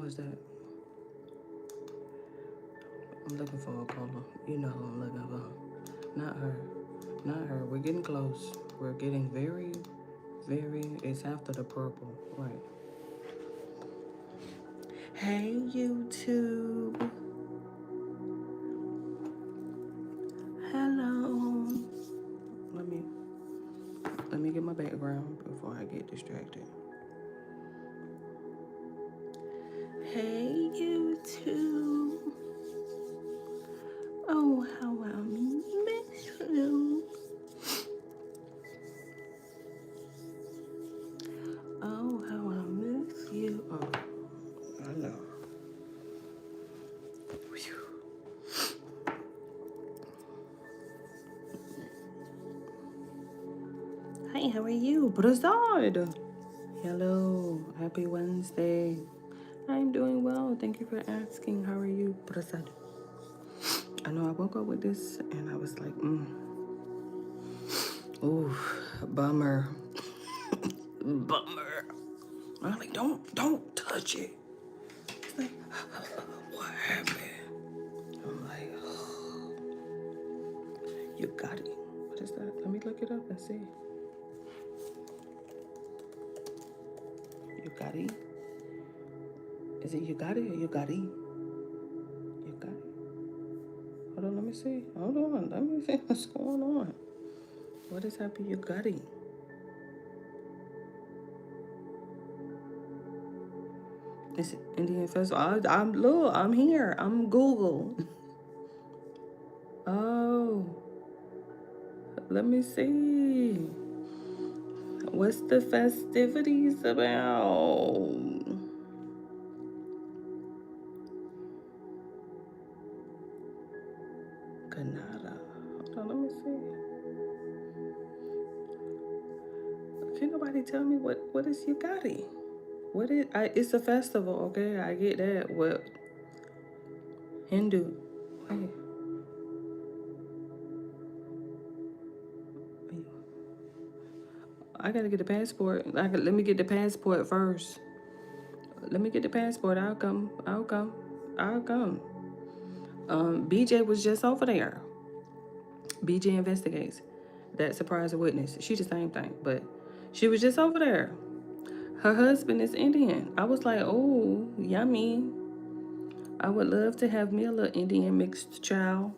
is that? I'm looking for a color. You know who I'm looking for. Not her. Not her. We're getting close. We're getting very, very... It's after the purple. Right. Hey, YouTube. Hello. Let me get my background before I get distracted. Hey, YouTube. Oh, how I miss you. Oh, how I miss you. Oh, I know. Hi, how are you, Brazard? Hello, happy Wednesday. I'm doing well. Thank you for asking. How are you, Prasad? I know I woke up with this and I was like, ooh, bummer. Bummer. I'm like, don't touch it. It's like, what happened? I'm like, you got it. What is that? Let me look it up and see. You got it? Is it you got it or you got it? You got it? Hold on, let me see. Hold on, let me see what's going on. What is happy you got it? It's Indian festival. I'm here. I'm Google. Oh, let me see. What's the festivities about? Canada. Hold on, let me see. Can nobody tell me what is Yugati? What is? It's a festival, okay? I get that. What? Hindu. Wait. I gotta get the passport. Let me get the passport first. Let me get the passport. I'll come. BJ was just over there. BJ investigates. That surprise witness. She the same thing, but she was just over there. Her husband is Indian. I was like, oh, yummy. I would love to have me a little Indian mixed child.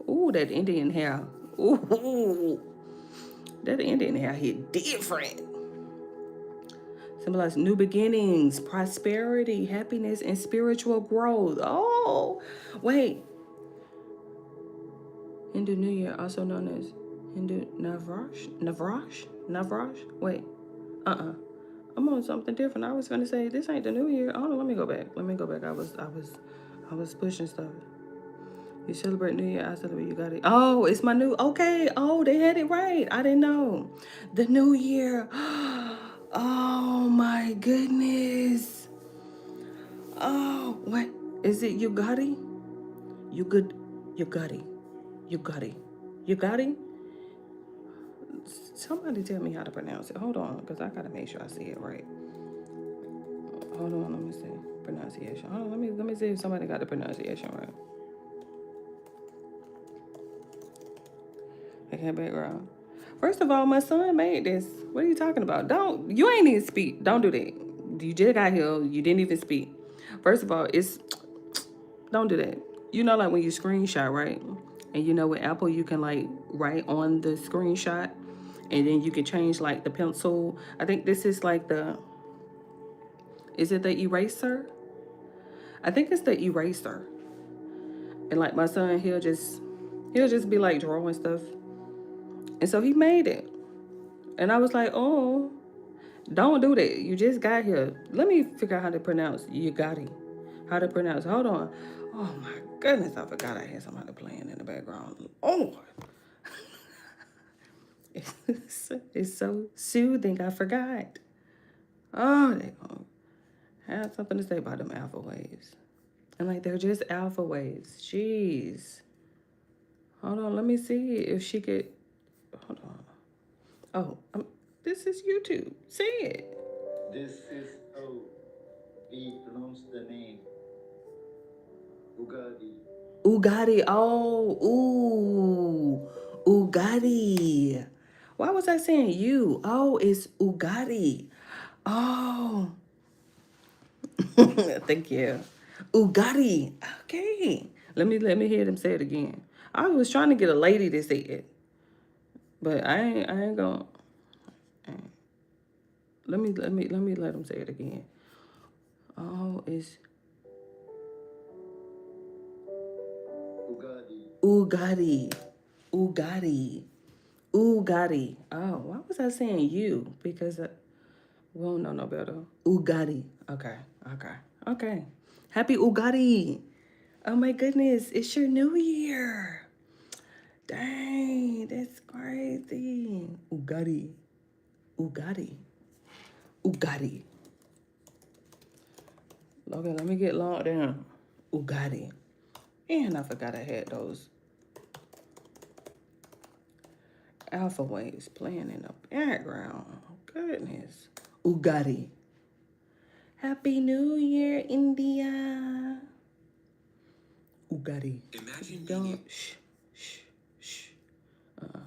Ooh, that Indian hair. Ooh, that Indian hair hit different. Symbolize new beginnings, prosperity, happiness, and spiritual growth. Oh, wait. Hindu New Year, also known as Hindu Navrash? Wait. I'm on something different. I was gonna say this ain't the New Year. Oh, let me go back. I was pushing stuff. You celebrate New Year, I celebrate. You got it. Oh, it's my new. Okay. Oh, they had it right. I didn't know. The New Year. Oh my goodness. Oh, what is it? Ugadi? You good? Ugadi. Ugadi. Ugadi? Somebody tell me how to pronounce it. Hold on, because I gotta make sure I see it right. Hold on, let me see. Pronunciation. Hold on, let me see if somebody got the pronunciation right. Okay, background. First of all, my son made this. What are you talking about? You ain't even speak. Don't do that. You just got here. You didn't even speak. First of all, don't do that. You know, like when you screenshot, right? And you know with Apple, you can like write on the screenshot and then you can change like the pencil. I think this is like is it the eraser? I think it's the eraser. And like my son, he'll just be like drawing stuff. And so he made it. And I was like, oh, don't do that. You just got here. Let me figure out how to pronounce Yugati. How to pronounce. Hold on. Oh my goodness, I forgot I had somebody playing in the background. Oh, it's so soothing. I forgot. Oh, they gonna have something to say about them alpha waves. And like they're just alpha waves. Jeez. Hold on, let me see if she could. Hold on. Oh, this is YouTube. Say it. This is how we pronounce the name Ugadi. Oh, ooh. Ugadi. Why was I saying you? Oh, it's Ugadi. Oh, thank you. Ugadi. Okay. Let me hear them say it again. I was trying to get a lady to say it, but I ain't gonna. Let them say it again. Oh, it's Ugadi. Ugadi. Ugadi. Oh, why was I saying you? Because we don't know no better. Ugadi. Okay. Okay. Okay. Happy Ugadi. Oh my goodness. It's your new year. Dang, that's crazy. Ugadi. Ugadi. Ugadi. Okay, let me get locked down. Ugadi. And I forgot I had those alpha waves playing in the background. Goodness. Ugadi. Happy New Year, India. Ugadi. Imagine don't. Shh. Shh. Shh. Okay,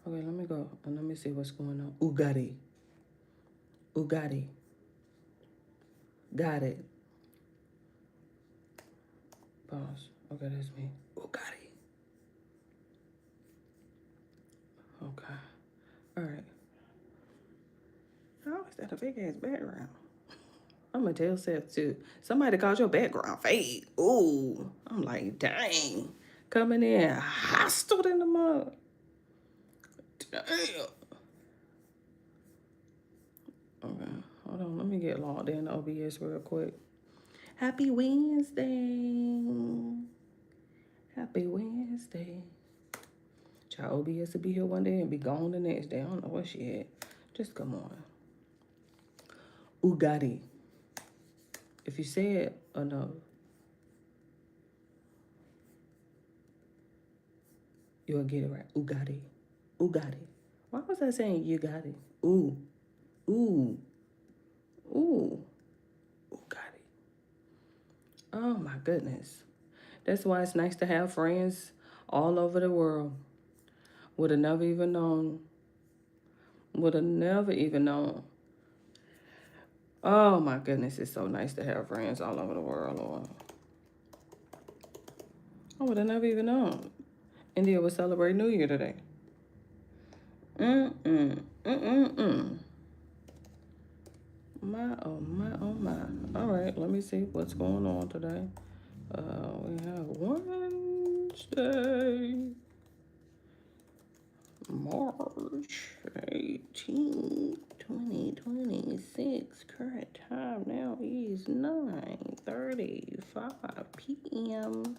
let me go and let me see what's going on. Ugadi. Ugadi. Got it. Pause. Okay, that's me. Ugadi. Okay. All right. How is that a big ass background? I'm gonna tell Seth too. Somebody called your background fade. Ooh. I'm like, dang. Coming in hostile in the mud. Damn. Okay. Hold on. Let me get logged in to OBS real quick. Happy Wednesday. Happy Wednesday. Child OBS will be here one day and be gone the next day. I don't know where she at. Just come on. Ugadi. If you say it enough, you'll get it right. Ugadi. Ugadi. Why was I saying you got it? Ooh. Ooh. Ooh. Ugadi. Oh my goodness. That's why it's nice to have friends all over the world. Would have never even known. Would have never even known. Oh my goodness, it's so nice to have friends all over the world, Lord. I would have never even known. India would celebrate New Year today. My, oh my, oh my. All right, let me see what's going on today. We have Wednesday, March 18th, 2026. Current time now is 9:35 p.m.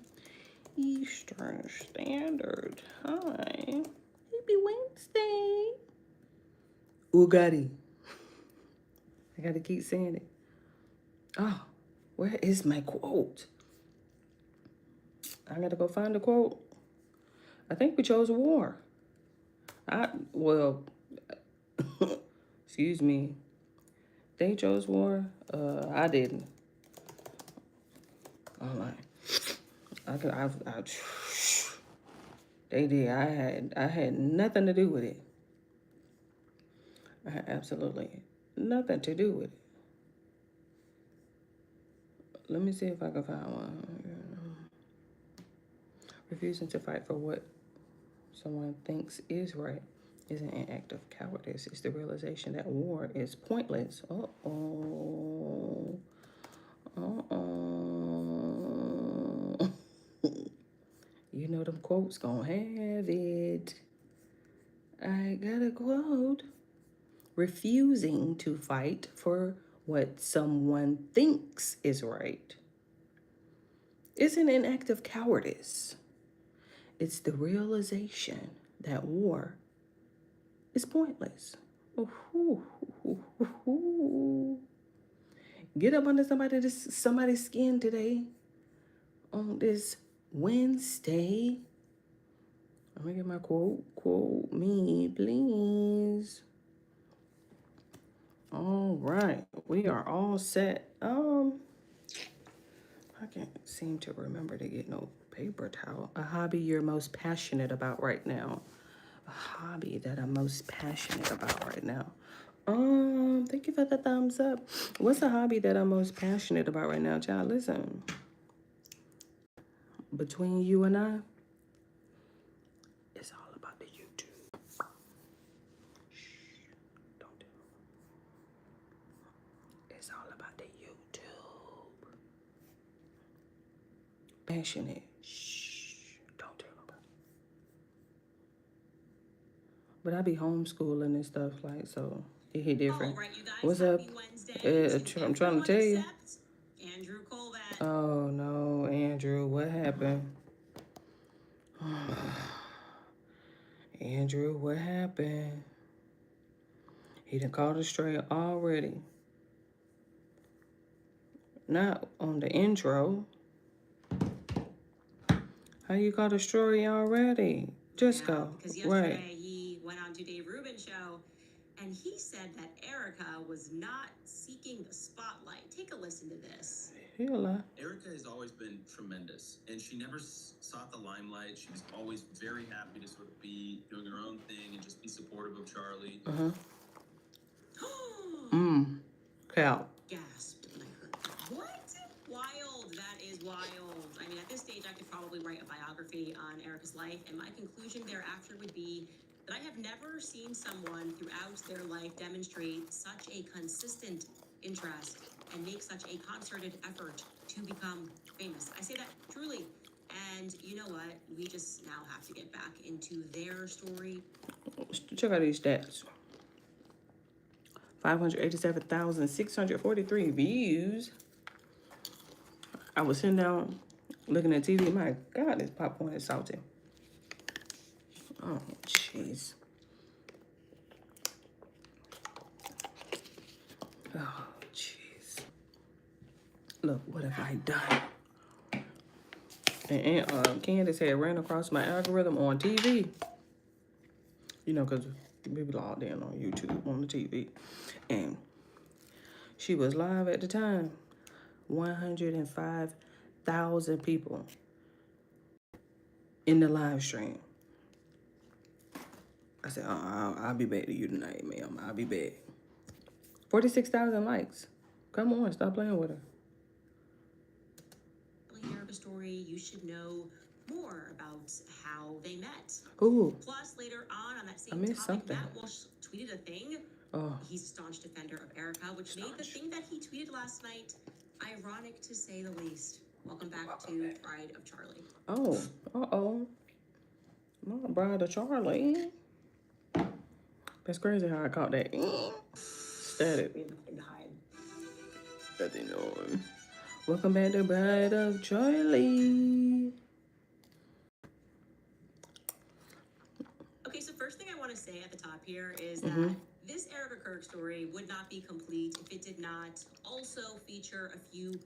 Eastern Standard Time. Happy Wednesday. Ugadi. I gotta keep saying it. Oh, where is my quote? I gotta go find the quote. I think we chose war. Well, excuse me. They chose war. I didn't. I'm like, they did. I had nothing to do with it. I had absolutely nothing to do with it. Let me see if I can find one. Refusing to fight for what someone thinks is right isn't an act of cowardice. It's the realization that war is pointless. Uh-oh. Uh-oh. You know them quotes gonna have it. I got a quote. Refusing to fight for what someone thinks is right isn't an act of cowardice. It's the realization that war is pointless. Get up under somebody's skin today on this Wednesday. Let me get my quote. Quote me, please. All right, we are all set. I can't seem to remember to get no paper towel. A hobby you're most passionate about right now. A hobby that I'm most passionate about right now. Thank you for the thumbs up. What's a hobby that I'm most passionate about right now, child? Listen, between you and I, it's all about the YouTube. Don't do it. It's all about the YouTube. Passionate. Shh. Don't tell nobody. But I be homeschooling and stuff like so. It hit different. All right, you guys. What's up? I'm trying to tell you. Andrew Colvat. Oh no, Andrew, what happened? Andrew, what happened? He done called us straight already. Not on the intro. How you caught a story already? Just go. Because yesterday he went on to Dave Rubin's show and he said that Erica was not seeking the spotlight. Take a listen to this. He'll lie. Erica has always been tremendous, and she never sought the limelight. She was always very happy to sort of be doing her own thing and just be supportive of Charlie. Cal. Gasped when I heard that. What? Wild. That is wild. I mean, at this stage, I could probably write a biography on Erica's life, and my conclusion thereafter would be that I have never seen someone throughout their life demonstrate such a consistent interest and make such a concerted effort to become famous. I say that truly. And you know what? We just now have to get back into their story. Check out these stats. 587,643 views. I was sitting down looking at TV. My God, this popcorn is salty. Oh, jeez. Oh, jeez. Look, what have I done? And Candace had ran across my algorithm on TV. You know, because we be logged in on YouTube on the TV. And she was live at the time. 105,000 people in the live stream. I said, I'll be back to you tonight, ma'am. I'll be back. 46,000 likes. Come on, stop playing with her. Hear of a story, you should know more about how they met. Ooh. Plus, later on that same topic, something. Matt Walsh tweeted a thing. Oh. He's a staunch defender of Erica, which made the thing that he tweeted last night ironic to say the least. Welcome back to Pride of Charlie. Oh, uh-oh. My bride of Charlie. That's crazy how I caught that. Static. We have nothing to hide. Nothing on. Welcome back to Bride of Charlie. Okay, so first thing I want to say at the top here is that this Erica Kirk story would not be complete if it did not also feature a few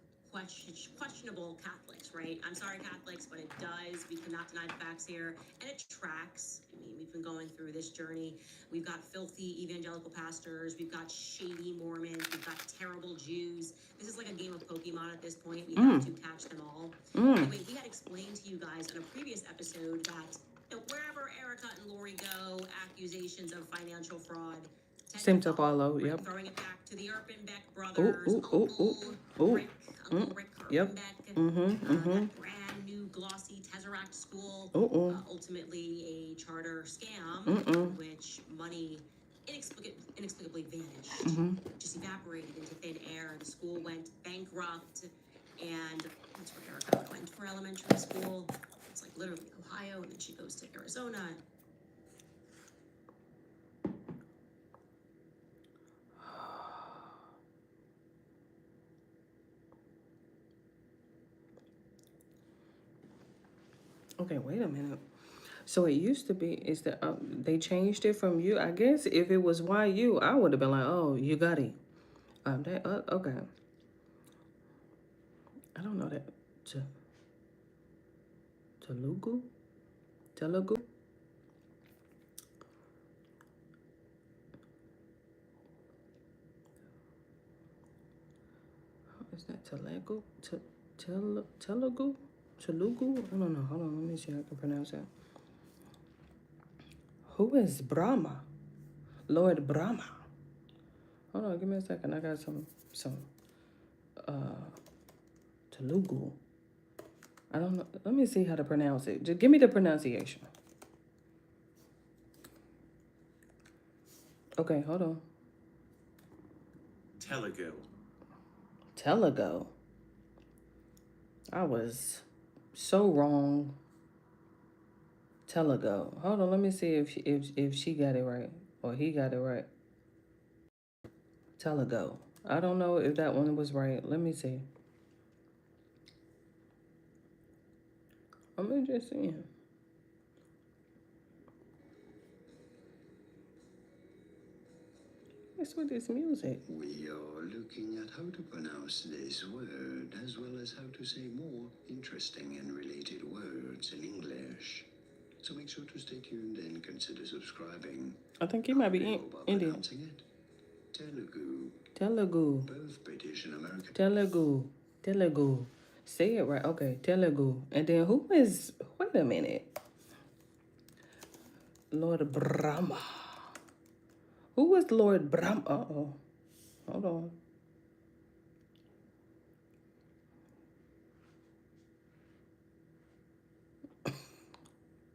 questionable Catholics, right? I'm sorry, Catholics, but it does. We cannot deny the facts here. And it tracks. I mean, we've been going through this journey. We've got filthy evangelical pastors. We've got shady Mormons. We've got terrible Jews. This is like a game of Pokemon at this point. We have to catch them all. Anyway, we had explained to you guys in a previous episode that wherever Erica and Lori go, accusations of financial fraud seem to follow. Yep. Throwing it back to the Erpenbeck brothers. Uncle Rick Erpenbeck. That brand new glossy Tesseract school. Ultimately a charter scam, which money inexplicably vanished, just evaporated into thin air. The school went bankrupt, and that's where Erica went for elementary school. It's like literally Ohio, and then she goes to Arizona. Okay, wait a minute. So it used to be, they changed it from you. I guess if it was YU, I would have been like, oh, you got it. Okay. I don't know that. Telugu? Is that Telugu? Telugu? Telugu? I don't know. Hold on, let me see how I can pronounce that. Who is Brahma? Lord Brahma. Hold on, give me a second. I got some Telugu. I don't know. Let me see how to pronounce it. Just give me the pronunciation. Okay, hold on. Telugu. Telugu. I was so wrong. Telugu. Hold on, let me see if she got it right or he got it right. Telugu. I don't know if that one was right. Let me see. I'm just seeing. What's with this music? We are looking at how to pronounce this word, as well as how to say more interesting and related words in English. So make sure to stay tuned and consider subscribing. I think he might be Indian. Pronouncing it. Telugu. Telugu. Both British and American. Telugu. Say it right. Okay, Telugu. And then who is, wait a minute. Lord Brahma. Who was Lord Brahma? Uh-oh. Hold on.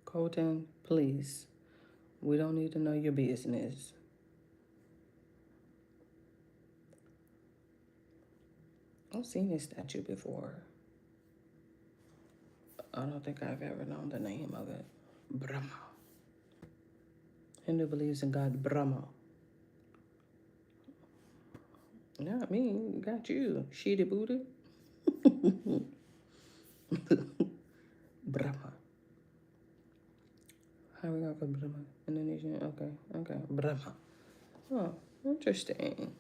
Colton, please. We don't need to know your business. I've seen this statue before. I don't think I've ever known the name of it. Brahma. Hindu believes in God Brahma. Not me, got you, shitty booty. Brahma. How we got for Brahma? Indonesian, okay. Brahma. Oh, interesting.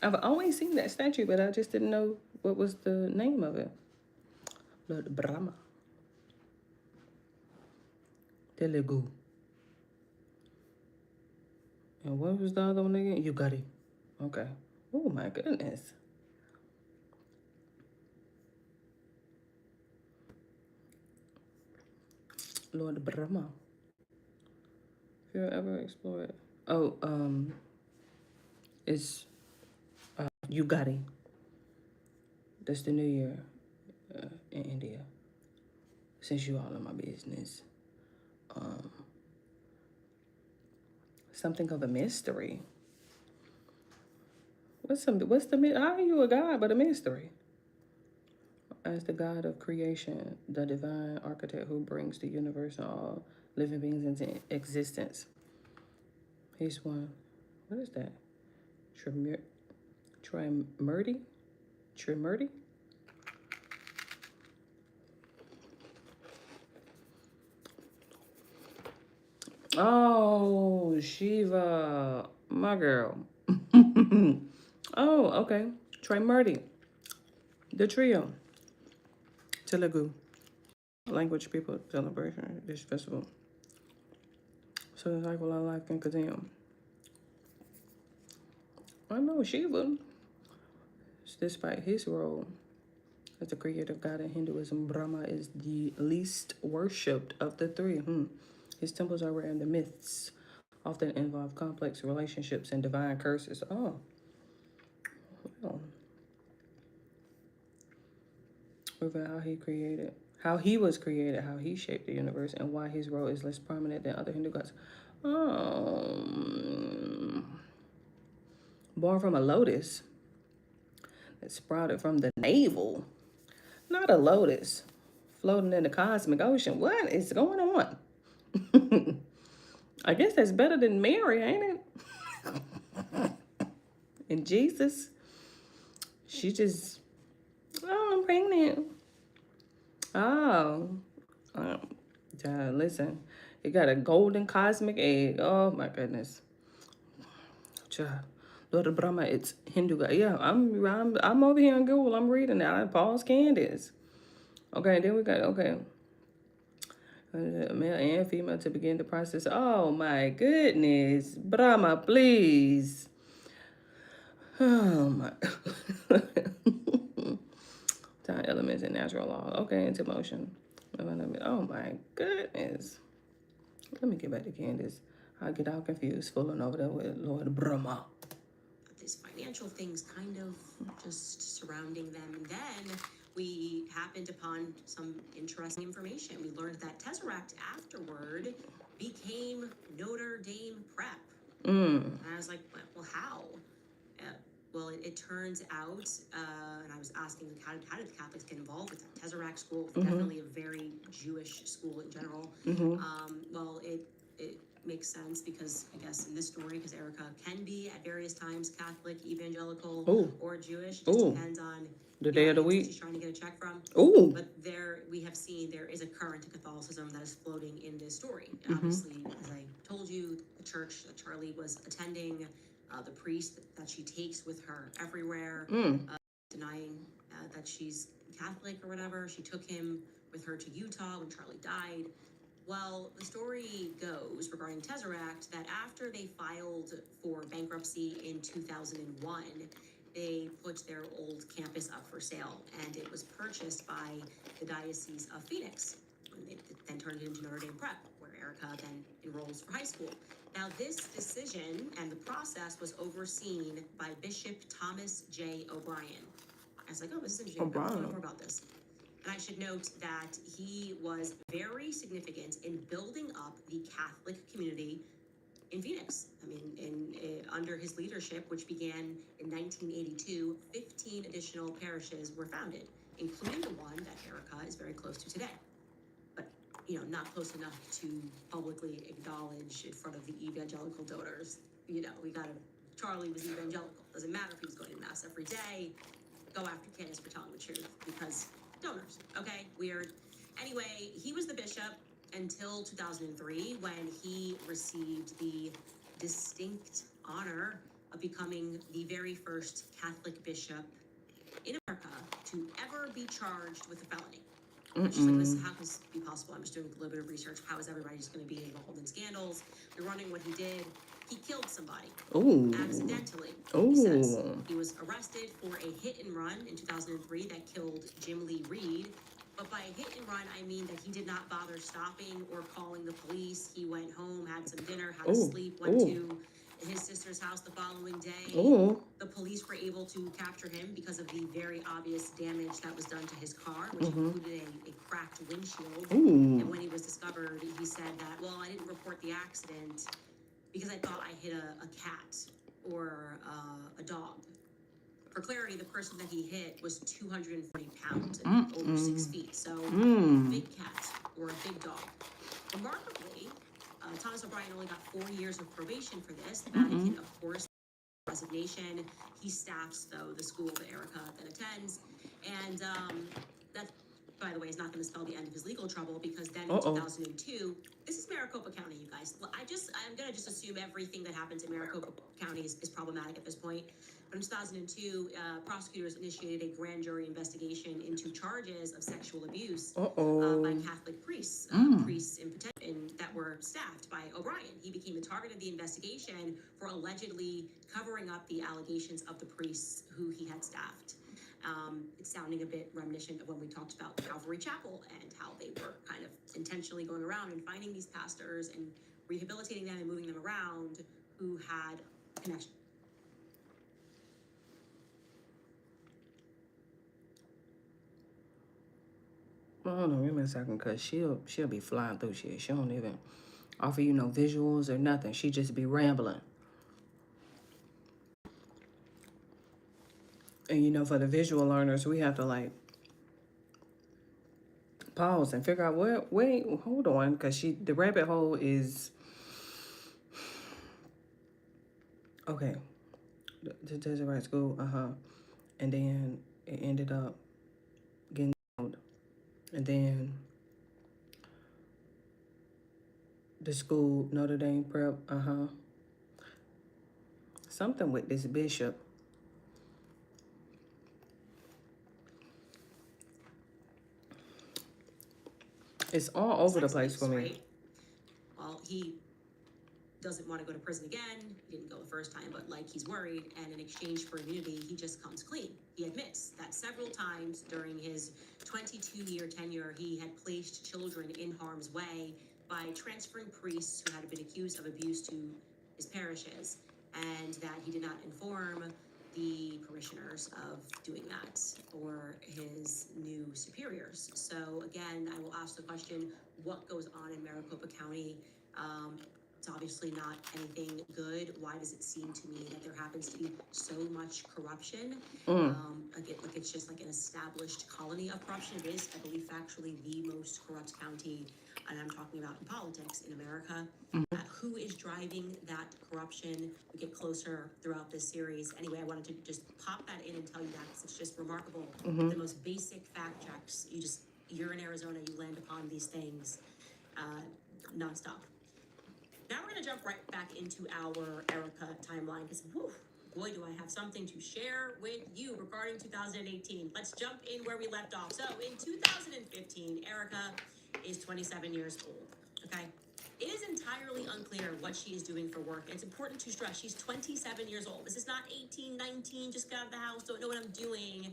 I've always seen that statue, but I just didn't know what was the name of it. Lord Brahma. Telugu. And what was the other one again? Yugari. Okay. Oh my goodness. Lord Brahma. If you ever explore it. Oh, it's Yugari. That's the new year in India. Since you all in my business. Something of a mystery. What's the how are you a god but a mystery? As the God of creation, the divine architect who brings the universe and all living beings into existence. He's one. What is that? Trimurti? Trimurti? Oh, Shiva, my girl. Oh, okay. Trimurti, the trio. Telugu language people celebration this festival. So the cycle of life can continue. I know Shiva, despite his role as the creative god in Hinduism, Brahma is the least worshipped of the three. His temples are rare and the myths often involve complex relationships and divine curses. Oh, well. Reveal how he was created, how he shaped the universe, and why his role is less prominent than other Hindu gods. Born from a lotus that sprouted from the navel, not a lotus floating in the cosmic ocean. What is going on? I guess that's better than Mary, ain't it? And Jesus, she just, oh, I'm pregnant. Oh, listen, it got a golden cosmic egg. Oh my goodness. Lord Brahma, it's Hindu god. Yeah, I'm over here on Google. I'm reading that. Paul's Candace. Okay, then we got male and female to begin the process. Oh my goodness, Brahma, please. Oh my. Time elements and natural law. Okay, into motion. Oh my goodness. Let me get back to Candace. I get all confused, fooling over there with Lord Brahma. These financial things kind of just surrounding them. And then we happened upon some interesting information. We learned that Tesseract afterward became Notre Dame Prep. And I was like, well, how? Well, it turns out, and I was asking, like, how did Catholics get involved with that? Tesseract school, definitely a very Jewish school in general. Well, it makes sense because I guess in this story, because Erica can be at various times Catholic, evangelical, or Jewish. It just depends on the day of the week she's trying to get a check from. But there we have seen there is a current to Catholicism that is floating in this story. Obviously, as I told you, the church that Charlie was attending, the priest that she takes with her everywhere, denying that she's Catholic or whatever. She took him with her to Utah when Charlie died. Well, the story goes regarding Tesseract that after they filed for bankruptcy in 2001, they put their old campus up for sale, and it was purchased by the Diocese of Phoenix. And they then turned it into Notre Dame Prep, where Erica then enrolls for high school. Now, this decision and the process was overseen by Bishop Thomas J. O'Brien. I was like, oh, this is interesting. I want to know more about this. And I should note that he was very significant in building up the Catholic community in Phoenix. I mean, under his leadership, which began in 1982, 15 additional parishes were founded, including the one that Erica is very close to today. But, not close enough to publicly acknowledge in front of the evangelical donors. Charlie was evangelical. Doesn't matter if he was going to Mass every day. Go after Candace for telling the truth, because donors, okay? Weird. Anyway, he was the bishop until 2003 when he received the distinct honor of becoming the very first Catholic bishop in America to ever be charged with a felony. Just like this, how can this be possible? I'm just doing a little bit of research. How is everybody just going to be involved in scandals? We're running what he did. He killed somebody accidentally. He says he was arrested for a hit and run in 2003 that killed Jim Lee Reed. But by hit and run, I mean that he did not bother stopping or calling the police. He went home, had some dinner, had a sleep, went to his sister's house the following day. The police were able to capture him because of the very obvious damage that was done to his car, which included a cracked windshield. And when he was discovered, he said that, well, I didn't report the accident because I thought I hit a cat or a dog. For clarity, the person that he hit was 240 pounds and over 6 feet. So big cat or a big dog. Remarkably, Thomas O'Brien only got 4 years of probation for this. The Vatican, of course, resignation. He staffs, though, the school that Erica then attends. And that, by the way, is not going to spell the end of his legal trouble, because then in 2002, this is Maricopa County, you guys. I'm going to just assume everything that happens in Maricopa County is problematic at this point. But in 2002, prosecutors initiated a grand jury investigation into charges of sexual abuse by Catholic priests, priests in that were staffed by O'Brien. He became the target of the investigation for allegedly covering up the allegations of the priests who he had staffed. It's sounding a bit reminiscent of when we talked about Calvary Chapel and how they were kind of intentionally going around and finding these pastors and rehabilitating them and moving them around who had connection. Hold on, give me a second, because she'll be flying through shit. She don't even offer you no visuals or nothing. She just be rambling. And for the visual learners, we have to like pause and figure out wait, hold on, because the rabbit hole is okay. The Deseret School, and then it ended up getting old. And then the school, Notre Dame Prep, something with this bishop. It's all over the place for me. Well, he doesn't want to go to prison again. He didn't go the first time, but like he's worried. And in exchange for immunity, he just comes clean. He admits that several times during his 22-year tenure, he had placed children in harm's way by transferring priests who had been accused of abuse to his parishes, and that he did not inform the parishioners of doing that or his new superiors. So again, I will ask the question, what goes on in Maricopa County? It's obviously not anything good. Why does it seem to me that there happens to be so much corruption? Again, like it's just like an established colony of corruption. It is, I believe, factually the most corrupt county, and I'm talking about in politics in America. Who is driving that corruption? We get closer throughout this series. Anyway, I wanted to just pop that in and tell you that because it's just remarkable. The most basic fact checks. You're in Arizona, you land upon these things nonstop. Now we're going to jump right back into our Erica timeline because, boy, do I have something to share with you regarding 2018. Let's jump in where we left off. So in 2015, Erica is 27 years old, okay? It is entirely unclear what she is doing for work. And it's important to stress she's 27 years old. This is not 18, 19, just got out of the house, don't know what I'm doing.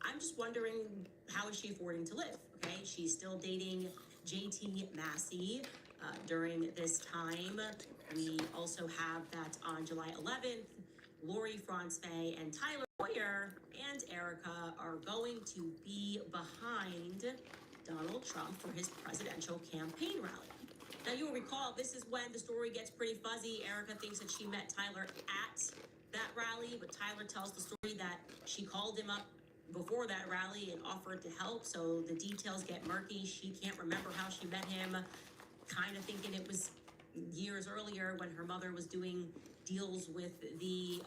I'm just wondering, how is she affording to live, okay? She's still dating JT Massey. During this time, we also have that on July 11th, Lori Franzfay and Tyler Boyer and Erica are going to be behind Donald Trump for his presidential campaign rally. Now, you'll recall, this is when the story gets pretty fuzzy. Erica thinks that she met Tyler at that rally, but Tyler tells the story that she called him up before that rally and offered to help, so the details get murky. She can't remember how she met him, kind of thinking it was years earlier when her mother was doing deals with the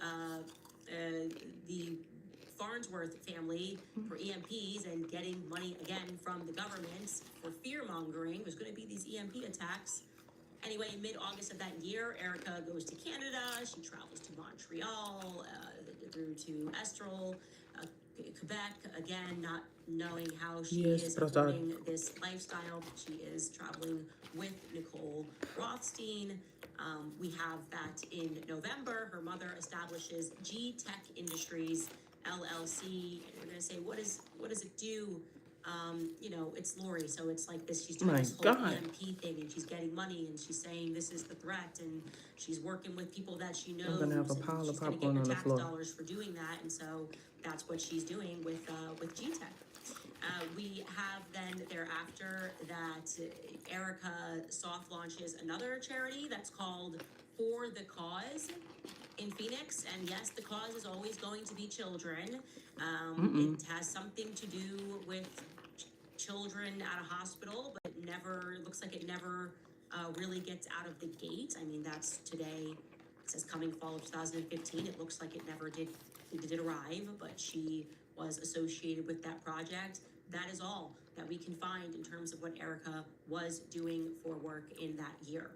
Farnsworth family for EMPs and getting money again from the government for fear-mongering. There's going to be these EMP attacks. Anyway, in mid-August of that year, Erica goes to Canada. She travels to Montreal, through to Estrel, Quebec, again, not knowing how she is affording this lifestyle. She is traveling with Nicole Rothstein. We have that in November. Her mother establishes G Tech Industries LLC. And we're going to say, what does it do? It's Lori, so it's like this. She's doing this whole EMP thing, and she's getting money, and she's saying this is the threat, and she's working with people that she knows. I'm gonna have a pile of popcorn on the floor. Tax dollars for doing that, and so that's what she's doing with G Tech. We have then thereafter that Erica soft launches another charity that's called For the Cause in Phoenix, and yes, the cause is always going to be children. It has something to do with children at a hospital, but it looks like it never really gets out of the gate. I mean, that's today. It says coming fall of 2015. It looks like it never did arrive, but she was associated with that project. That is all that we can find in terms of what Erica was doing for work in that year.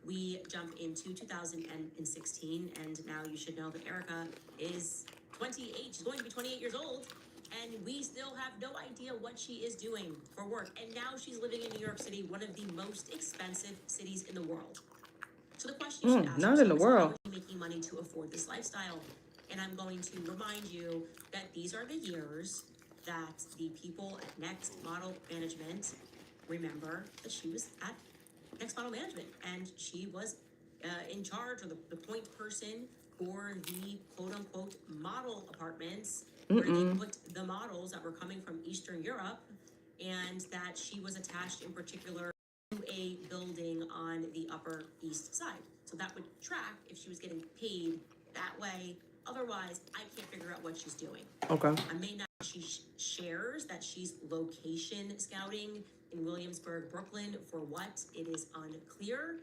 We jump into 2016, and now you should know that Erica is 28. She's going to be 28 years old, and we still have no idea what she is doing for work. And now she's living in New York City, one of the most expensive cities in the world. So the question you should ask not in the world. How are you making money to afford this lifestyle? And I'm going to remind you that these are the years that the people at Next Model Management remember that she was at Next Model Management, and she was in charge, or the point person for the quote-unquote model apartments, where they put the models that were coming from Eastern Europe, and that she was attached in particular to a building on the Upper East Side. So that would track if she was getting paid that way. Otherwise, I can't figure out what she's doing. Okay. I may not. She shares that she's location scouting in Williamsburg, Brooklyn. For what? It is unclear.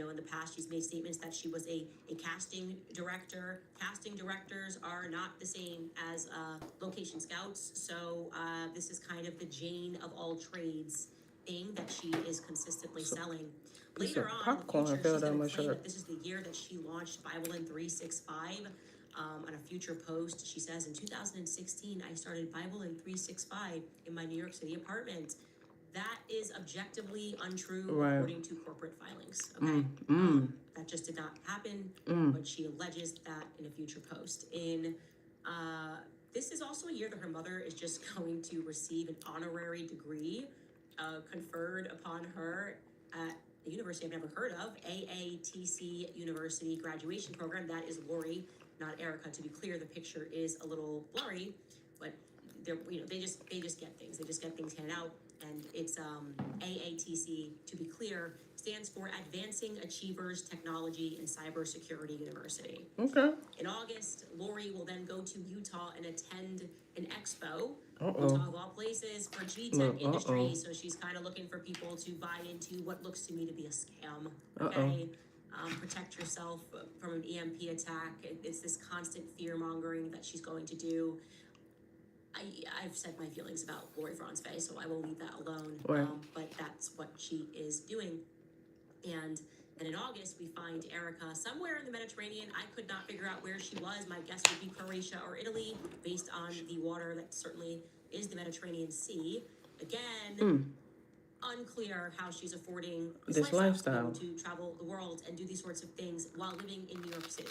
In the past, she's made statements that she was a casting director. Casting directors are not the same as location scouts. So this is kind of the Jane of all trades thing that she is consistently selling. Later on, in the future, she's going to claim that this is the year that she launched Bible in 365. On a future post, she says, in 2016, I started Bible in 365 in my New York City apartment. That is objectively untrue Right. according to corporate filings. Okay, that just did not happen. But she alleges that in a future post. This is also a year that her mother is just going to receive an honorary degree conferred upon her at a university I've never heard of, AATC University graduation program. That is Lori, not Erica. To be clear, the picture is a little blurry, but they're, they just get things. They just get things handed out, and it's AATC. To be clear, stands for Advancing Achievers Technology and Cybersecurity University. Okay. In August, Lori will then go to Utah and attend an expo, Uh-oh. Utah of all places, for G-Tech industry. So she's kind of looking for people to buy into what looks to me to be a scam. Okay, protect yourself from an EMP attack. It's this constant fear-mongering that she's going to do. I've said my feelings about Lori Franz Faye, so I will leave that alone. Right. But that's what she is doing. And then in August, we find Erica somewhere in the Mediterranean. I could not figure out where she was. My guess would be Croatia or Italy, based on the water that certainly is the Mediterranean Sea. Again, unclear how she's affording This lifestyle. to travel the world and do these sorts of things while living in New York City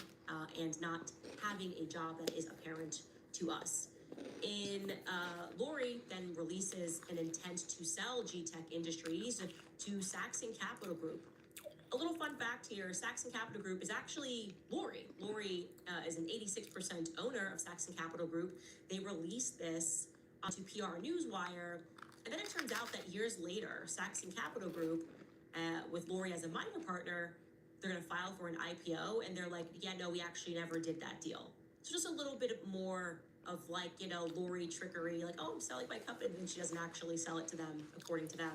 and not having a job that is apparent to us. Lori then releases an intent to sell G-Tech Industries to Saxon Capital Group. A little fun fact here, Saxon Capital Group is actually Lori. Lori is an 86% owner of Saxon Capital Group. They released this onto PR Newswire, and then it turns out that years later, Saxon Capital Group, with Lori as a minor partner, they're going to file for an IPO, and they're like, yeah, no, we actually never did that deal. So just a little bit more of like, Lori trickery, like, oh, I'm selling my company, and she doesn't actually sell it to them, according to them.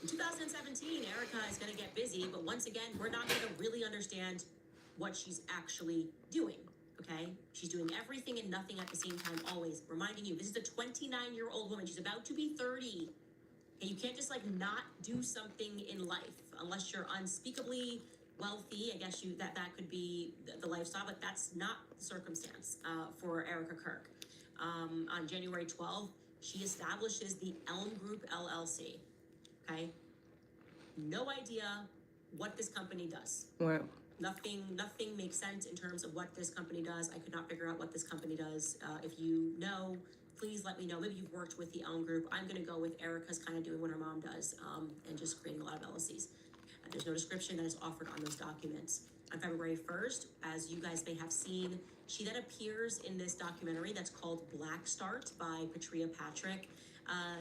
In 2017, Erica is going to get busy, but once again, we're not going to really understand what she's actually doing, okay? She's doing everything and nothing at the same time, always. Reminding you, this is a 29-year-old woman. She's about to be 30. Okay, you can't just, not do something in life unless you're unspeakably wealthy. I guess that could be the lifestyle, but that's not the circumstance for Erica Kirk. On January 12th, she establishes the Elm Group LLC. Okay, no idea what this company does. Right. Nothing makes sense in terms of what this company does. I could not figure out what this company does. If you know, please let me know. Maybe you've worked with the Elm Group. I'm going to go with Erica's kind of doing what her mom does and just creating a lot of LLCs. There's no description that is offered on those documents. On February 1st, as you guys may have seen, she then appears in this documentary that's called Black Start by Patria Patrick.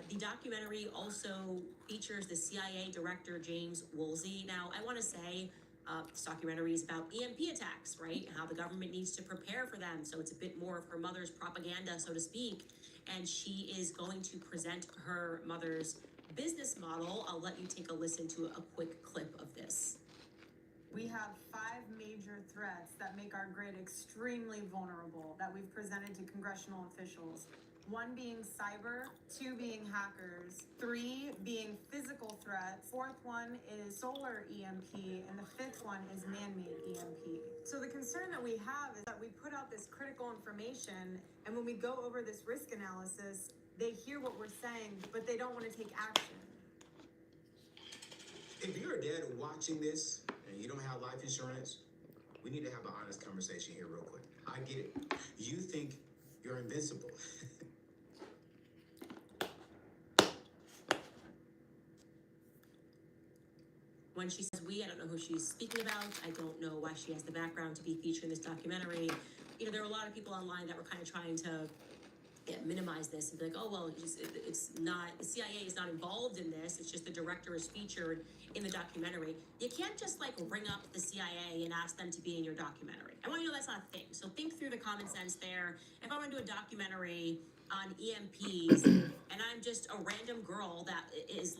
The documentary also features the CIA director, James Woolsey. Now, I want to say this documentary is about EMP attacks, right? How the government needs to prepare for them. So it's a bit more of her mother's propaganda, so to speak. And she is going to present her mother's business model. I'll let you take a listen to a quick clip of this. We have 5 major threats that make our grid extremely vulnerable that we've presented to congressional officials. 1 being cyber, 2 being hackers, 3 being physical threats, 4th one is solar EMP, and the 5th one is man-made EMP. So the concern that we have is that we put out this critical information, and when we go over this risk analysis, they hear what we're saying, but they don't want to take action. If you're a dad watching this and you don't have life insurance, we need to have an honest conversation here real quick. I get it. You think you're invincible. When she says we, I don't know who she's speaking about. I don't know why she has the background to be featured in this documentary. There are a lot of people online that were kind of trying to minimize this and be like, oh, well, it's not, the CIA is not involved in this. It's just the director is featured in the documentary. You can't just ring up the CIA and ask them to be in your documentary. I want you to know that's not a thing. So think through the common sense there. If I want to do a documentary on EMPs and I'm just a random girl that is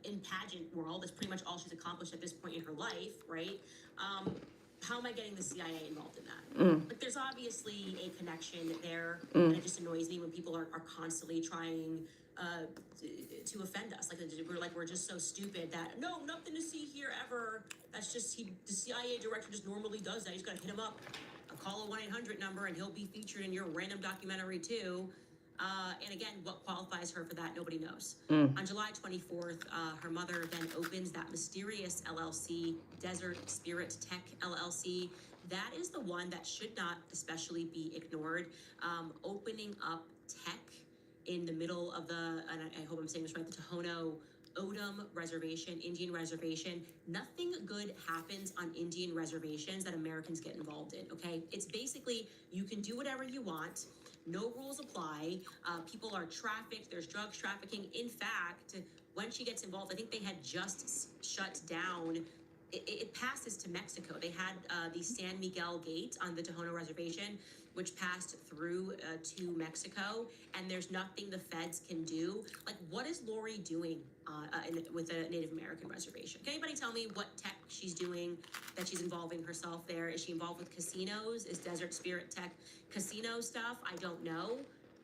in pageant world, that's pretty much all she's accomplished at this point in her life, right? How am I getting the CIA involved in that? But there's obviously a connection there, and it just annoys me when people are constantly trying to offend us. We're just so stupid that, no, nothing to see here ever. That's just, the CIA director just normally does that. He's got to hit him up, call a 1-800 number, and he'll be featured in your random documentary too. And again, what qualifies her for that, nobody knows. Mm. On July 24th, her mother then opens that mysterious LLC, Desert Spirit Tech LLC. That is the one that should not especially be ignored. Opening up tech in the middle of the, and I hope I'm saying this right, the Tohono O'odham Reservation, Indian Reservation. Nothing good happens on Indian reservations that Americans get involved in, okay? It's basically, you can do whatever you want. No rules apply. People are trafficked. There's drugs trafficking. In fact, when she gets involved, I think they had just shut down. It passes to Mexico. They had the San Miguel Gate on the Tohono Reservation, which passed through to Mexico, and there's nothing the feds can do. Like, what is Lori doing with a Native American reservation? Can anybody tell me what tech she's doing, that she's involving herself there? Is she involved with casinos? Is Desert Spirit Tech casino stuff? I don't know.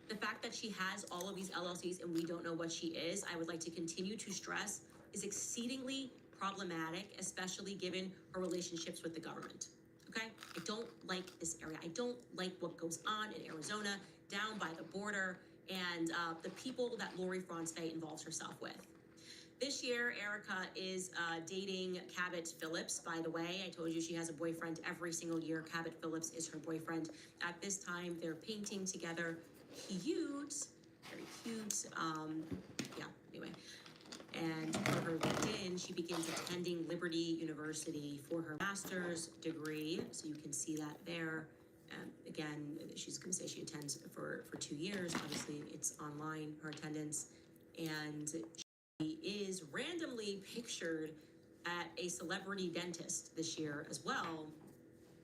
The fact that she has all of these LLCs and we don't know what she is, I would like to continue to stress, is exceedingly problematic, especially given her relationships with the government. Okay? I don't like this area. I don't like what goes on in Arizona, down by the border, and the people that Lori Franzfei involves herself with. This year, Erica is dating Cabot Phillips, by the way. I told you she has a boyfriend every single year. Cabot Phillips is her boyfriend. At this time, they're painting together. Cute. Very cute. Yeah, anyway. And for her LinkedIn, she begins attending Liberty University for her master's degree. So you can see that there. Again, she's going to say she attends for 2 years. Obviously, it's online, her attendance. And she is randomly pictured at a celebrity dentist this year as well,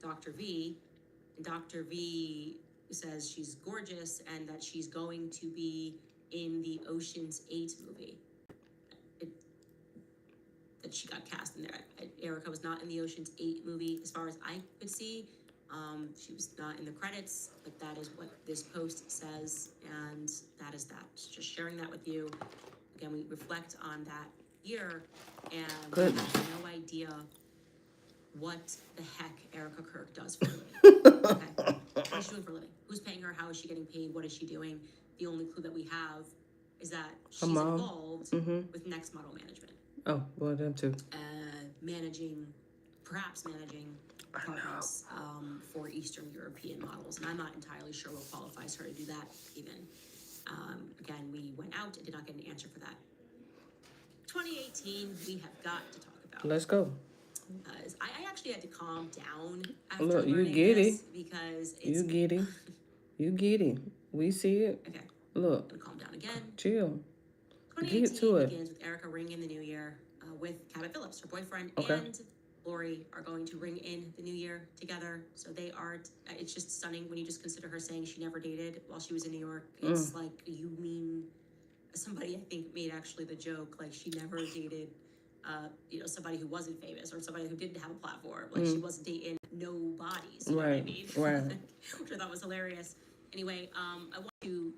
Dr. V. And Dr. V says she's gorgeous and that she's going to be in the Ocean's 8 movie. That she got cast in there. Erica was not in the Ocean's 8 movie as far as I could see. She was not in the credits, but that is what this post says, and that is that. Just sharing that with you. Again, we reflect on that year, and Good. I have no idea what the heck Erica Kirk does for a living. Okay. What is she doing for a living? Who's paying her? How is she getting paid? What is she doing? The only clue that we have is that she's mom. involved with Next Model Management. Oh, well, them too. Perhaps managing partners for Eastern European models. And I'm not entirely sure what qualifies her to do that even. Again, we went out and did not get an answer for that. 2018, we have got to talk about. Let's go. I actually had to calm down after Look, you learning get this it. because it's... You get it. You get it. We see it. Okay. Look. I'm gonna calm down again. Chill. 2018 Get to it. begins with Erica ringing in the new year with Cabot Phillips, her boyfriend, Okay. and Lori are going to ring in the new year together. So they are, it's just stunning when you just consider her saying she never dated while she was in New York. It's like, you mean, somebody I think made actually the joke, like she never dated, somebody who wasn't famous or somebody who didn't have a platform. Like she wasn't dating nobodies, you know what I mean? Right. Which I thought was hilarious. Anyway, I want to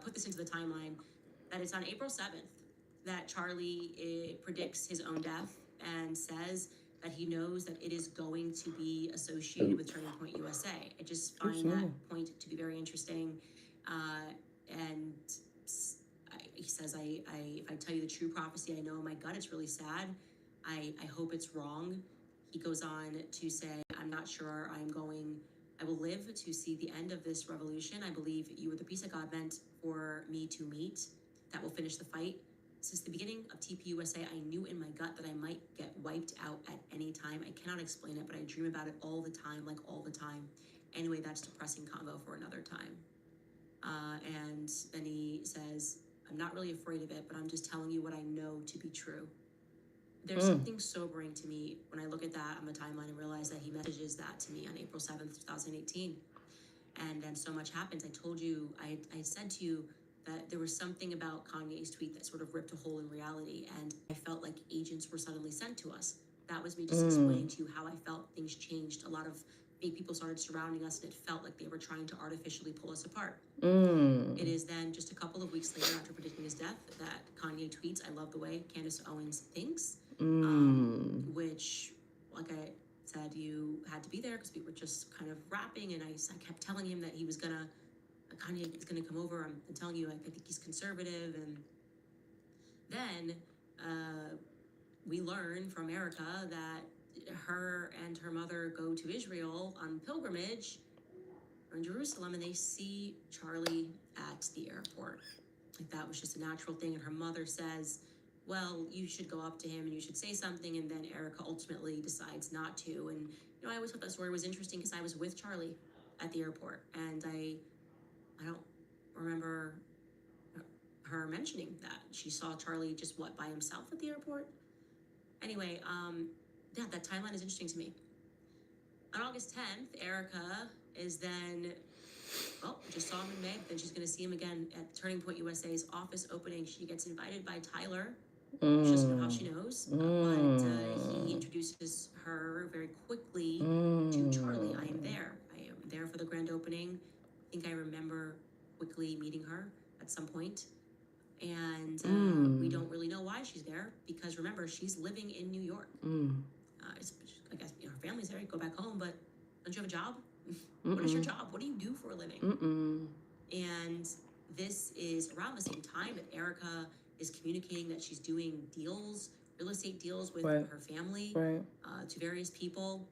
put this into the timeline, that it's on April 7th that Charlie predicts his own death and says that he knows that it is going to be associated with Turning Point USA. I just find that point to be very interesting. And he says, if I tell you the true prophecy, I know in my gut it's really sad. I hope it's wrong. He goes on to say, I'm not sure I will live to see the end of this revolution. I believe you were the peace that God meant for me to meet. That will finish the fight. Since the beginning of TPUSA, I knew in my gut that I might get wiped out at any time. I cannot explain it, but I dream about it all the time, like all the time. Anyway, that's depressing convo for another time. And then he says, I'm not really afraid of it, but I'm just telling you what I know to be true. There's something sobering to me when I look at that on the timeline and realize that he messages that to me on April 7th, 2018. And then so much happens. I told you, I said to you that there was something about Kanye's tweet that sort of ripped a hole in reality, and I felt like agents were suddenly sent to us. That was me just explaining to you how I felt things changed. A lot of fake people started surrounding us, and it felt like they were trying to artificially pull us apart. It is then just a couple of weeks later after predicting his death that Kanye tweets, I love the way Candace Owens thinks, which, like I said, you had to be there because we were just kind of rapping, and I kept telling him that he was gonna Kanye is going to come over. I'm telling you, like, I think he's conservative. And then we learn from Erica that her and her mother go to Israel on pilgrimage in Jerusalem, and they see Charlie at the airport. Like, that was just a natural thing. And her mother says, well, you should go up to him and you should say something. And then Erica ultimately decides not to. And, I always thought that story was interesting because I was with Charlie at the airport, and I don't remember her mentioning that she saw Charlie just by himself at the airport. Anyway, yeah, that timeline is interesting to me. On August 10th, Erica is then, just saw him in May, but then she's going to see him again at Turning Point USA's office opening. She gets invited by Tyler. She doesn't know how she knows, but he introduces her very quickly to Charlie. I am there for the grand opening. I think I remember quickly meeting her at some point. And we don't really know why she's there, because remember, she's living in New York. I guess her family's there. You go back home, but don't you have a job? What is your job? What do you do for a living? And this is around the same time that Erica is communicating that she's doing deals, real estate deals with her family, to various people.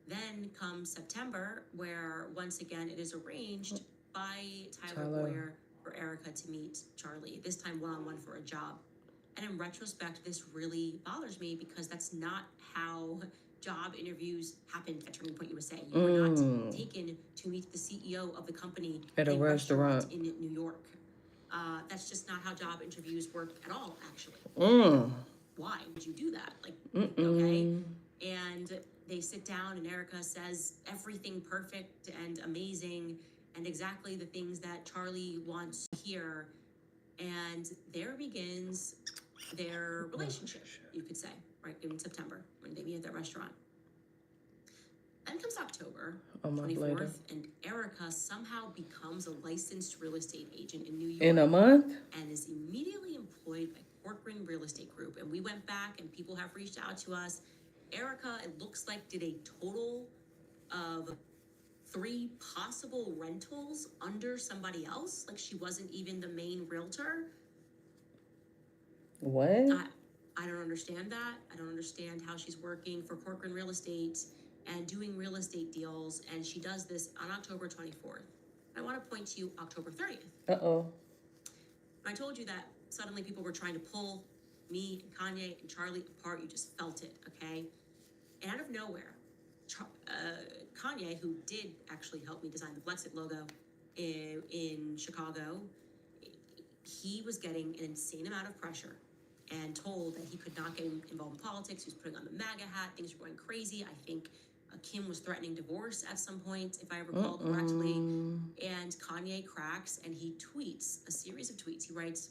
Then comes September, where once again it is arranged by Tyler Boyer for Erica to meet Charlie, this time one-on-one for a job. And in retrospect, this really bothers me because that's not how job interviews happened at Turning Point USA. You were not taken to meet the CEO of the company at a restaurant in New York. That's just not how job interviews work at all, actually. Why would you do that? Okay? And they sit down and Erica says everything perfect and amazing and exactly the things that Charlie wants to hear. And there begins their relationship, you could say, right, in September when they meet at that restaurant. Then comes October 24th, and Erica somehow becomes a licensed real estate agent in New York. In a month? And is immediately employed by Corcoran Real Estate Group. And we went back and people have reached out to us. Erica, it looks like, did a total of 3 possible rentals under somebody else. Like, she wasn't even the main realtor. What? I don't understand that. I don't understand how she's working for Corcoran Real Estate and doing real estate deals. And she does this on October 24th. I want to point to you October 30th. I told you that suddenly people were trying to pull me and Kanye and Charlie apart. You just felt it, okay? And out of nowhere, Kanye, who did actually help me design the Blexit logo in Chicago, he was getting an insane amount of pressure and told that he could not get involved in politics. He was putting on the MAGA hat. Things were going crazy. I think Kim was threatening divorce at some point, if I recall correctly. And Kanye cracks and he tweets a series of tweets. He writes,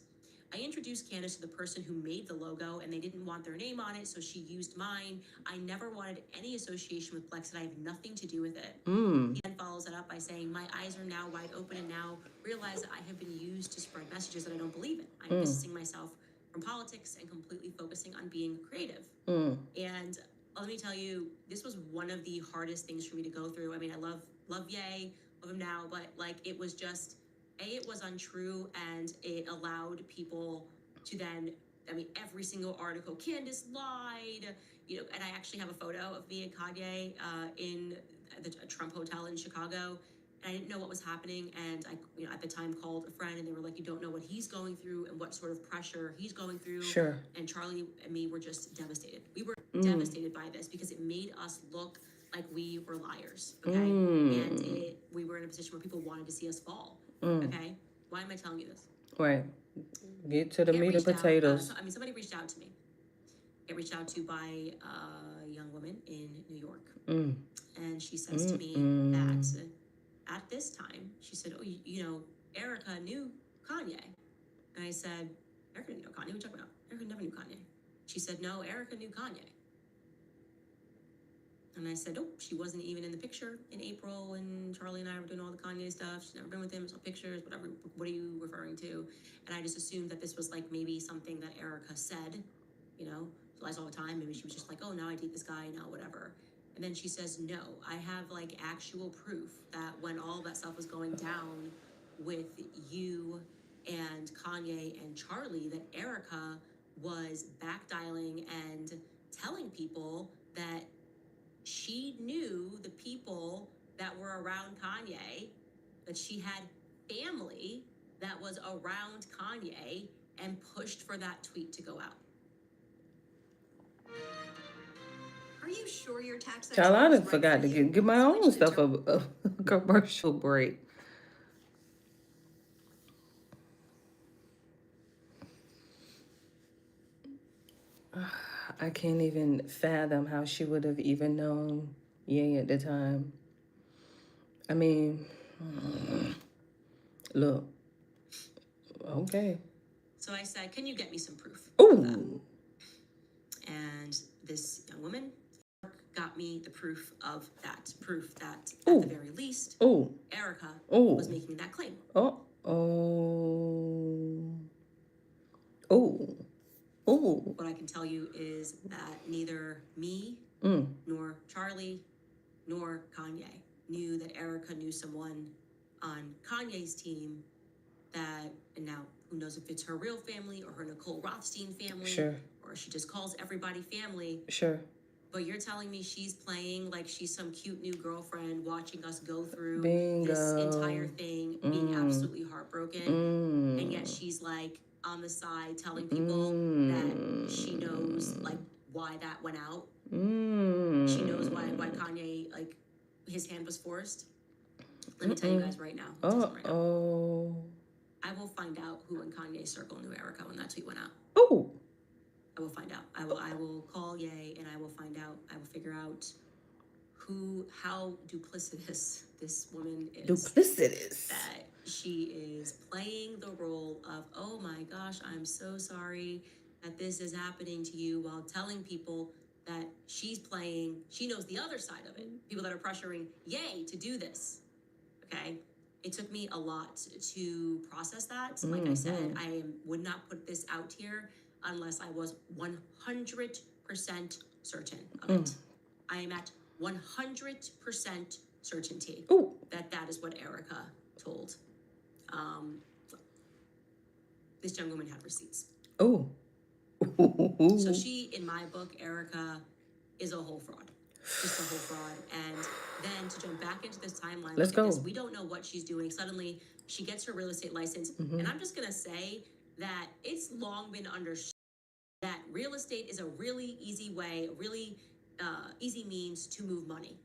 I introduced Candace to the person who made the logo and they didn't want their name on it, so she used mine. I never wanted any association with Blexit. I have nothing to do with it. He then follows it up by saying, my eyes are now wide open and now realize that I have been used to spread messages that I don't believe in. I'm distancing myself from politics and completely focusing on being creative. And let me tell you, this was one of the hardest things for me to go through. I mean, I love Ye, love him now, but like, it was just, it was untrue, and it allowed people to then, I mean, every single article, Candace lied, and I actually have a photo of me and Kanye in the Trump Hotel in Chicago, and I didn't know what was happening, and I, at the time called a friend, and they were like, you don't know what he's going through and what sort of pressure he's going through. Sure. And Charlie and me were just devastated. We were devastated by this because it made us look like we were liars, okay? And we were in a position where people wanted to see us fall. Okay, why am I telling you this? Right. Get to the meat and potatoes. Somebody reached out to me. Get reached out to by a young woman in New York. And she says to me that at this time, she said, oh, Erica knew Kanye. And I said, Erica didn't know Kanye. What are you talking about? Erica never knew Kanye. She said, no, Erica knew Kanye. And I said, she wasn't even in the picture in April when Charlie and I were doing all the Kanye stuff. She's never been with him, saw pictures, whatever. What are you referring to? And I just assumed that this was like maybe something that Erica said, lies all the time. Maybe she was just like, oh, now I date this guy, now whatever. And then she says, no, I have like actual proof that when all that stuff was going down with you and Kanye and Charlie, that Erica was backdialing and telling people that she knew the people that were around Kanye, that she had family that was around Kanye, and pushed for that tweet to go out. Are you sure your tax Child, I expert is done right forgot for to you? give my own Switch to stuff a commercial break. I can't even fathom how she would have even known Ye at the time. I mean, look, okay. So I said, can you get me some proof? Ooh, And this young woman got me the proof of that. Proof that, Ooh. at the very least, ooh, Erica ooh. was making that claim. Oh, oh, oh. What I can tell you is that neither me, nor Charlie, nor Kanye knew that Erica knew someone on Kanye's team that, and now who knows if it's her real family or her Nicole Rothstein family, Sure. or she just calls everybody family. Sure. But you're telling me she's playing like she's some cute new girlfriend watching us go through Bingo. this entire thing, being absolutely heartbroken, and yet she's like on the side telling people that she knows like why that went out. She knows why Kanye, like, his hand was forced. Let me tell you guys right now. I will find out who in Kanye's circle knew Erica when that tweet went out. Oh. I will find out. I will call Ye and I will find out. I will figure out how duplicitous this woman is. Duplicitous. That she is playing the role of, oh my gosh, I'm so sorry that this is happening to you, while telling people that she knows the other side of it. People that are pressuring Ye to do this. Okay? It took me a lot to process that. Like I said, I would not put this out here unless I was 100% certain of it. I am at 100% certainty that is what Erica told. This young woman had receipts. Oh. So she, in my book, Erica, is a whole fraud. Just a whole fraud. And then to jump back into this timeline, Let's go. we don't know what she's doing. Suddenly, she gets her real estate license. And I'm just going to say that it's long been understood that real estate is a really easy way, a really easy means to move money.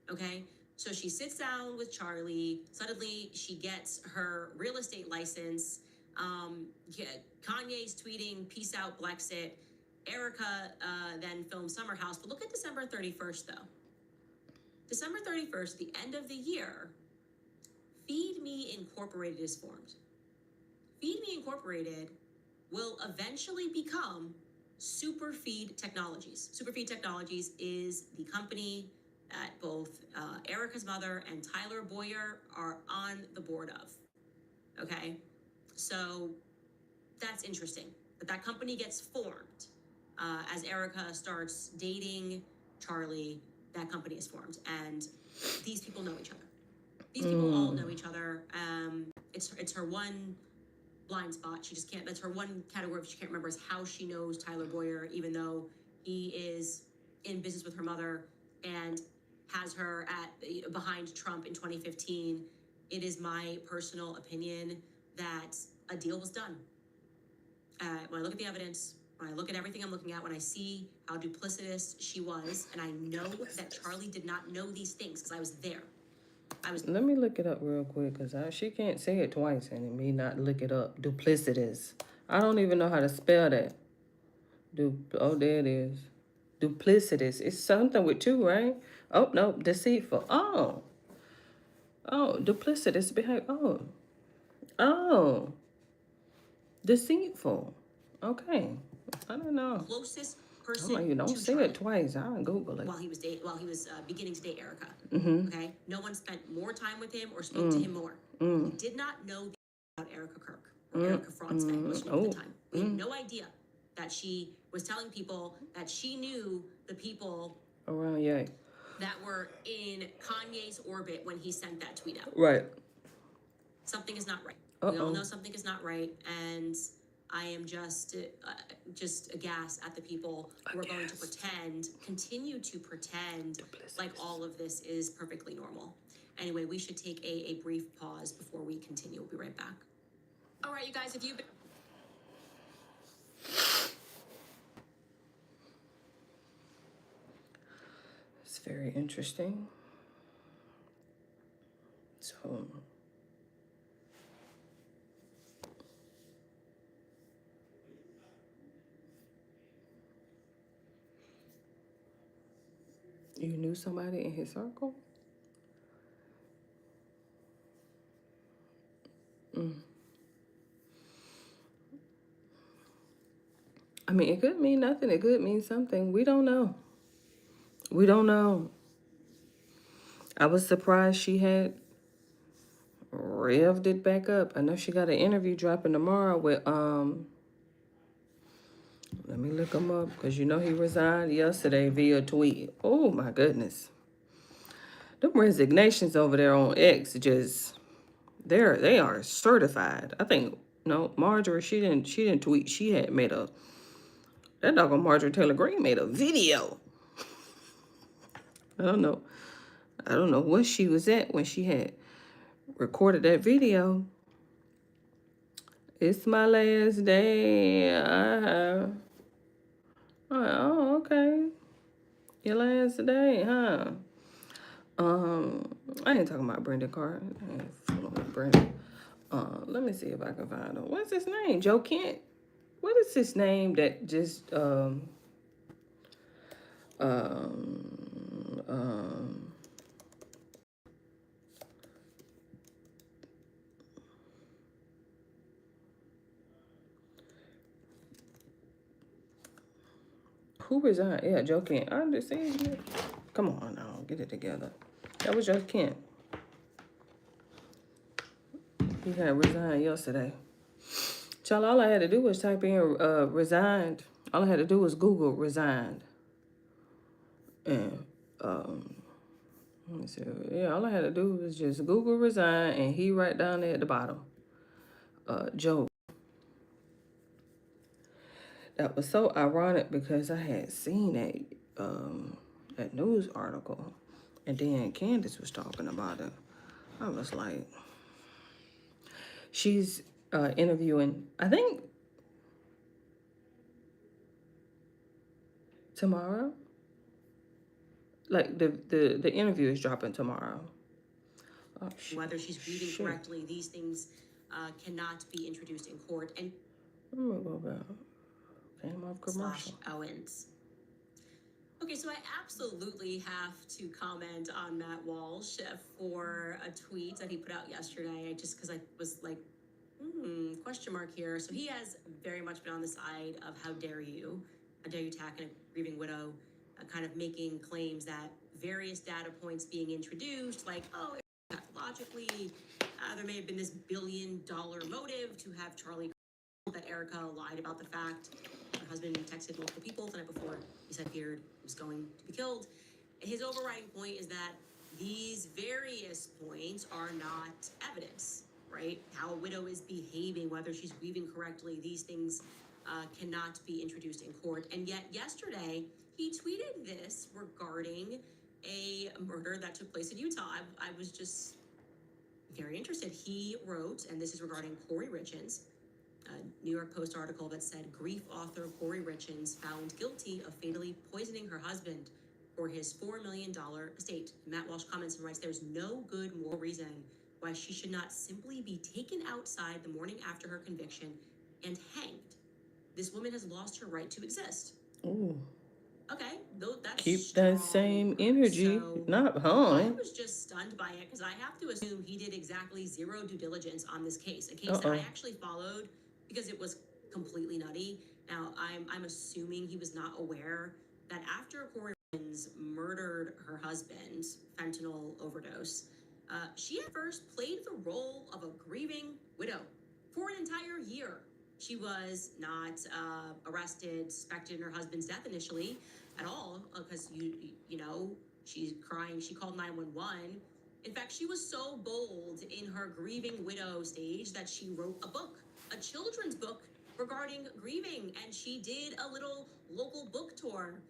Okay? So she sits down with Charlie. Suddenly, she gets her real estate license. Kanye's tweeting, peace out, Blexit. Erica then filmed Summer House. But look at December 31st, though. December 31st, the end of the year, Feed Me Incorporated is formed. Feed Me Incorporated will eventually become Superfeed Technologies. Superfeed Technologies is the company that both Erica's mother and Tyler Boyer are on the board of. Okay? So that's interesting. But that company gets formed. As Erica starts dating Charlie, that company is formed. And these people know each other. These people all know each other. It's her one blind spot. She just can't, that's her one category she can't remember, is how she knows Tyler Boyer, even though he is in business with her mother and has her behind Trump in 2015. It is my personal opinion that a deal was done. When I look at the evidence, when I look at everything I'm looking at, when I see how duplicitous she was, and I know that Charlie did not know these things because I was there. Let me look it up real quick, because she can't say it twice and me not look it up. Duplicitous. I don't even know how to spell that. Oh, there it is. Duplicitous. It's something with two, right? Oh, no. Deceitful. Oh, duplicitous behavior. Oh. Deceitful. Okay. I don't know. Closest I'm person like, you don't to say Charlie it twice. I'll Google it. while he was beginning to date Erica. Okay, no one spent more time with him or spoke to him more. We did not know about Erica Kirk or Erica Fronsman, was her name at the time. We had no idea that she was telling people that she knew the people Around, yeah. that were in Kanye's orbit when he sent that tweet out. Right. Something is not right. We all Uh-oh. know something is not right, and I am just aghast at the people who are going to continue to pretend like all of this is perfectly normal. Anyway, we should take a brief pause before we continue. We'll be right back. All right, you guys, if you've been... It's very interesting. So, you knew somebody in his circle? I mean, it could mean nothing. It could mean something. We don't know. We don't know. I was surprised she had revved it back up. I know she got an interview dropping tomorrow with, let me look him up, because you know he resigned yesterday via tweet. Oh, my goodness. Them resignations over there on X just, they are certified. I think, no, Marjorie, she didn't tweet. She had made that doggone Marjorie Taylor Greene made a video. I don't know what she was at when she had recorded that video. It's my last day. Oh, okay. Your last day, huh? I ain't talking about Brendan Carter. I ain't fooling with Brendan. Let me see if I can find him. What's his name? Joe Kent. What is his name that just who resigned? Yeah, Joe Kent. I understand. Come on now, get it together. That was Joe Kent. He had resigned yesterday. Child, all I had to do was type in resigned. All I had to do was Google resigned. And let me see. Yeah, all I had to do was just Google resign, and he right down there at the bottom. Joe. That was so ironic because I had seen that news article, and then Candace was talking about it. I was like, she's interviewing, I think, tomorrow. Like the interview is dropping tomorrow. Oh, Whether she's reading correctly, these things cannot be introduced in court. And I'm gonna go back. Came off commercial. Owens. Okay, so I absolutely have to comment on Matt Walsh for a tweet that he put out yesterday. Just because I was like, question mark here. So he has very much been on the side of how dare you attack a grieving widow, kind of making claims that various data points being introduced, like, oh, pathologically, there may have been this $1 billion motive to have Charlie, that Erica lied about the fact her husband texted multiple people the night before he said Beard was going to be killed. His overriding point is that these various points are not evidence, right? How a widow is behaving, whether she's grieving correctly, these things cannot be introduced in court. And yet yesterday, he tweeted this regarding a murder that took place in Utah. I was just very interested. He wrote, and this is regarding Corey Richins, a New York Post article that said grief author Corey Richins found guilty of fatally poisoning her husband for his $4 million estate. Matt Walsh comments and writes, there's no good moral reason why she should not simply be taken outside the morning after her conviction and hanged. This woman has lost her right to exist. Ooh. Okay, that's keep strong. that same energy, So, not I hung. was just stunned by it because I have to assume he did exactly zero due diligence on this case, a case that I actually followed because it was completely nutty. Now, I'm assuming he was not aware that after Corey Richins murdered her husband, fentanyl overdose, she at first played the role of a grieving widow for an entire year. She was not arrested, suspected in her husband's death initially at all, because you know She's crying. She called 911. In fact, she was so bold in her grieving widow stage that she wrote a book, a children's book regarding grieving. And she did a little local book tour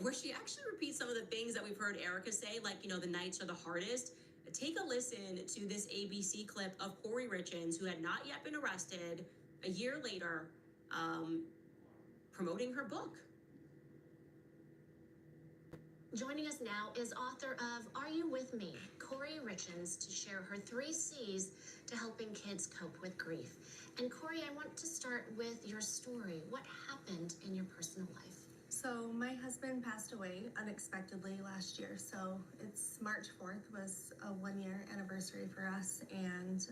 where she actually repeats some of the things that we've heard Erica say, like, you know, the nights are the hardest. Take a listen to this ABC clip of Corey Richins, who had not yet been arrested, a year later, promoting her book. Joining us now is author of Are You With Me? Corey Richins, to share her 3 C's to helping kids cope with grief. And Corey, I want to start with your story. What happened in your personal life? So my husband passed away unexpectedly last year. So it's March 4th was a 1-year anniversary for us, and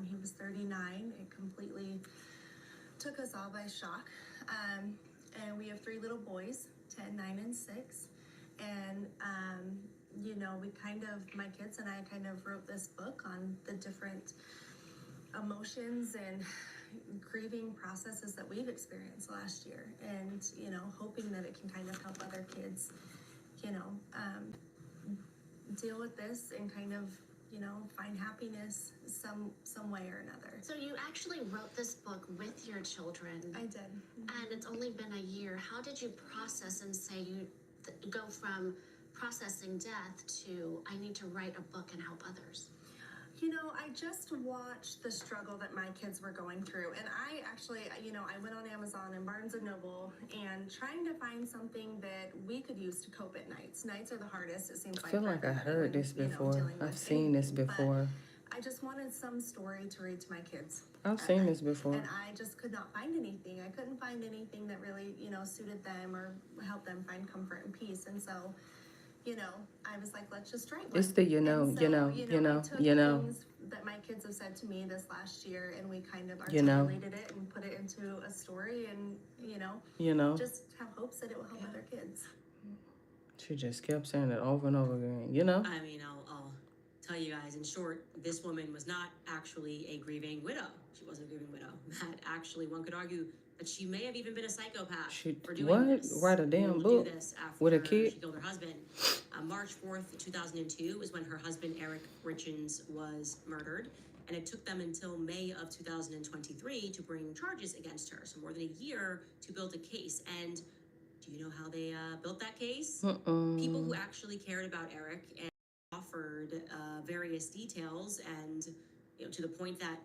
he was 39. It completely took us all by shock. And we have 3 little boys, 10, 9, and 6. And, you know, my kids and I kind of wrote this book on the different emotions and grieving processes that we've experienced last year, and, you know, hoping that it can kind of help other kids, you know, deal with this and kind of, you know, find happiness some way or another. So you actually wrote this book with your children. I did. And it's only been a year. How did you process and say you go from processing death to I need to write a book and help others? You know, I just watched the struggle that my kids were going through, and I actually, you know, I went on Amazon and Barnes & Noble and trying to find something that we could use to cope at nights. Nights are the hardest, it seems I like. feel like I heard this before. I've seen this before. I just wanted some story to read to my kids. I've seen this before. And I just could not find anything. I couldn't find anything that really, you know, suited them or helped them find comfort and peace. And so, you know, I was like, let's just write one. It's the I took things that my kids have said to me this last year, and we kind of articulated it and put it into a story, and, you know, just have hopes that it will help other kids. She just kept saying it over and over again, you know? I mean, I'll tell you guys in short, this woman was not actually a grieving widow. She wasn't a grieving widow. That actually, one could argue that she may have even been a psychopath for doing this. Write a damn book with a kid? She killed her husband. March 4th, 2002 is when her husband, Eric Richins, was murdered. And it took them until May of 2023 to bring charges against her. So more than a year to build a case. And do you know how they built that case? People who actually cared about Eric and offered various details, and, you know, to the point that,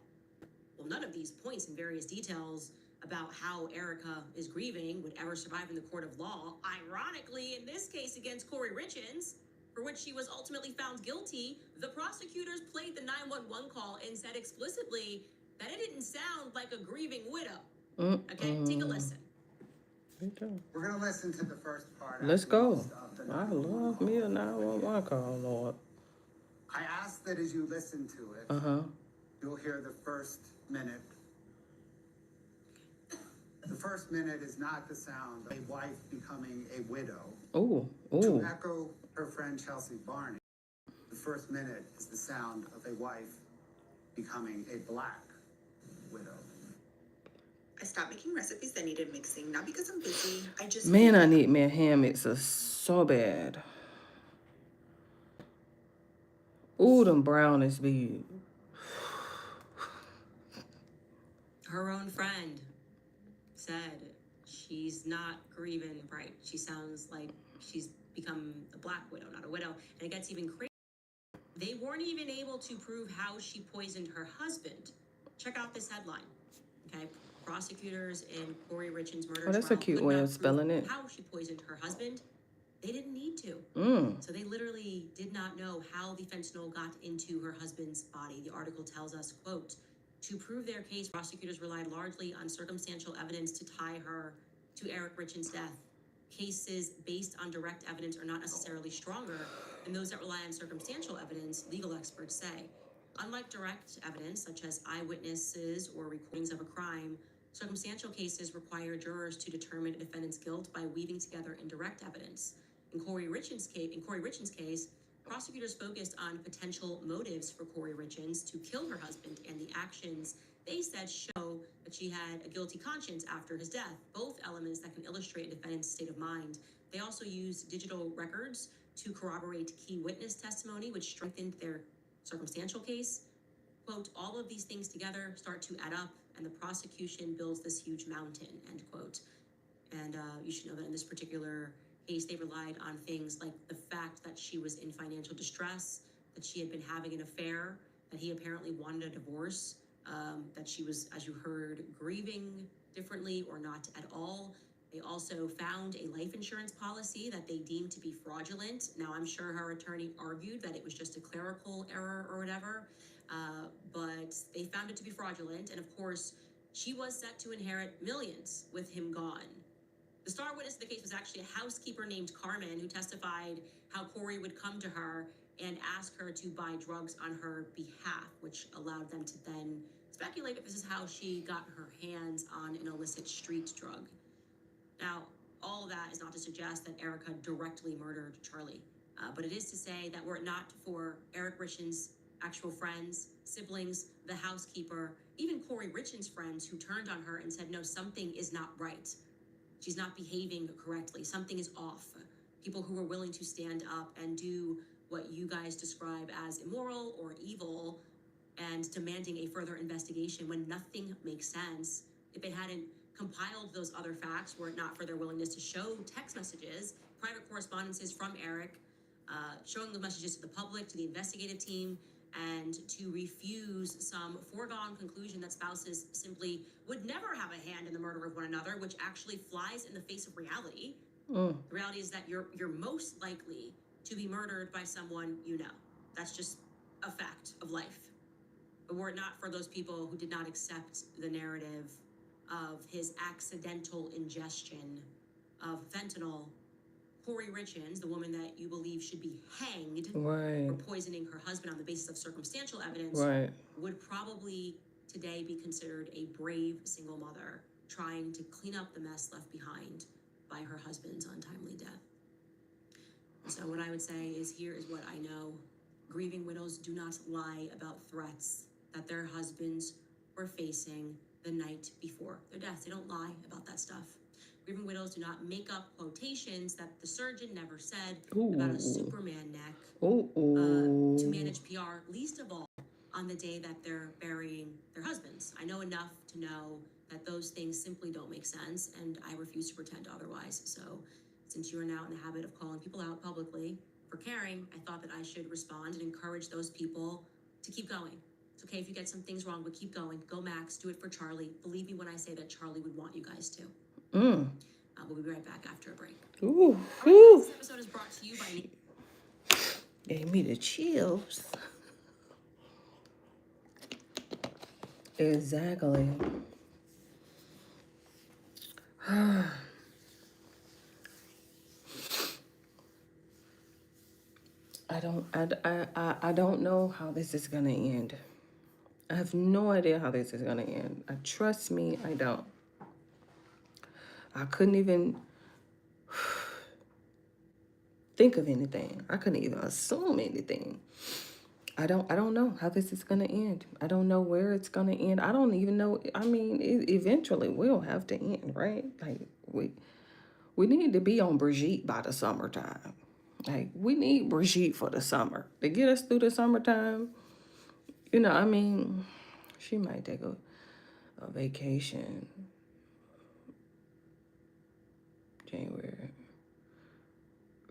well, none of these points and various details about how Erica is grieving would ever survive in the court of law. Ironically, in this case against Corey Richins, for which she was ultimately found guilty, the prosecutors played the 911 call and said explicitly that it didn't sound like a grieving widow. Okay, take a listen. We're going to listen to the first part. Let's go. I love me a 911 call, Lord. I ask that as you listen to it, you'll hear the first minute. The first minute is not the sound of a wife becoming a widow. To echo her friend Chelsea Barney, the first minute is the sound of a wife becoming a black widow. I stopped making recipes that needed mixing, not because I'm busy. Man, I need me a ham mixer so bad. Ooh, them brownies be. Her own friend said she's not grieving right. She sounds like she's become a black widow, not a widow. And it gets even crazier. They weren't even able to prove how she poisoned her husband. Check out this headline, okay? Prosecutors in Corey Richins' murder trial. That's a cute way of spelling it. How she poisoned her husband. They didn't need to. So they literally did not know how the fentanyl got into her husband's body. The article tells us, quote, to prove their case, prosecutors relied largely on circumstantial evidence to tie her to Eric Richins' death. Cases based on direct evidence are not necessarily stronger than those that rely on circumstantial evidence, legal experts say. Unlike direct evidence, such as eyewitnesses or recordings of a crime, circumstantial cases require jurors to determine a defendant's guilt by weaving together indirect evidence. In Corey Richins' case, prosecutors focused on potential motives for Corey Richins to kill her husband, and the actions they said show that she had a guilty conscience after his death, both elements that can illustrate a defendant's state of mind. They also used digital records to corroborate key witness testimony, which strengthened their circumstantial case. Quote, all of these things together start to add up, and the prosecution builds this huge mountain, end quote. And you should know that in this particular case, they relied on things like the fact that she was in financial distress, that she had been having an affair, that he apparently wanted a divorce, that she was, as you heard, grieving differently or not at all. They also found a life insurance policy that they deemed to be fraudulent. Now, I'm sure her attorney argued that it was just a clerical error or whatever, but they found it to be fraudulent. And of course, she was set to inherit millions with him gone. The star witness of the case was actually a housekeeper named Carmen, who testified how Corey would come to her and ask her to buy drugs on her behalf, which allowed them to then speculate that this is how she got her hands on an illicit street drug. Now, all of that is not to suggest that Erica directly murdered Charlie, but it is to say that were it not for Eric Richins' actual friends, siblings, the housekeeper, even Corey Richins' friends who turned on her and said, no, something is not right. She's not behaving correctly. Something is off. People who were willing to stand up and do what you guys describe as immoral or evil and demanding a further investigation when nothing makes sense. If they hadn't compiled those other facts, were it not for their willingness to show text messages, private correspondences from Eric, showing the messages to the public, to the investigative team, and to refuse some foregone conclusion that spouses simply would never have a hand in the murder of one another, which actually flies in the face of reality. The reality is that you're most likely to be murdered by someone you know. That's just a fact of life. But were it not for those people who did not accept the narrative of his accidental ingestion of fentanyl, Corey Richins, the woman that you believe should be hanged for poisoning her husband on the basis of circumstantial evidence, would probably today be considered a brave single mother trying to clean up the mess left behind by her husband's untimely death. So what I would say is, here is what I know. Grieving widows do not lie about threats that their husbands were facing the night before their death. They don't lie about that stuff. Grieving widows do not make up quotations that the surgeon never said about a Superman neck to manage PR, least of all on the day that they're burying their husbands. I know enough to know that those things simply don't make sense, and I refuse to pretend otherwise. So since you are now in the habit of calling people out publicly for caring, I thought that I should respond and encourage those people to keep going. It's okay if you get some things wrong, but keep going. Go Max, do it for Charlie. Believe me when I say that Charlie would want you guys to. We'll be right back after a break. This episode is brought to you by... Gave me the chills. Exactly. I don't know how this is gonna end. I have no idea how this is gonna end. Trust me, I don't. I couldn't even think of anything. I couldn't even assume anything. I don't know how this is gonna end. I don't know where it's gonna end. I don't even know. I mean, it eventually will have to end, right? Like we need to be on Brigitte by the summertime. Like, we need Brigitte for the summer to get us through the summertime. You know, I mean, she might take a vacation. January,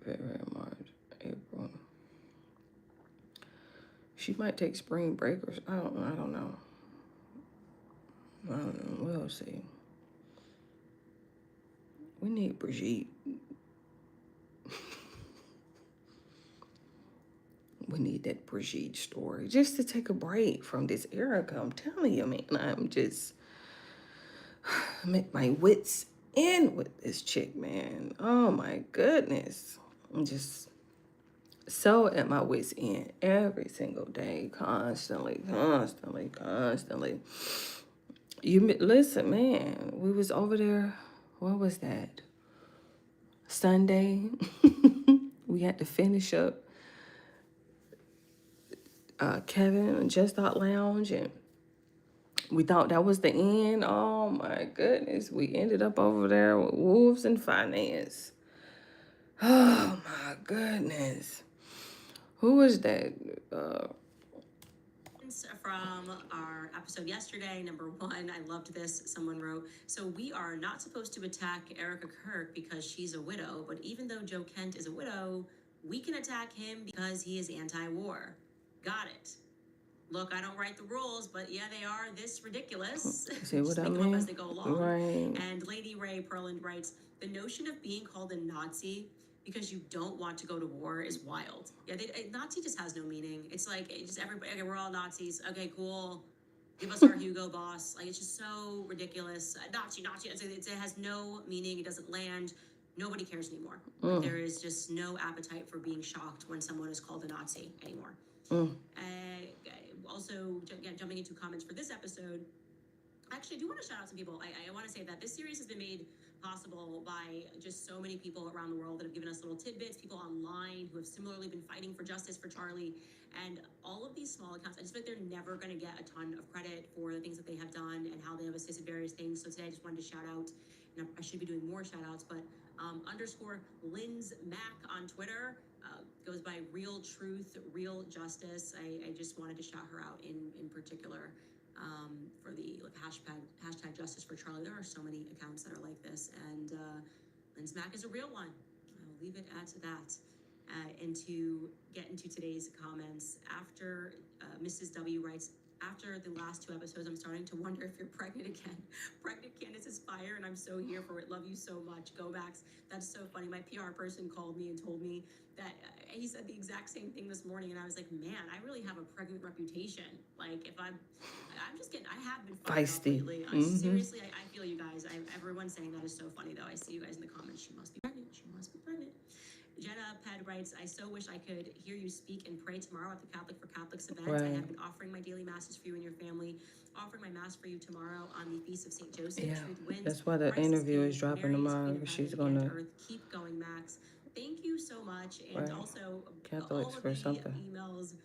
February, March, April. She might take spring break or I don't know. We'll see. We need Brigitte. We need that Brigitte story just to take a break from this Erica. I'm telling you, man, I'm just make my wits end with this chick, man. Oh my goodness. I'm just so at my wits end every single day, constantly. Listen, man, we was over there, what was that? Sunday. We had to finish up Kevin and Just Thought Lounge, and we thought that was the end. Oh my goodness. We ended up over there with Wolves and Finance. Oh my goodness. Who is that? From our episode yesterday, number one, I loved this. Someone wrote, so we are not supposed to attack Erica Kirk because she's a widow, but even though Joe Kent is a widow, we can attack him because he is anti-war. Got it. Look, I don't write the rules, but yeah, they are this ridiculous. See what Just I make them up mean? as they go along. Right. And Lady Ray Perland writes, the notion of being called a Nazi because you don't want to go to war is wild. Yeah, Nazi just has no meaning. It's like, just everybody, okay, we're all Nazis. Okay, cool. Give us our Hugo Boss. Like, it's just so ridiculous. Nazi. It has no meaning. It doesn't land. Nobody cares anymore. Like, there is just no appetite for being shocked when someone is called a Nazi anymore. Also, jumping into comments for this episode, actually, I do want to shout out some people. I want to say that this series has been made possible by just so many people around the world that have given us little tidbits, people online who have similarly been fighting for justice for Charlie, and all of these small accounts. I just feel like they're never going to get a ton of credit for the things that they have done and how they have assisted various things. So today I just wanted to shout out, and I should be doing more shout outs, but underscore Lynn's Mac on Twitter, goes by Real Truth, Real Justice. I just wanted to shout her out in particular. For the hashtag Justice for Charlie. There are so many accounts that are like this, and Lynn's Mac is a real one. I will leave it at that. And to get into today's comments, after Mrs. W writes, after the last two episodes, I'm starting to wonder if you're pregnant again. Pregnant Candace is fire, and I'm so here for it. Love you so much. Go Max. That's so funny. My PR person called me and told me that he said the exact same thing this morning, and I was like, man, I really have a pregnant reputation. Like, if I'm just getting, I have been Feisty. lately. Seriously, I feel you guys. Everyone's saying that is so funny, though. I see you guys in the comments. She must be pregnant. She must be pregnant. Jenna Ped writes, I so wish I could hear you speak and pray tomorrow at the Catholic for Catholics event. Right. I have been offering my daily masses for you and your family, offering my mass for you tomorrow on the Feast of St. Joseph. Yeah, Truth wins. that's why the Christ interview King. is dropping Mary is tomorrow. Queen of She's heaven and gonna earth. Keep going, Max. Thank you so much. And Right. also, Catholics all of for the something. emails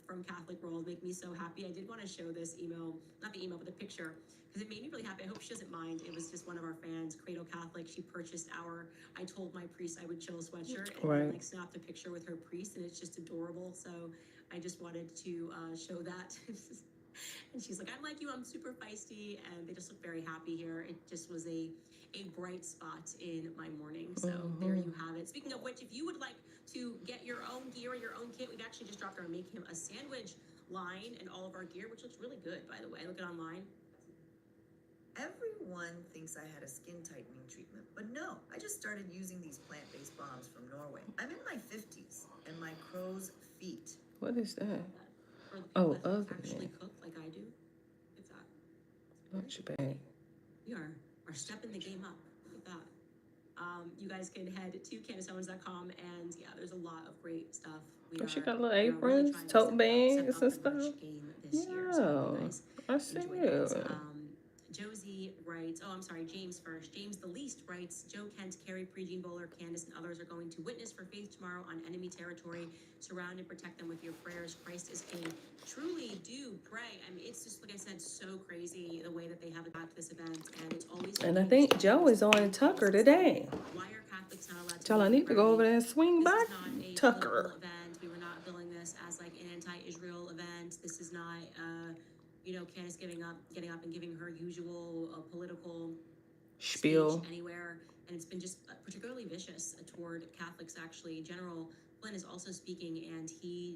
from Catholic World make me so happy. I did want to show this email, not the email, but the picture, because it made me really happy. I hope she doesn't mind. It was just one of our fans, Cradle Catholic. She purchased our I Told My Priest I Would Chill sweatshirt, and Right. then, like, snapped a picture with her priest, and it's just adorable. So I just wanted to show that. And she's like, I'm like you, I'm super feisty, and they just look very happy here. It just was a bright spot in my morning. So there you have it. Speaking of which, if you would like to get your own gear or your own kit, we've actually just dropped our Make Him a Sandwich line and all of our gear, which looks really good, by the way. Look it online. Everyone thinks I had a skin tightening treatment, but no, I just started using these plant-based balms from Norway. I'm in my 50s, and my crow's feet. What is that? For the people Oh, that ugly. actually cook like I do. It's that. Not your bag. We are stepping the game up. Look at that. You guys can head to CandaceOwens.com, and yeah, there's a lot of great stuff. She got little we are really aprons, trying to tote step up bags and the merch stuff. game this year, so I hope you Yeah, guys I see enjoy you. that. Josie writes, oh, I'm sorry, James first. James the Least writes, Joe Kent, Carrie, Prejean Bowler, Candace, and others are going to witness for faith tomorrow on enemy territory. Surround and protect them with your prayers. Christ is King. Truly do pray. I mean, it's just, like I said, so crazy the way that they have attacked this event, and it's always. And I think Joe is on Tucker today. Why are Catholics not allowed to? Tell I need to go over there and swing This by is not a Tucker. political event. We were not billing this as like an anti-Israel event. This is not, Candace getting up and giving her usual political Spiel. speech anywhere, and it's been just particularly vicious toward Catholics. Actually, General Flynn is also speaking, and he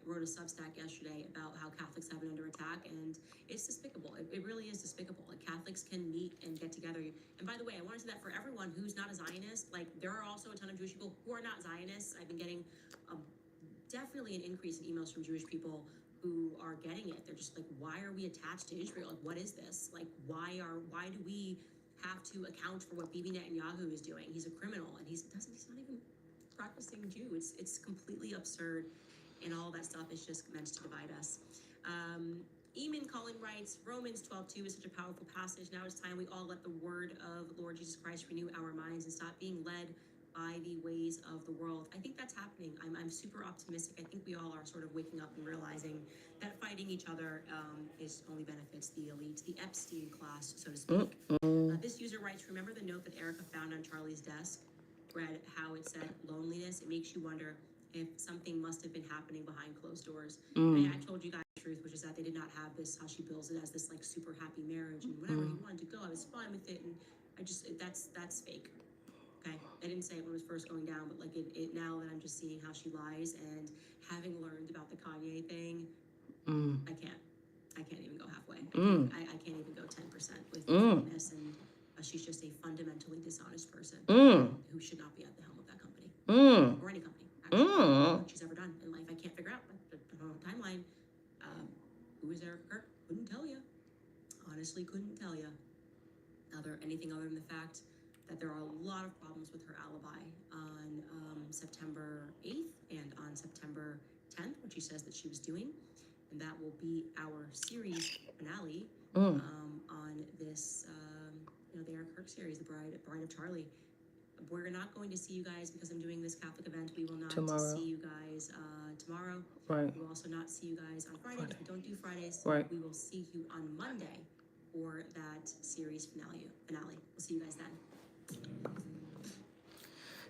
wrote a Substack yesterday about how Catholics have been under attack, and it's despicable. It really is despicable. Like, Catholics can meet and get together. And by the way, I want to say that for everyone who's not a Zionist, like, there are also a ton of Jewish people who are not Zionists. I've been getting definitely an increase in emails from Jewish people who are getting it. They're just like, why are we attached to Israel? Like, what is this? Like, why do we have to account for what Bibi Netanyahu is doing? He's a criminal, and he's not even practicing Jew. It's completely absurd, and all that stuff is just meant to divide us. Eamon Collin writes, Romans 12:2 is such a powerful passage. Now it's time we all let the word of Lord Jesus Christ renew our minds and stop being led by the ways of the world. I think that's happening. I'm super optimistic. I think we all are sort of waking up and realizing that fighting each other only benefits the elite, the Epstein class, so to speak. This user writes, remember the note that Erica found on Charlie's desk? read how it said loneliness, it makes you wonder if something must have been happening behind closed doors. I told you guys the truth, which is that they did not have this, how she bills it as this like super happy marriage, and whenever he wanted to go, I was fine with it, and that's fake. Okay, I didn't say it when it was first going down, but like it now that I'm just seeing how she lies, and having learned about the Kanye thing, I can't even go halfway. I can't even go 10% with this, and she's just a fundamentally dishonest person who should not be at the helm of that company or any company. What she's ever done in life, I can't figure out. The timeline. Who is Erica Kirk? Couldn't tell you. Honestly, couldn't tell you. Anything other than the fact that there are a lot of problems with her alibi on September 8th and on September 10th, which she says that she was doing. And that will be our series finale on this, the Eric Kirk series, The Bride of Charlie. We're not going to see you guys because I'm doing this Catholic event. We will not see you guys tomorrow. Right. We will also not see you guys on Friday. We don't do Fridays. Right. We will see you on Monday for that series finale. We'll see you guys then.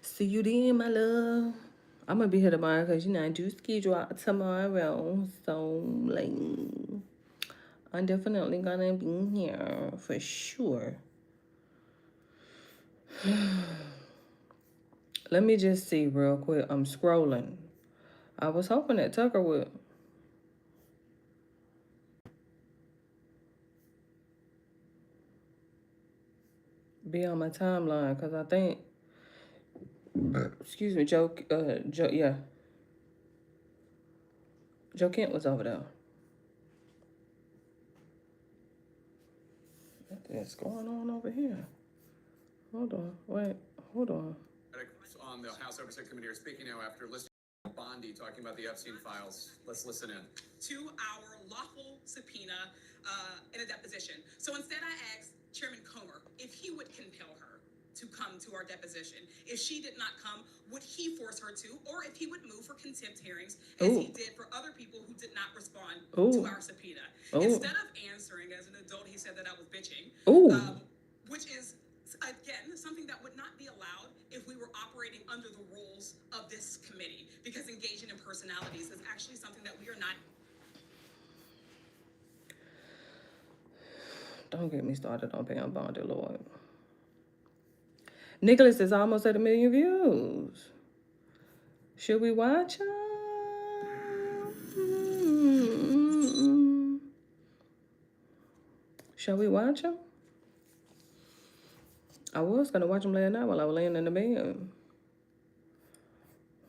See you then, my love. I'm gonna be here tomorrow because I do schedule out tomorrow. So like I'm definitely gonna be here for sure. Let me just see real quick. I'm scrolling. I was hoping that Tucker would. Be on my timeline because I think, excuse me, Joe Kent was over there. What's going on over here? Hold on. On the House Oversight Committee are speaking now after listening to Bondi talking about the Epstein files. Let's listen in. To our lawful subpoena in a deposition. So instead I asked Chairman Comer if he would compel her to come to our deposition. If she did not come, would he force her to, or if he would move for contempt hearings as he did for other people who did not respond to our subpoena. Instead of answering as an adult, he said that I was bitching, which is, again, something that would not be allowed if we were operating under the rules of this committee, because engaging in personalities is actually something that we are not. Don't get me started on Pam Bondi, Lord. Nicholas is almost at 1 million views. Should we watch him? Shall we watch him? I was going to watch him last night while I was laying in the bed.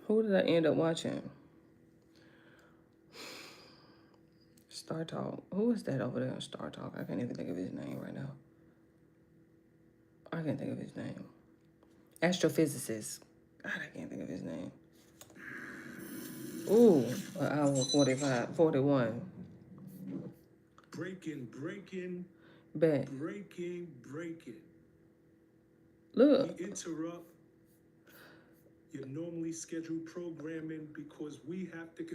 Who did I end up watching? Star Talk. Who is that over there on Star Talk? I can't even think of his name right now. I can't think of his name. Astrophysicist. God, I can't think of his name. Ooh, an hour 41. Breaking. Bet. Breaking. Look. We interrupt your normally scheduled programming because we have to.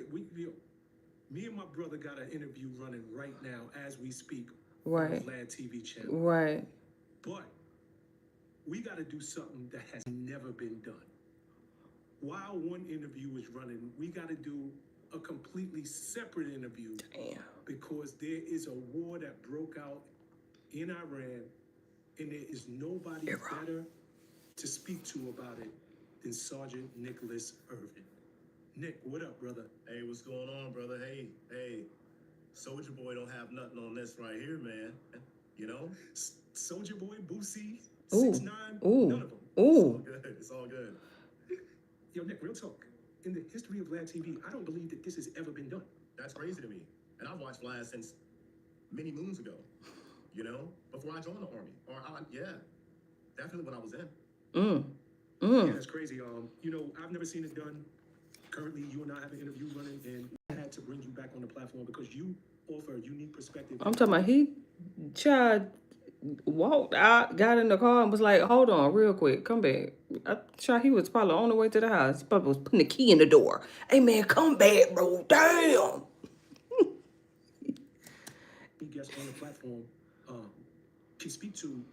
Me and my brother got an interview running right now as we speak. Right. On the Vlad TV channel. Right. But we got to do something that has never been done. While one interview is running, we got to do a completely separate interview. Damn. Because there is a war that broke out in Iran, and there is nobody better to speak to about it than Sergeant Nicholas Irvin. Nick, what up, brother? Hey, what's going on, brother? Hey, Soldier Boy don't have nothing on this right here, man. You know? Soldier Boy, Boosie, Ooh. 6ix9ine, none of them. Ooh. It's all good. Yo, Nick, real talk. In the history of Vlad TV, I don't believe that this has ever been done. That's crazy to me. And I've watched Vlad since many moons ago, you know, before I joined the Army. Definitely when I was in. Yeah, that's crazy. I've never seen it done. Currently, you and I have an interview running, and I had to bring you back on the platform because you offer a unique perspective. I'm talking about he walked out, got in the car, and was like, hold on, real quick, come back. He was probably on the way to the house. He probably was putting the key in the door. Hey, man, come back, bro. Damn. Guests on the platform can speak to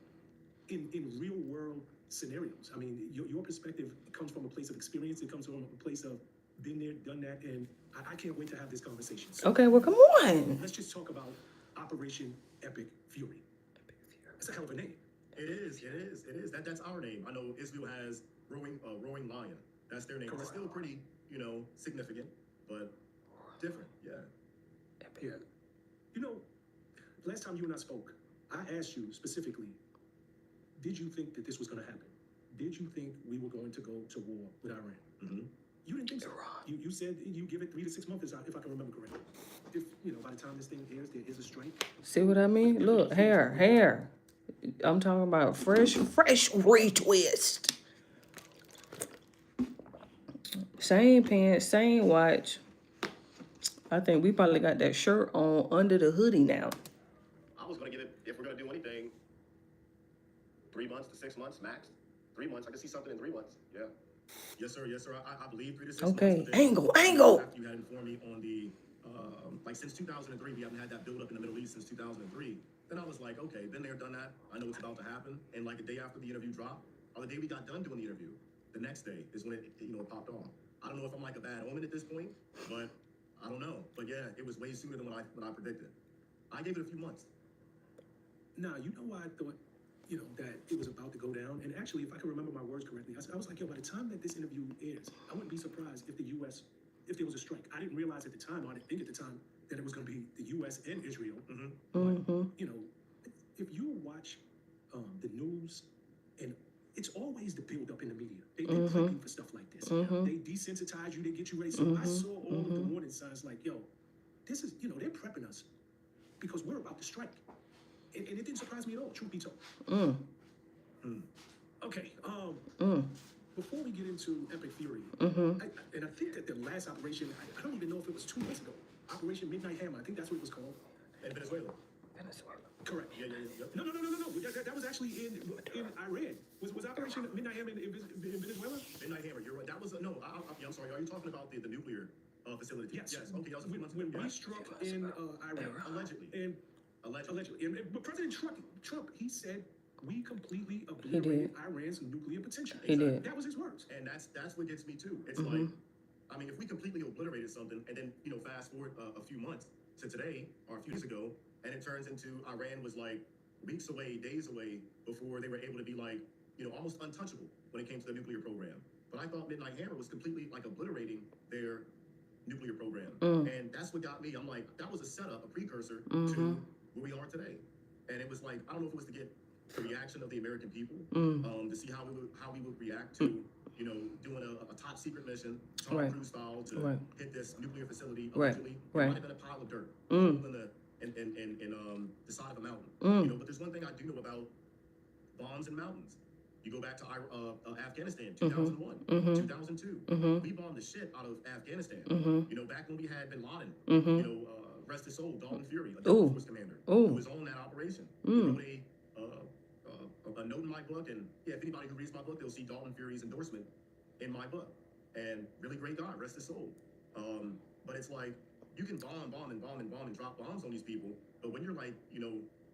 in real world scenarios. I mean, your perspective comes from a place of experience. It comes from a place of been there, done that, and I can't wait to have this conversation. So, Okay, well, come on. let's just talk about Operation Epic Fury. That's a hell of a name. It is. That's our name. I know Israel has Roaring Lion. That's their name. It's still pretty, significant, but different. Yeah. Yeah. You know, last time you and I spoke, I asked you specifically, did you think that this was going to happen? Did you think we were going to go to war with Iran? Mm-hmm. You didn't think so. You said you give it 3 to 6 months, if I can remember correctly. If, by the time this thing airs, there is a strike. See what I mean? Look, hair. I'm talking about fresh retwist. Same pants, same watch. I think we probably got that shirt on under the hoodie now. I was gonna give it, if we're gonna do anything, 3 months to 6 months max. 3 months. I can see something in 3 months. Yeah. Yes, sir. I believe 3 to 6 months. Okay, angle. After you had informed me on the, since 2003, we haven't had that build up in the Middle East since 2003. Then I was like, okay, been there, done that. I know it's about to happen. And like the day after the interview dropped, or the day we got done doing the interview, the next day is when it popped off. I don't know if I'm like a bad omen at this point, but I don't know. But yeah, it was way sooner than what I predicted. I gave it a few months. Now, you know why I thought, that it was about to go down? And actually, if I can remember my words correctly, I was like, by the time that this interview airs, I wouldn't be surprised if if there was a strike. I didn't realize at the time, or I didn't think at the time, that it was going to be the U.S. and Israel. Mm-hmm. But, if you watch the news, and it's always the build up in the media. They prep you for stuff like this. They desensitize you, they get you ready. So I saw all of the warning signs like, this is, they're prepping us because we're about to strike. And it didn't surprise me at all, truth be told. Okay, before we get into Epic Fury, and I think that the last operation, I don't even know if it was 2 months ago, Operation Midnight Hammer, I think that's what it was called. In Venezuela. Correct. Yeah. No. That was actually in Iran. Was Operation Midnight Hammer in Venezuela? Midnight Hammer. You're right. That was no. I'm sorry. Are you talking about the nuclear facility? Yes. Okay. That was a few months ago. When we struck in Iran, Allegedly. And but President Trump, he said we completely obliterated Iran's nuclear potential. He did. That was his words. And that's what gets me too. It's like, I mean, if we completely obliterated something, and then fast forward a few months to today or a few years ago, and it turns into Iran was like weeks away, days away before they were able to be like, almost untouchable when it came to the nuclear program. But I thought Midnight Hammer was completely like obliterating their nuclear program. And that's what got me. I'm like, that was a setup, a precursor to where we are today. And it was like, I don't know if it was to get the reaction of the American people, to see how we would react to, doing a top secret mission, Tom Cruise style, to hit this nuclear facility allegedly. It might have been a pile of dirt in the side of a mountain. But there's one thing I do know about bombs and mountains. You go back to Afghanistan, 2001, 2002. We bombed the shit out of Afghanistan. Back when we had Bin Laden, rest his soul, Dalton Fury, a Delta Force commander, who was on that operation. A note in my book, and if anybody who reads my book, they'll see Dalton Fury's endorsement in my book. And really great guy, rest his soul. But it's like, you can bomb and drop bombs on these people, but when you're like,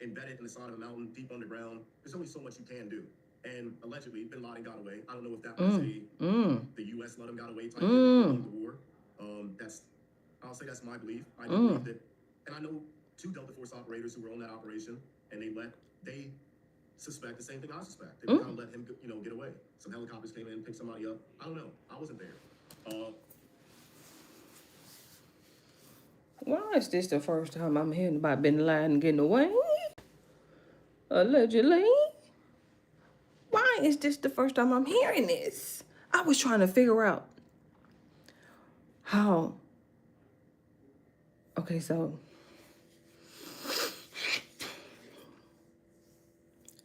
embedded in the side of a mountain, deep underground, there's only so much you can do. And allegedly, Bin Laden got away. I don't know if that was the U.S. let him got away type thing during the war. I'll say that's my belief. I do believe that, and I know 2 Delta Force operators who were on that operation, and they suspect the same thing I suspect. They kind of let him, get away. Some helicopters came in, picked somebody up. I don't know. I wasn't there. Why is this the first time I'm hearing about Bin Laden getting away? Allegedly. Why is this the first time I'm hearing this? I was trying to figure out how. Okay, so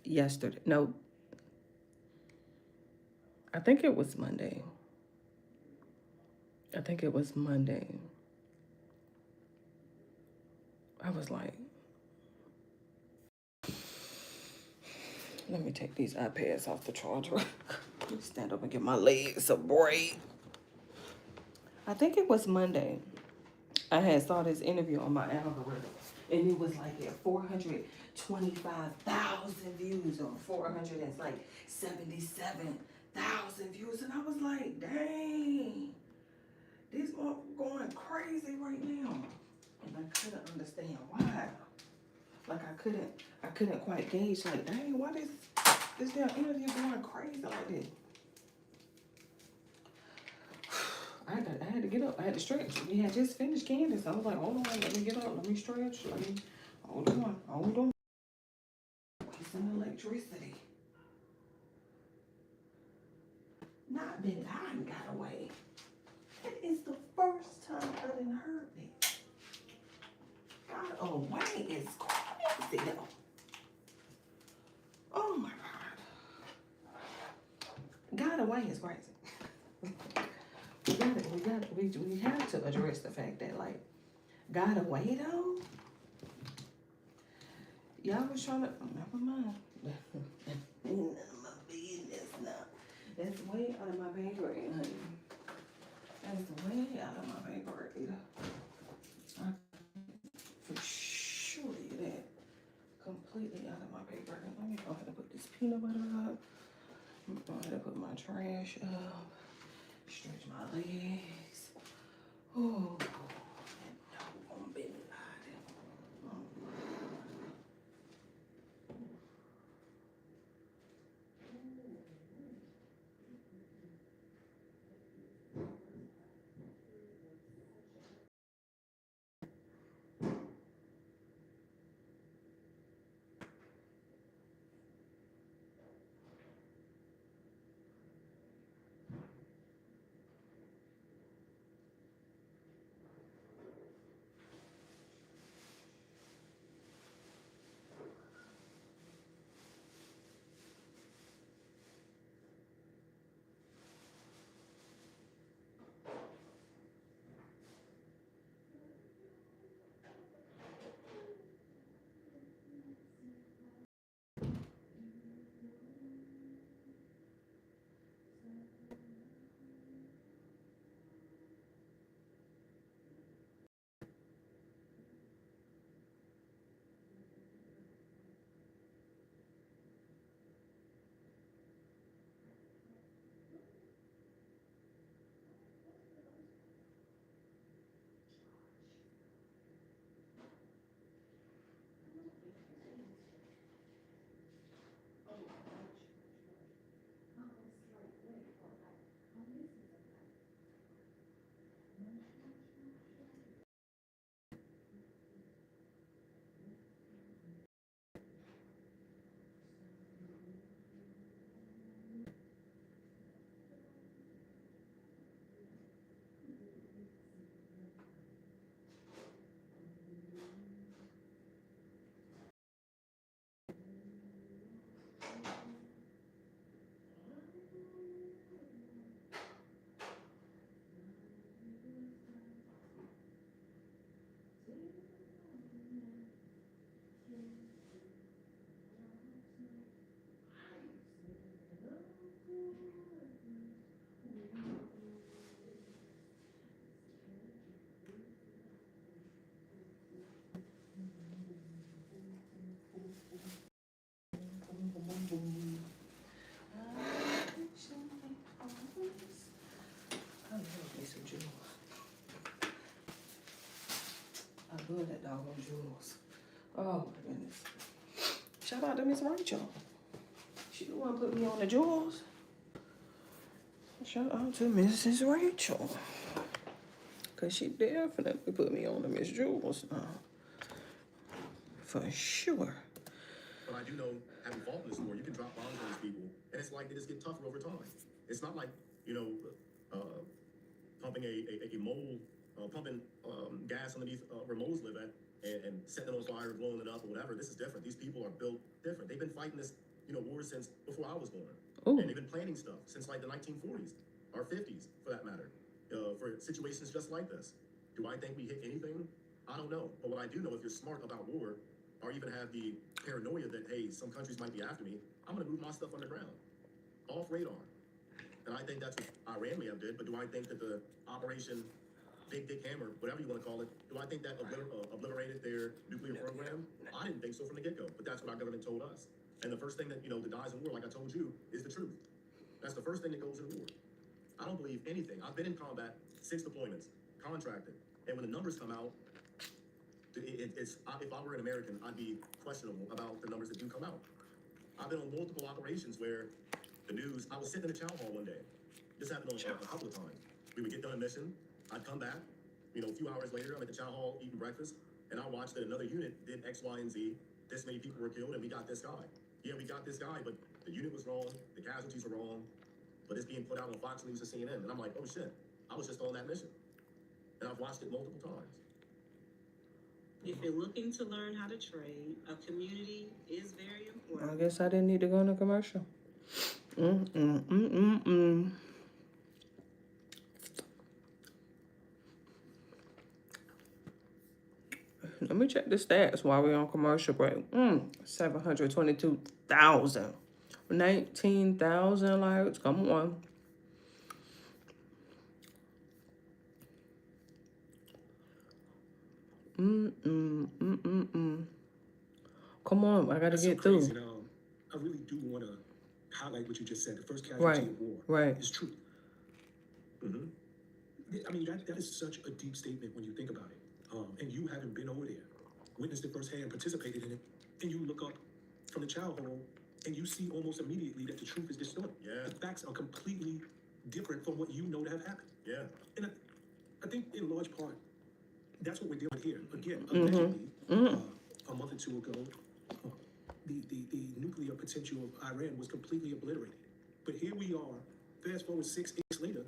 yesterday, no, I think it was Monday. I was like, let me take these iPads off the charger. Let me stand up and get my legs a break. I think it was Monday. I had saw this interview on my algorithm. and it was like at 425,000 views or 477,000 views, and I was like, dang, this motherfucker going crazy right now, and I couldn't understand why. Like I couldn't quite gauge. Like, dang, why this damn interview going crazy like this? I had to get up. I had to stretch. We had just finished Candace. I was like, hold on, let me get up. Let me stretch. Let me hold on. It's some electricity. Not Bin Laden got away. That is the first time I done heard it. Got away is crazy though. Oh my God. Got away is crazy. We had to address the fact that, like, got away though. Y'all was trying to, never mind. None of my business now. That's way out of my pay grade, honey. That's way out of my pay grade. I for sure that completely out of my pay grade. Let me go ahead and put this peanut butter up. I'm going to go ahead and put my trash up. Stretch my legs. Oh, and no, I'm Bin Laden. I love me some jewels. I love that doggone jewels. Oh my goodness. Shout out to Miss Rachel. She the one put me on the jewels. Shout out to Mrs. Rachel. Cause she definitely put me on the Miss Jewels now. For sure. But I do know, having fought in the store, you can drop bombs on these people, and it's like they just get tougher over time. It's not like, pumping pumping gas underneath where moles live at, and setting it on fire, blowing it up, or whatever. This is different. These people are built different. They've been fighting this, war since before I was born. Ooh. And they've been planning stuff since like the 1940s, or 50s, for that matter, for situations just like this. Do I think we hit anything? I don't know. But what I do know, if you're smart about war, or even have the paranoia that, hey, some countries might be after me, I'm going to move my stuff underground, off radar. And I think that's what Iran may have did, but do I think that the operation Big Dick Hammer, whatever you want to call it, do I think that obliterated their nuclear program? I didn't think so from the get-go, but that's what our government told us. And the first thing that, that dies in war, like I told you, is the truth. That's the first thing that goes in war. I don't believe anything. I've been in combat, 6 deployments, contracted. And when the numbers come out, if I were an American, I'd be questionable about the numbers that do come out. I've been on multiple operations where the news, I was sitting in the chow hall one day. This happened on a couple of times. We would get done a mission, I'd come back, a few hours later, I'm at the chow hall eating breakfast, and I watched that another unit did X, Y, and Z. This many people were killed, and we got this guy. Yeah, we got this guy, but the unit was wrong, the casualties were wrong, but it's being put out on Fox News and CNN. And I'm like, oh shit, I was just on that mission. And I've watched it multiple times. If you're looking to learn how to trade, a community is very important. I guess I didn't need to go in a commercial. Let me check the stats while we're on commercial break. 722,000. 19,000 likes. Come on. Come on, I gotta get through. Crazy. I really do want to highlight what you just said. The first casualty of war is truth. I mean, that is such a deep statement when you think about it. And you haven't been over there, witnessed it firsthand, participated in it, and you look up from the chow hall and you see almost immediately that the truth is distorted. Yeah. The facts are completely different from what you know to have happened. Yeah. And I think in large part, that's what we're dealing with here. Again, allegedly, a month or two ago, the nuclear potential of Iran was completely obliterated. But here we are, fast forward 6 years later,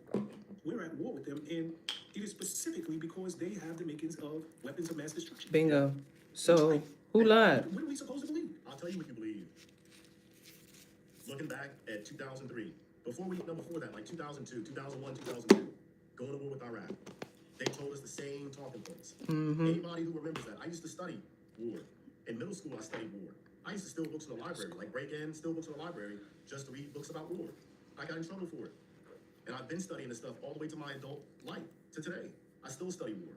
we're at war with them, and it is specifically because they have the makings of weapons of mass destruction. Bingo. So, who lied? What are we supposed to believe? I'll tell you what you believe. Looking back at 2003, before that, like 2002, 2001, 2002, going to war with Iraq, they told us the same talking points. Anybody who remembers that, I used to study war. In middle school, I studied war. I used to steal books in the library, like break in, steal books in the library, just to read books about war. I got in trouble for it. And I've been studying this stuff all the way to my adult life, to today. I still study war.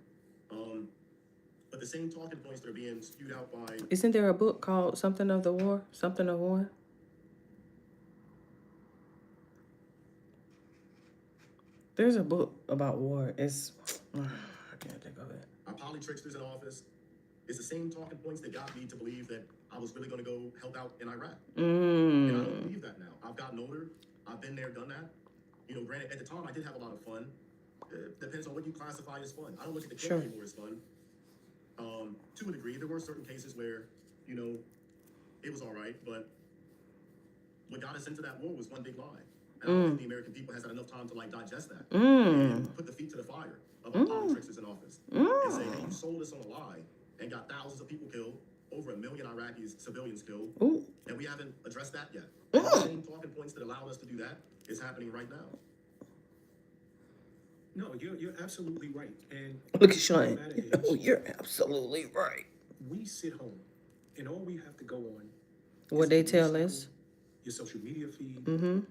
But the same talking points that are being spewed out by... Isn't there a book called Something of the War? Something of War? There's a book about war. It's... I can't think of it. Our polytricksters in office. It's the same talking points that got me to believe that I was really going to go help out in Iraq. And I don't believe that now. I've gotten older. I've been there, done that. Granted, at the time, I did have a lot of fun. Depends on what you classify as fun. I don't look at the kill anymore as fun. To a degree, there were certain cases where, it was all right, but what got us into that war was one big lie. And I don't think the American people has had enough time to digest that and put the feet to the fire of our politics in office and say, hey, you sold us on a lie and got thousands of people killed, over 1 million Iraqis, civilians killed, and we haven't addressed that yet. The same talking points that allowed us to do that is happening right now. No, you're absolutely right. And look at Sean. You're absolutely right. We sit home, and all we have to go on what they tell us, your social media feed, and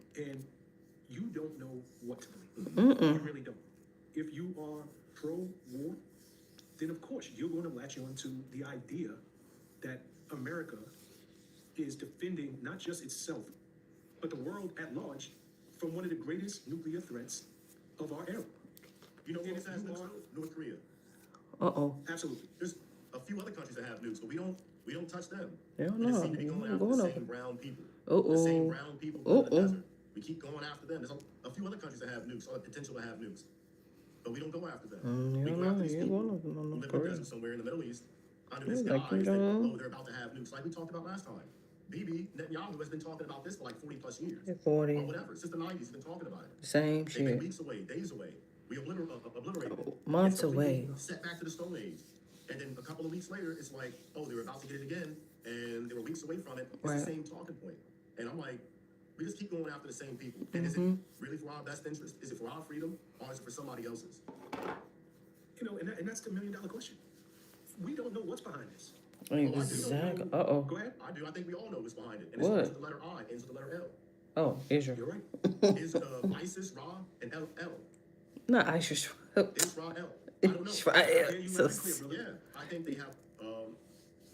you don't know what to believe. You really don't. If you are pro-war, then of course you're going to latch on to the idea that America is defending not just itself, but the world at large from one of the greatest nuclear threats of our era. You know what has North Korea. Absolutely. There's a few other countries that have nukes, but we don't touch them. Hell We no. just seem to be going after the same brown people. The same brown people in the desert. We keep going after them. There's a few other countries that have nukes or the potential to have nukes, but we don't go after them. We go after these people who live in the desert somewhere in the Middle East under this guise that they're about to have nukes, like we talked about last time. Bibi Netanyahu has been talking about this for like 40 plus years. 40. Or whatever. Since the 90s, he's been talking about it. Same They've been shit. weeks away, days away. We obliterated it. Months It's completely away. Set back to the Stone Age. And then a couple of weeks later, it's like, oh, they were about to get it again, and they were weeks away from it. It's the same talking point. And I'm like, we just keep going after the same people. And is it really for our best interest? Is it for our freedom, or is it for somebody else's? And that's the $1 million question. We don't know what's behind this. Exactly. Go ahead. I do. I think we all know what's behind it. And it starts with the letter I, ends with the letter L. Oh, Israel. You're right. Is ISIS, Ra, and L. Not ISIS. Israel. I don't know. Israel. You So might be clear, brother. Yeah, I think they have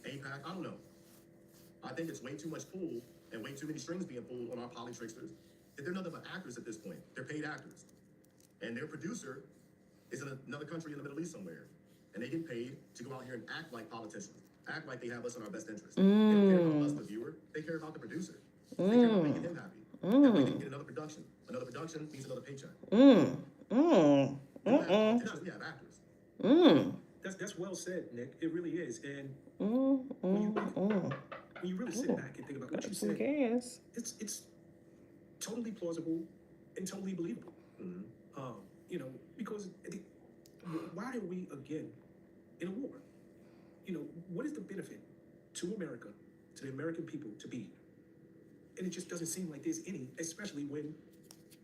APAC. I don't know. I think it's way too much pull and way too many strings being pulled on our poly tricksters. That they're nothing but actors at this point. They're paid actors, and their producer is in another country in the Middle East somewhere, and they get paid to go out here and act like politicians, act like they have us in our best interest. They don't care about us, the viewer. They care about the producer. They care about making him happy. That way they can get another production. Another production means another paycheck. We have actors. That's well said, Nick. It really is. And when you really sit back and think about what you said, it's totally plausible and totally believable. You know, because why are we again in a war? You know, what is the benefit to America, to the American people, to be here? And it just doesn't seem like there's any, especially when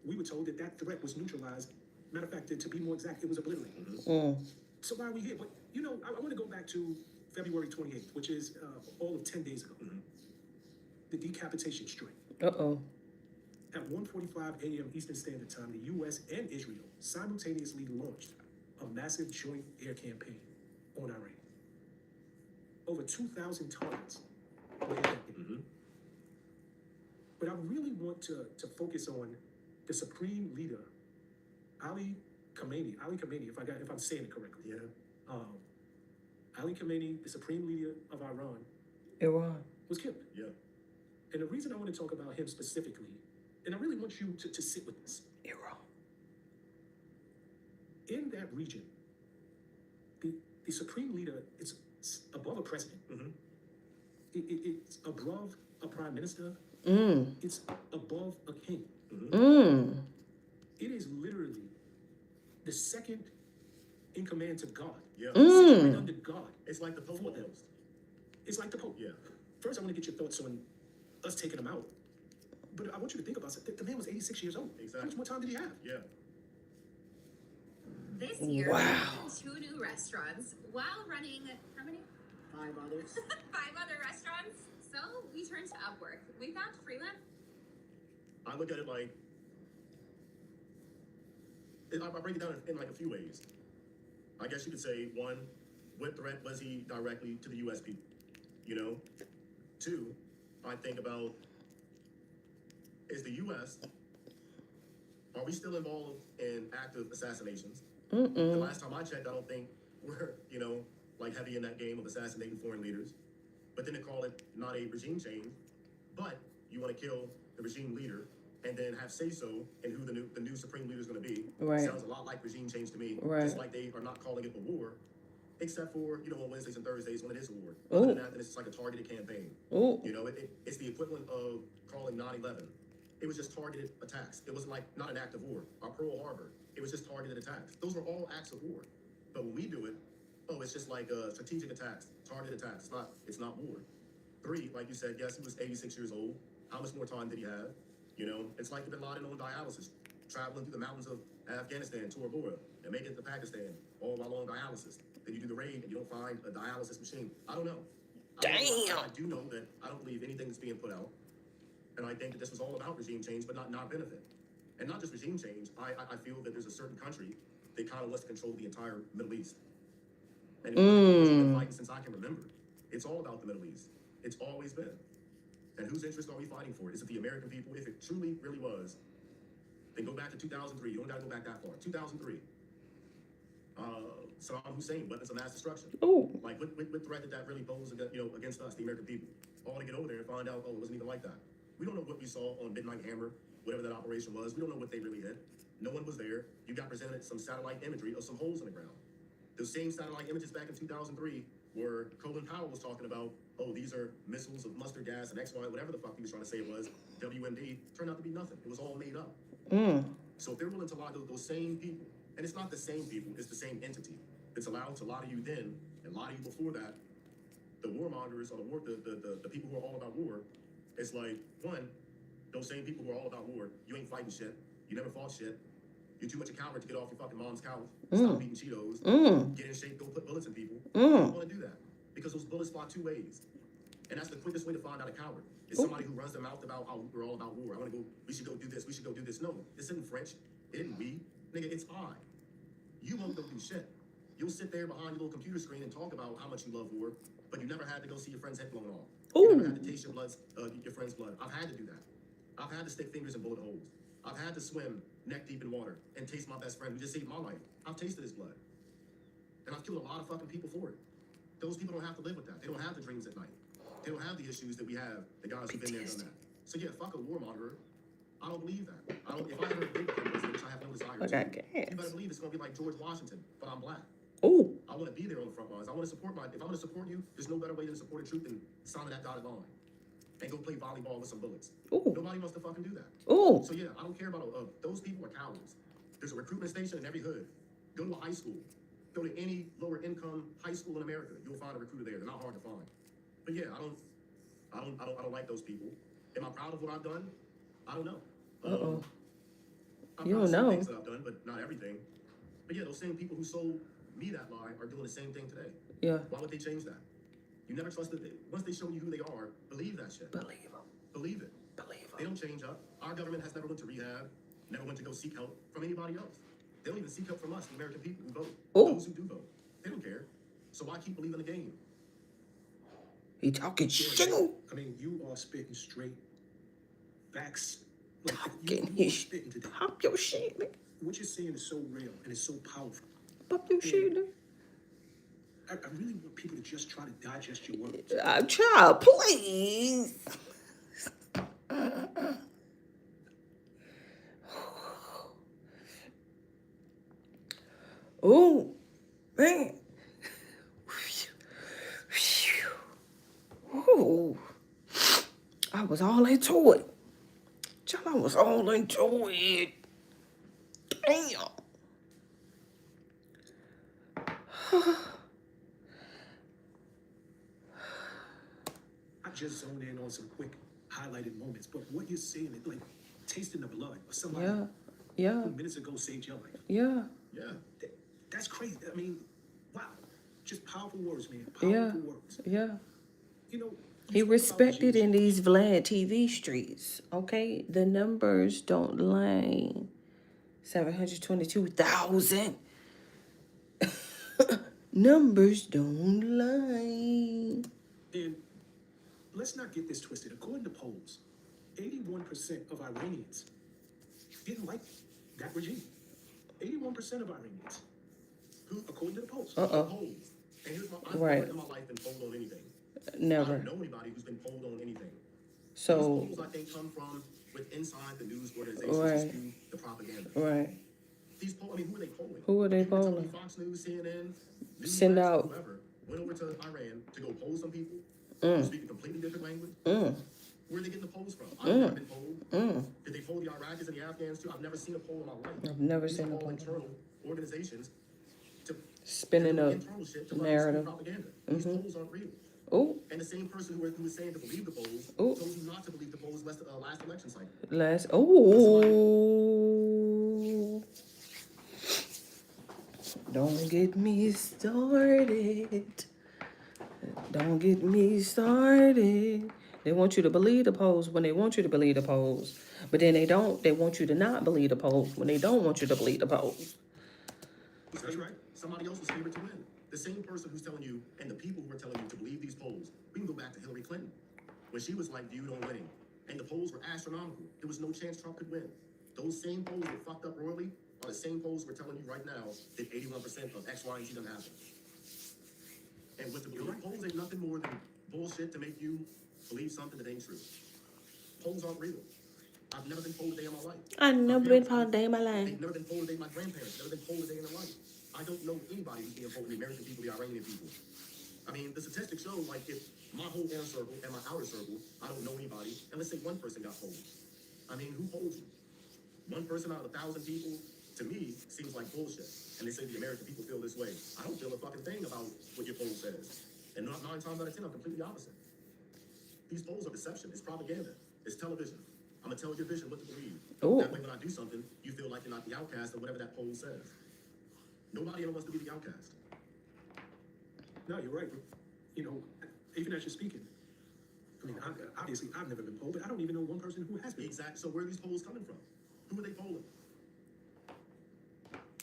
we were told that that threat was neutralized. Matter of fact, to be more exact, it was obliterated. So why are we here? But, you know, I want to go back to February 28th, which is all of 10 days ago. The decapitation strike. At 1:45 a.m. Eastern Standard Time, the U.S. and Israel simultaneously launched a massive joint air campaign on Iran. Over 2,000 targets were hit. But I really want to focus on the supreme leader, Ali Khamenei. Ali Khamenei, if I'm saying it correctly. Yeah. Ali Khamenei, the supreme leader of Iran, was killed. Yeah. And the reason I want to talk about him specifically, and I really want you to sit with this. In that region, the supreme leader is above a president. It's above a prime minister. It's above a king. It is literally the second in command to God. Yeah. Right under God. It's like the Pope almost. It's like the Pope. Yeah. First, I want to get your thoughts on us taking him out. But I want you to think about something. The man was 86 years old. Exactly. How much more time did he have? Yeah. This year, Wow. we opened 2 new restaurants while running, how many? 5 others. 5 other restaurants. So we turned to Upwork. We found freelance. I look at it like, I break it down in like a few ways. I guess you could say, 1, what threat was he directly to the U.S. people? You know? 2, I think about, is the U.S., are we still involved in active assassinations? The last time I checked, I don't think we're, you know, like heavy in that game of assassinating foreign leaders. But then to call it not a regime change, but you want to kill the regime leader and then have say-so in who the new supreme leader is going to be. Sounds a lot like regime change to me. Just like they are not calling it a war, except for, you know, on Wednesdays and Thursdays when it is a war. Other than that, then it's just like a targeted campaign. You know, it's the equivalent of calling 9/11. It was just targeted attacks. It wasn't like, not an act of war. Or Pearl Harbor, it was just targeted attacks. Those were all acts of war. But when we do it, it's just like strategic attacks, targeted attacks. It's not war. 3, like you said, yes, he was 86 years old. How much more time did he have? You know, it's like Bin Laden on dialysis, traveling through the mountains of Afghanistan, Tora Bora, and making it to Pakistan, all while on dialysis. Then you do the raid and you don't find a dialysis machine. I don't know. I do know that I don't believe anything that's being put out. And I think that this was all about regime change, but not our benefit. And not just regime change. I feel that there's a certain country that kind of wants to control the entire Middle East. And it's been fighting since I can remember. It's all about the Middle East. It's always been. And whose interest are we fighting for? Is it the American people? If it truly, really was, then go back to 2003. You don't got to go back that far. 2003. Saddam Hussein, weapons of mass destruction. Like, what threat did that really pose against us, the American people? All to get over there and find out, it wasn't even like that. We don't know what we saw on Midnight Hammer, whatever that operation was. We don't know what they really hit. No one was there. You got presented some satellite imagery of some holes in the ground. Those same satellite images back in 2003 where Colin Powell was talking about, these are missiles of mustard gas and XY, whatever the fuck he was trying to say it was, WMD, turned out to be nothing. It was all made up. So if they're willing to lie to those same people, and it's not the same people, it's the same entity that's allowed to lie to you then and lie to you before that, the warmongers or the people who are all about war, it's like, 1, those same people who are all about war, you ain't fighting shit. You never fought shit. You're too much a coward to get off your fucking mom's couch. Stop eating Cheetos. Get in shape, go put bullets in people. You don't want to do that. Because those bullets fly 2 ways. And that's the quickest way to find out a coward. Is somebody who runs their mouth about how we're all about war. We should go do this, we should go do this. No, this isn't French. It isn't we. Nigga, it's I. You won't go do shit. You'll sit there behind your little computer screen and talk about how much you love war, but you never had to go see your friend's head blown off. Ooh. You never had to taste your friend's blood. I've had to do that. I've had to stick fingers in bullet holes. I've had to swim neck deep in water and taste my best friend who just saved my life. I've tasted his blood. And I've killed a lot of fucking people for it. Those people don't have to live with that. They don't have the dreams at night. They don't have the issues that we have, the guys who've been there and done that. So yeah, fuck a warmonger. I don't believe that. If I ever did become president, which I have no desire to, you better believe it's gonna be like George Washington, but I'm black. Oh. I want to be there on the front lines. I want to support if I'm going to support you, there's no better way to support a troop than signing that dotted line and go play volleyball with some bullets. Ooh. Nobody wants to fucking do that. Ooh. So yeah, I don't care about those people are cowards. There's a recruitment station in every hood. Go to a high school. Go to any lower income high school in America. You'll find a recruiter there. They're not hard to find. But yeah, I don't like those people. Am I proud of what I've done? I don't know. I'm You proud don't of some know. things that I've done, but not everything. But yeah, those same people who sold me that lie are doing the same thing today. Yeah. Why would they change that? You never trusted it. Once they show you who they are, believe that shit. Believe them. Believe it. Believe them. They don't change up. Our government has never went to rehab, never went to go seek help from anybody else. They don't even seek help from us, the American people who vote. Ooh. Those who do vote. They don't care. So why keep believing the game? He talking shit. I mean, you are spitting straight facts. Like, Talking you are his spitting today. Pop your shit, nigga. What you're saying is so real and it's so powerful. Pop your shit, nigga. I really want people to just try to digest your words. Child, please. Oh, man. Ooh. I was all into it. Child, I was all into it. Damn. I just zoned in on some quick highlighted moments, but what you're saying is like tasting the blood of somebody Yeah. who minutes ago saved your life. Yeah. Yeah. That's crazy. I mean, wow. Just powerful words, man. Powerful words. Yeah. You know, He respected in these Vlad TV streets, okay? The numbers don't lie. 722,000. Numbers don't lie. And let's not get this twisted. According to polls, 81% of Iranians didn't like that regime. 81% of Iranians, who, according to the polls, Polls. And here's I've Right. never in my life been polled on anything. I Never. don't know anybody who's been polled on anything. So, These polls, I think, come from with inside the news organizations who Right. spew the propaganda. right. These polls, I mean, who are they polling? Who are they You can tell me polling? Fox News, CNN, Send Newsmax, out. whoever went over to Iran to go poll some people Mm. who speak a completely different language. Mm. Where are they getting the polls from? I've never been polled. Mm. Did they poll the Iraqis and the Afghans too? I've never seen a poll in my life. I've never These seen are a all poll. internal organizations to Spinning do up internal shit to run narrative. propaganda. These polls aren't real. Oh, And the same person who was saying to believe the polls Ooh. told you not to believe the polls last election cycle. last. Oh. Don't get me started. Don't get me started. They want you to believe the polls when they want you to believe the polls. But then they don't. They want you to not believe the polls when they don't want you to believe the polls. That's right. Somebody else was favored to win. The same person who's telling you, and the people who are telling you to believe these polls. We can go back to Hillary Clinton, when she was like viewed on winning, and the polls were astronomical. There was no chance Trump could win. Those same polls were fucked up royally are the same polls we're telling you right now that 81% of X, Y, and Z doesn't happen. And with the polls ain't nothing more than bullshit to make you believe something that ain't true. Polls aren't real. I've never been polled a day in my life. I've never been polled a day in my life. They've never been polled a day. My grandparents never been polled a day in their life. I don't know anybody who's being polled, the American people, the Iranian people. I mean, the statistics show, like, if my whole inner circle and my outer circle, I don't know anybody, and let's say one person got polled. I mean, who polled you? One person out of 1,000 people, to me, seems like bullshit. And they say the American people feel this way. I don't feel a fucking thing about what your poll says. And 9 times out of 10, I'm completely opposite. These polls are deception. It's propaganda. It's television. I'm gonna tell your vision what to believe. Ooh. That way, when I do something, you feel like you're not the outcast or whatever that poll says. Nobody ever wants to be the outcast. No, you're right. You know, even as you're speaking, I mean, obviously, I've never been polled, but I don't even know one person who has been. Exactly. So where are these polls coming from? Who are they polling?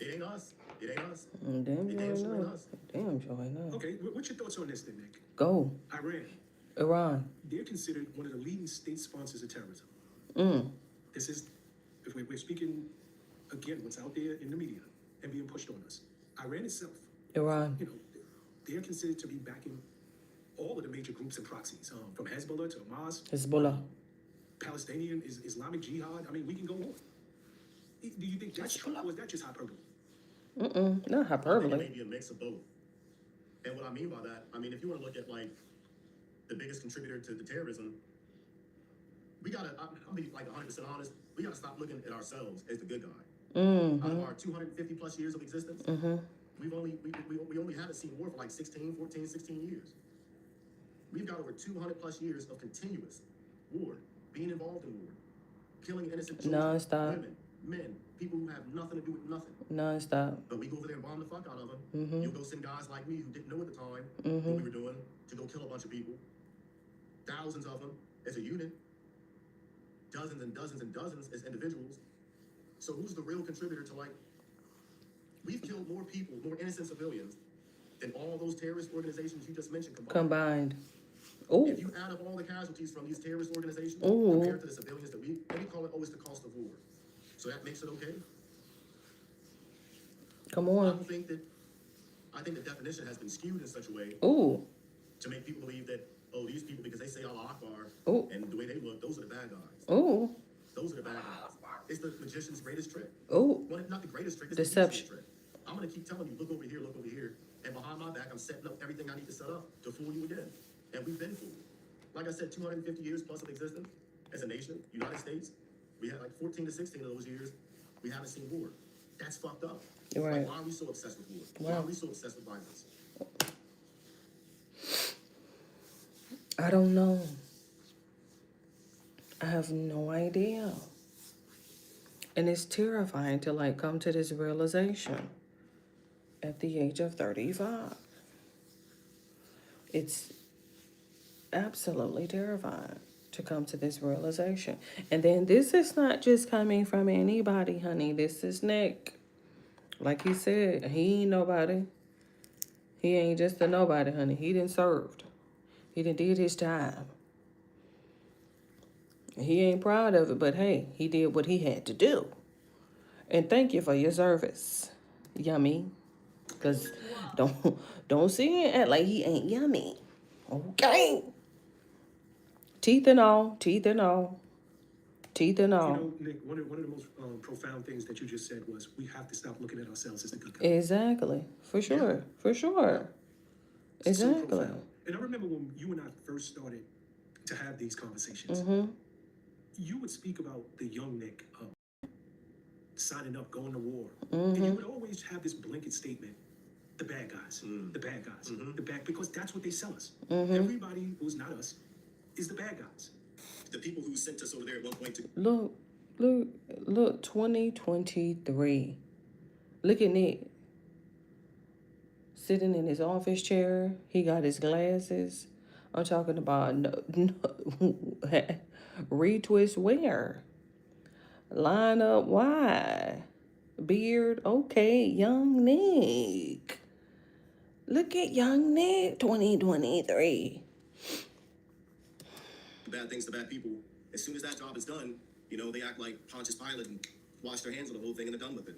It ain't us. It ain't us. Damn It sure damn ain't sure ain't us. us. Damn sure ain't us. Okay, what's your thoughts on this then, Nick? Go. Iran. They're considered one of the leading state sponsors of terrorism. This is, if we're speaking again, what's out there in the media and being pushed on us. Iran itself, Iran. you know, they're considered to be backing all of the major groups and proxies, from Hezbollah to Hamas, Hezbollah. Palestinian, Islamic Jihad. I mean, we can go on. Do you think that's true, or is that just hyperbole? Not I think it hyperbole. may be a mix of both. And what I mean by that, I mean, if you want to look at like the biggest contributor to the terrorism, we gotta, I'll be like 100% honest, we gotta stop looking at ourselves as the good guy. Out of our 250 plus years of existence, we only haven't seen war for like 16 years. We've got over 200 plus years of continuous war, being involved in war, killing innocent children, Non-stop. women, men, people who have nothing to do with nothing. Non-stop. But we go over there and bomb the fuck out of them. You'll go send guys like me who didn't know at the time what we were doing to go kill a bunch of people. Thousands of them as a unit. Dozens and dozens and dozens as individuals. So who's the real contributor to like, we've killed more people, more innocent civilians than all those terrorist organizations you just mentioned combined. Oh. If you add up all the casualties from these terrorist organizations compared to the civilians that we call it, it's the cost of war. So that makes it okay? Come I on. don't think that, I think the definition has been skewed in such a way to make people believe that, oh, these people, because they say Allah Akbar and the way they look, those are the bad guys. Those are the bad guys. It's the magician's greatest trick. Well, not the greatest trick, it's Deception. the easiest trick. I'm going to keep telling you, look over here, and behind my back, I'm setting up everything I need to set up to fool you again. And we've been fooled. Like I said, 250 years plus of existence as a nation, United States, we had like 14 to 16 of those years, we haven't seen war. That's fucked up. Right. Like, why are we so obsessed with war? Why are we so obsessed with violence? I don't know. I have no idea. And it's terrifying to like come to this realization at the age of 35. It's absolutely terrifying to come to this realization. And then this is not just coming from anybody, honey. This is Nick. Like he said, he ain't nobody. He ain't just a nobody, honey. He done served. He done did his time. He ain't proud of it, but hey, he did what he had to do. And thank you for your service, Yummy. Because don't see it act like he ain't yummy. Okay. Teeth and all. You know, Nick, one of the most profound things that you just said was we have to stop looking at ourselves as the good guy. Exactly. For sure. For sure. Exactly. profound. And I remember when you and I first started to have these conversations, you would speak about the young Nick signing up, going to war. And you would always have this blanket statement, the bad guys, the bad guys, the bad, because that's what they sell us. Everybody who's not us is the bad guys. The people who sent us over there at one point to Look, 2023. Look at Nick. Sitting in his office chair. He got his glasses. I'm talking about retwist where? Line up why? Beard, okay, young Nick. Look at young Nick, 2023. bad things to bad people. As soon as that job is done, you know, they act like Pontius Pilate and wash their hands on the whole thing and they're done with it.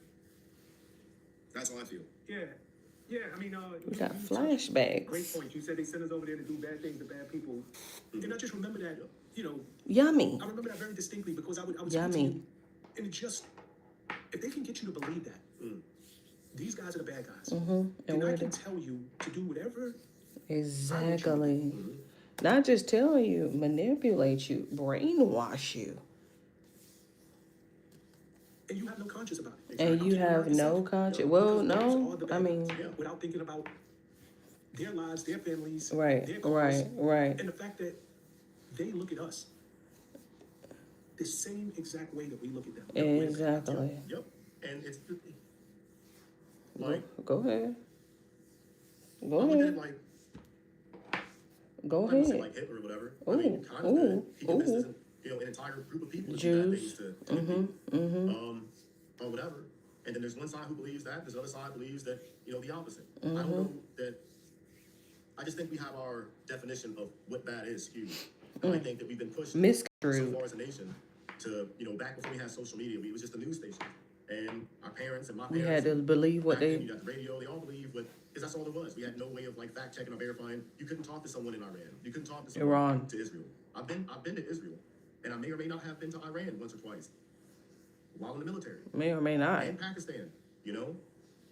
That's how I feel. Yeah, I mean, We got flashbacks. Great point. You said they sent us over there to do bad things to bad people. And I just remember that, you know. Yummy. I remember that very distinctly because I would Yummy. and it just, if they can get you to believe that, these guys are the bad guys. And I can tell you to do whatever. Exactly. Not just tell you, manipulate you, brainwash you. And you have no conscience about it. And you have no conscience. Well, no, I mean. Without thinking about their lives, their families, Right, their cars, right. and the fact that they look at us the same exact way that we look at them. Exactly. Yep. And it's like. Go ahead. Go I look at ahead. it like. Go I'm not gonna say ahead. like Hitler or whatever. Ooh, I mean, kind of ooh, good. He convinces, ooh. you know, an entire group of people to do bad Jews. things to people. Or whatever. And then there's one side who believes that, there's another side who believes that, the opposite. I Mm-hmm. don't know that, I just think we have our definition of what bad is skewed. And I think that we've been pushed so Misconstrued. far as a nation to, back before we had social media, it was just a news station. And our parents and my We parents. had to believe what back then, they. you got the radio, they all believed what, because that's all there was. We had no way of like fact checking or verifying. You couldn't talk to someone in Iran. You couldn't talk to someone Iran. to Israel. I've been to Israel, and I may or may not have been to Iran once or twice while in the military. May or may not. And Pakistan,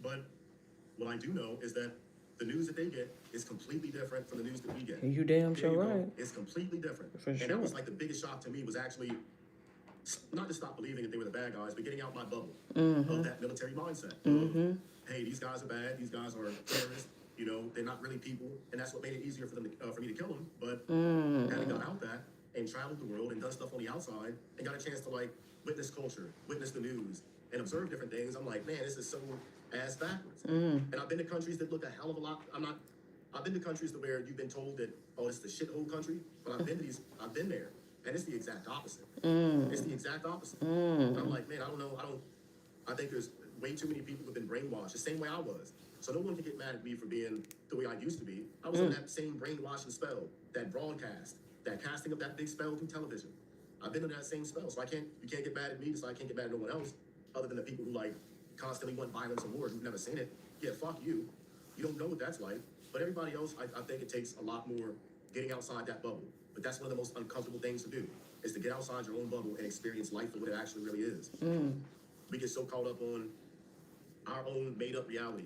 But what I do know is that the news that they get is completely different from the news that we get. You damn There sure you go. right. It's completely different. For And sure. that was like the biggest shock to me was actually not to stop believing that they were the bad guys, but getting out my bubble of that military mindset. Mm-hmm. Hey, these guys are bad. These guys are terrorists. They're not really people, and that's what made it easier for them for me to kill them. But having got out that and traveled the world and done stuff on the outside and got a chance to like witness culture, witness the news, and observe different things, I'm like, man, this is so ass backwards. And I've been to countries that look a hell of a lot. I've been to countries where you've been told that, oh, it's the shithole country, but I've been there, and it's the exact opposite. It's the exact opposite. And I'm like, man, I think there's way too many people who've been brainwashed the same way I was. So no one can get mad at me for being the way I used to be. I was on that same brainwashing spell, that broadcast, that casting of that big spell through television. I've been on that same spell, so you can't get mad at me, so I can't get mad at no one else, other than the people who like constantly want violence and war, who've never seen it. Yeah, fuck you. You don't know what that's like. But everybody else, I think it takes a lot more getting outside that bubble. But that's one of the most uncomfortable things to do, is to get outside your own bubble and experience life for what it actually really is. We get so caught up on our own made-up reality.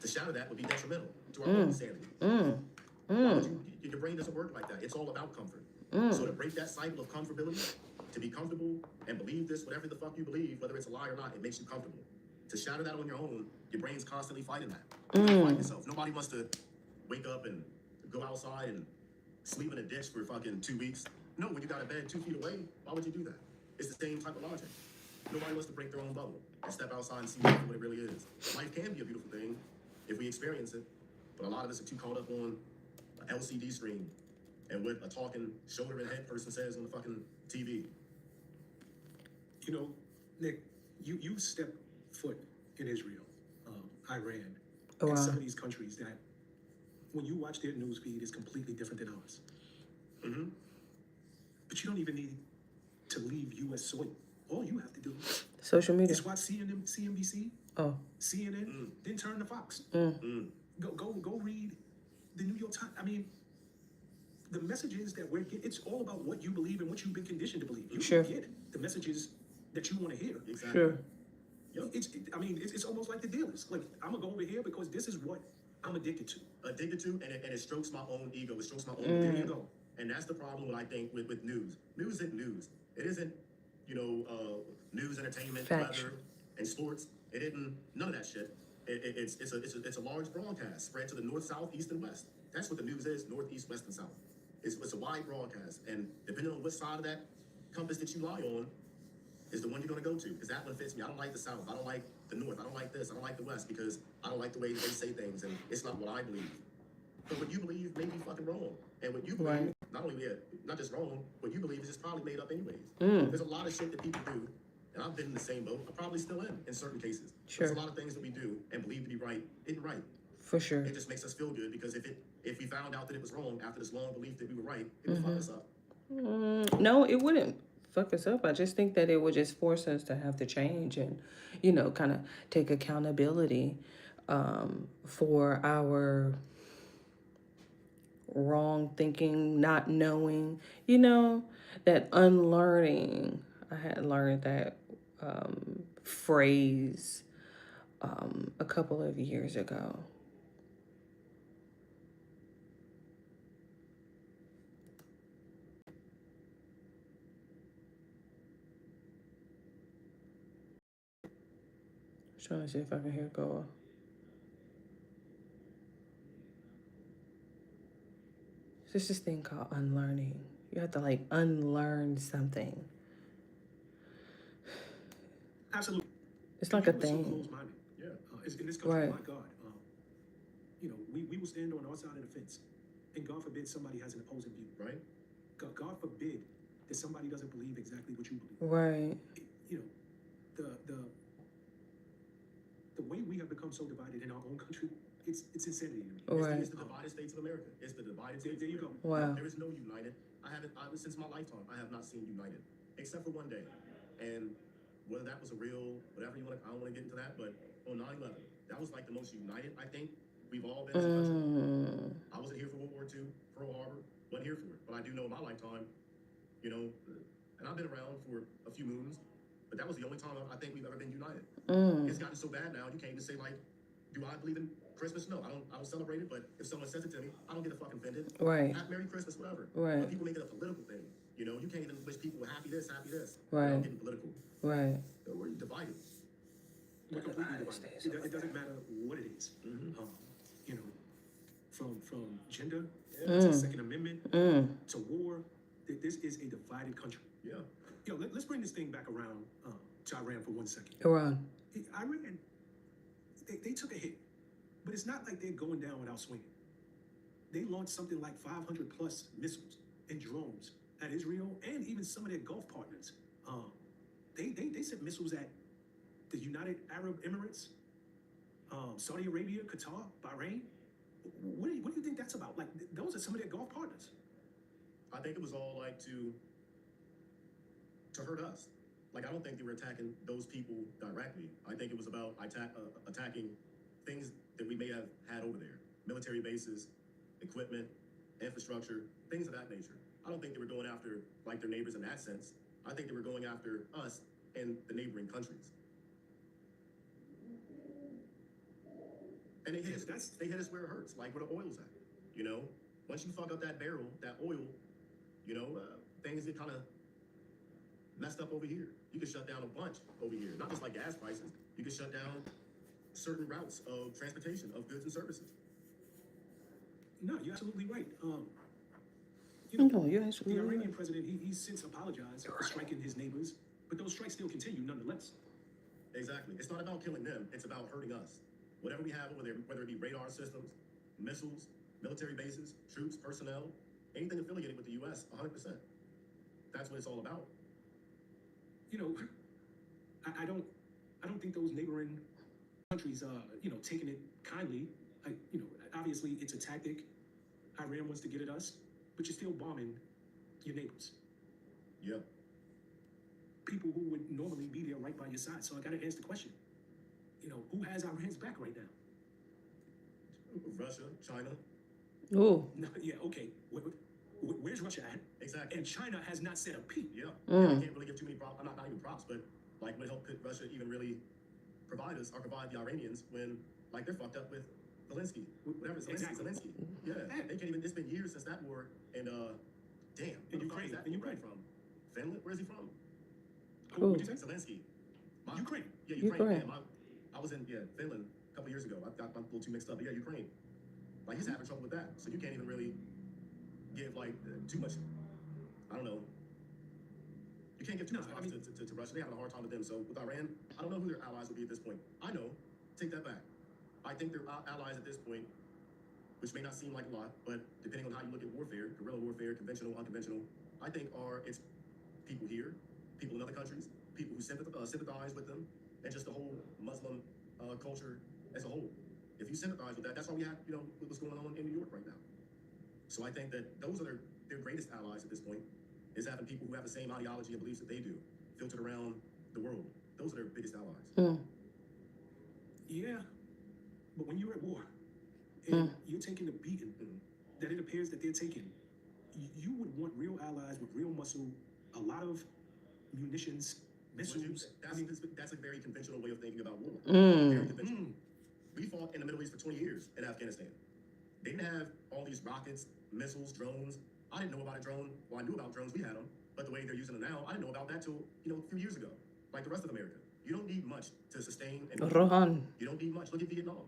To shatter that would be detrimental to our own sanity. Your brain doesn't work like that. It's all about comfort. So to break that cycle of comfortability, to be comfortable and believe this, whatever the fuck you believe, whether it's a lie or not, it makes you comfortable. To shatter that on your own, your brain's constantly fighting that. You gotta fight yourself. Nobody wants to wake up and go outside and sleep in a ditch for fucking 2 weeks. No, when you got a bed 2 feet away, why would you do that? It's the same type of logic. Nobody wants to break their own bubble and step outside and see life for what it really is. Life can be a beautiful thing if we experience it, but a lot of us are too caught up on an LCD screen and what a talking shoulder and head person says on the fucking TV. Nick, you step foot in Israel, Iran, Wow. and some of these countries that when you watch their news feed is completely different than ours. But you don't even need to leave U.S. soil. All you have to do Social media. is watch CNBC, Oh. CNN, then turn to Fox. Go read the New York Times. I mean, the messages that we're getting, it's all about what you believe and what you've been conditioned to believe. You Sure. get the messages that you want to hear. Exactly. Sure. It's almost like the dealers. Like, I'm gonna go over here because this is what I'm addicted to. And it strokes my own ego. It strokes my own. There you go. And that's the problem, I think, with news. News isn't news. It isn't, news, entertainment, Factual. weather, and sports. It isn't none of that shit. It's a large broadcast spread to the north, south, east, and west. That's what the news is: north, east, west, and south. It's a wide broadcast, and depending on which side of that compass that you lie on, is the one you're gonna go to. Because that one fits me. I don't like the south. I don't like the north. I don't like this. I don't like the west because I don't like the way they say things, and it's not what I believe. But what you believe may be fucking wrong, and what you believe, not just wrong, what you believe is just probably made up anyways. There's a lot of shit that people do, and I've been in the same boat. I probably still am in certain cases. Sure. There's a lot of things that we do and believe to be right isn't right. For sure. It just makes us feel good because if we found out that it was wrong after this long belief that we were right, it would fuck us up. No, it wouldn't fuck us up. I just think that it would just force us to have to change and, kind of take accountability for our wrong thinking, not knowing, that unlearning. I had learned that phrase a couple of years ago. Trying to see if I can hear it go. There's this thing called unlearning. You have to unlearn something. Absolutely. It's like a People are so thing. close-minded. In this country, Right. my God, we will stand on our side of the fence, and God forbid somebody has an opposing view, right? God forbid that somebody doesn't believe exactly what you believe. Right. become so divided in our own country. It's insanity to me. Right. It's the divided states of America. It's the divided states. There you go. Wow. There is no united. Since my lifetime, I have not seen united, except for one day. And whether that was a real, whatever you want to, I don't want to get into that, but on 9/11, that was like the most united I think we've all been as a country. I wasn't here for World War II, Pearl Harbor, wasn't here for it. But I do know in my lifetime, you know, and I've been around for a few moons, but that was the only time I think we've ever been united. It's gotten so bad now, you can't even say like, do I believe in Christmas? No, I don't celebrate it, but if someone says it to me, I don't get fucking offended. Right. Merry Christmas, whatever. Right. But people make it a political thing. You know, you can't even wish people happy this, happy this. Right. Without getting political. Right. We're divided. We're completely divided. It doesn't matter what it is. You know, from gender to Second Amendment to war, this is a divided country. Yeah. You know, let's bring this thing back around to Iran for 1 second. Iran. Iran, they took a hit, but it's not like they're going down without swinging. They launched something like 500 plus missiles and drones at Israel and even some of their Gulf partners. They sent missiles at the United Arab Emirates, Saudi Arabia, Qatar, Bahrain. What do you think that's about? Like, those are some of their Gulf partners. I think it was all like to hurt us. Like, I don't think they were attacking those people directly. I think it was about attacking things that we may have had over there. Military bases, equipment, infrastructure, things of that nature. I don't think they were going after like their neighbors in that sense. I think they were going after us and the neighboring countries. And they hit us where it hurts, like where the oil's at. You know, once you fuck up that barrel, that oil, you know, things get kind of messed up over here. You can shut down a bunch over here, not just like gas prices. You can shut down certain routes of transportation of goods and services. No, you're absolutely right. You know, you're absolutely the Iranian right. president, he's since apologized for striking his neighbors, but those strikes still continue nonetheless. Exactly. It's not about killing them. It's about hurting us. Whatever we have over there, whether it be radar systems, missiles, military bases, troops, personnel, anything affiliated with the U.S., 100%. That's what it's all about. You know, I don't think those neighboring countries are, you know, taking it kindly. You know, obviously it's a tactic. Iran wants to get at us, but you're still bombing your neighbors. Yeah. People who would normally be there right by your side. So I got to ask the question, you know, who has Iran's back right now? Russia, China. Oh. No, yeah, okay. Where's Russia at? Exactly. And China has not said a peep. Yeah. I can't really give too many props. Not even props, but like what help could Russia even really provide us or provide the Iranians when like they're fucked up with Zelensky, whatever Zelensky. Yeah, they can't even. It's been years since that war, and damn. In Ukraine. Where is that from? Finland? Where is he from? Who did you say? Zelensky. Ukraine. Yeah, Ukraine. Ukraine. I was in Finland a couple years ago. I got a little too mixed up. But yeah, Ukraine. Like he's having trouble with that, so you can't even really give like too much. I don't know. You can't give too much props to Russia. They're having a hard time with them. So with Iran, I don't know who their allies will be at this point. I know. Take that back. I think their allies at this point, which may not seem like a lot, but depending on how you look at warfare, guerrilla warfare, conventional, unconventional, I think it's people here, people in other countries, people who sympathize with them, and just the whole Muslim culture as a whole. If you sympathize with that, that's why we have, you know, what's going on in New York right now. So I think that those are their greatest allies at this point, is having people who have the same ideology and beliefs that they do, filtered around the world. Those are their biggest allies. Yeah, but when you're at war and you're taking the beating that it appears that they're taking, you would want real allies with real muscle, a lot of munitions, missiles. That's a very conventional way of thinking about war. Very conventional. We fought in the Middle East for 20 years in Afghanistan. They didn't have all these rockets, missiles, drones. I didn't know about a drone. Well, I knew about drones. We had them. But the way they're using them now, I didn't know about that till, you know, a few years ago. Like the rest of America. You don't need much to sustain. Rohan. You don't need much. Look at Vietnam.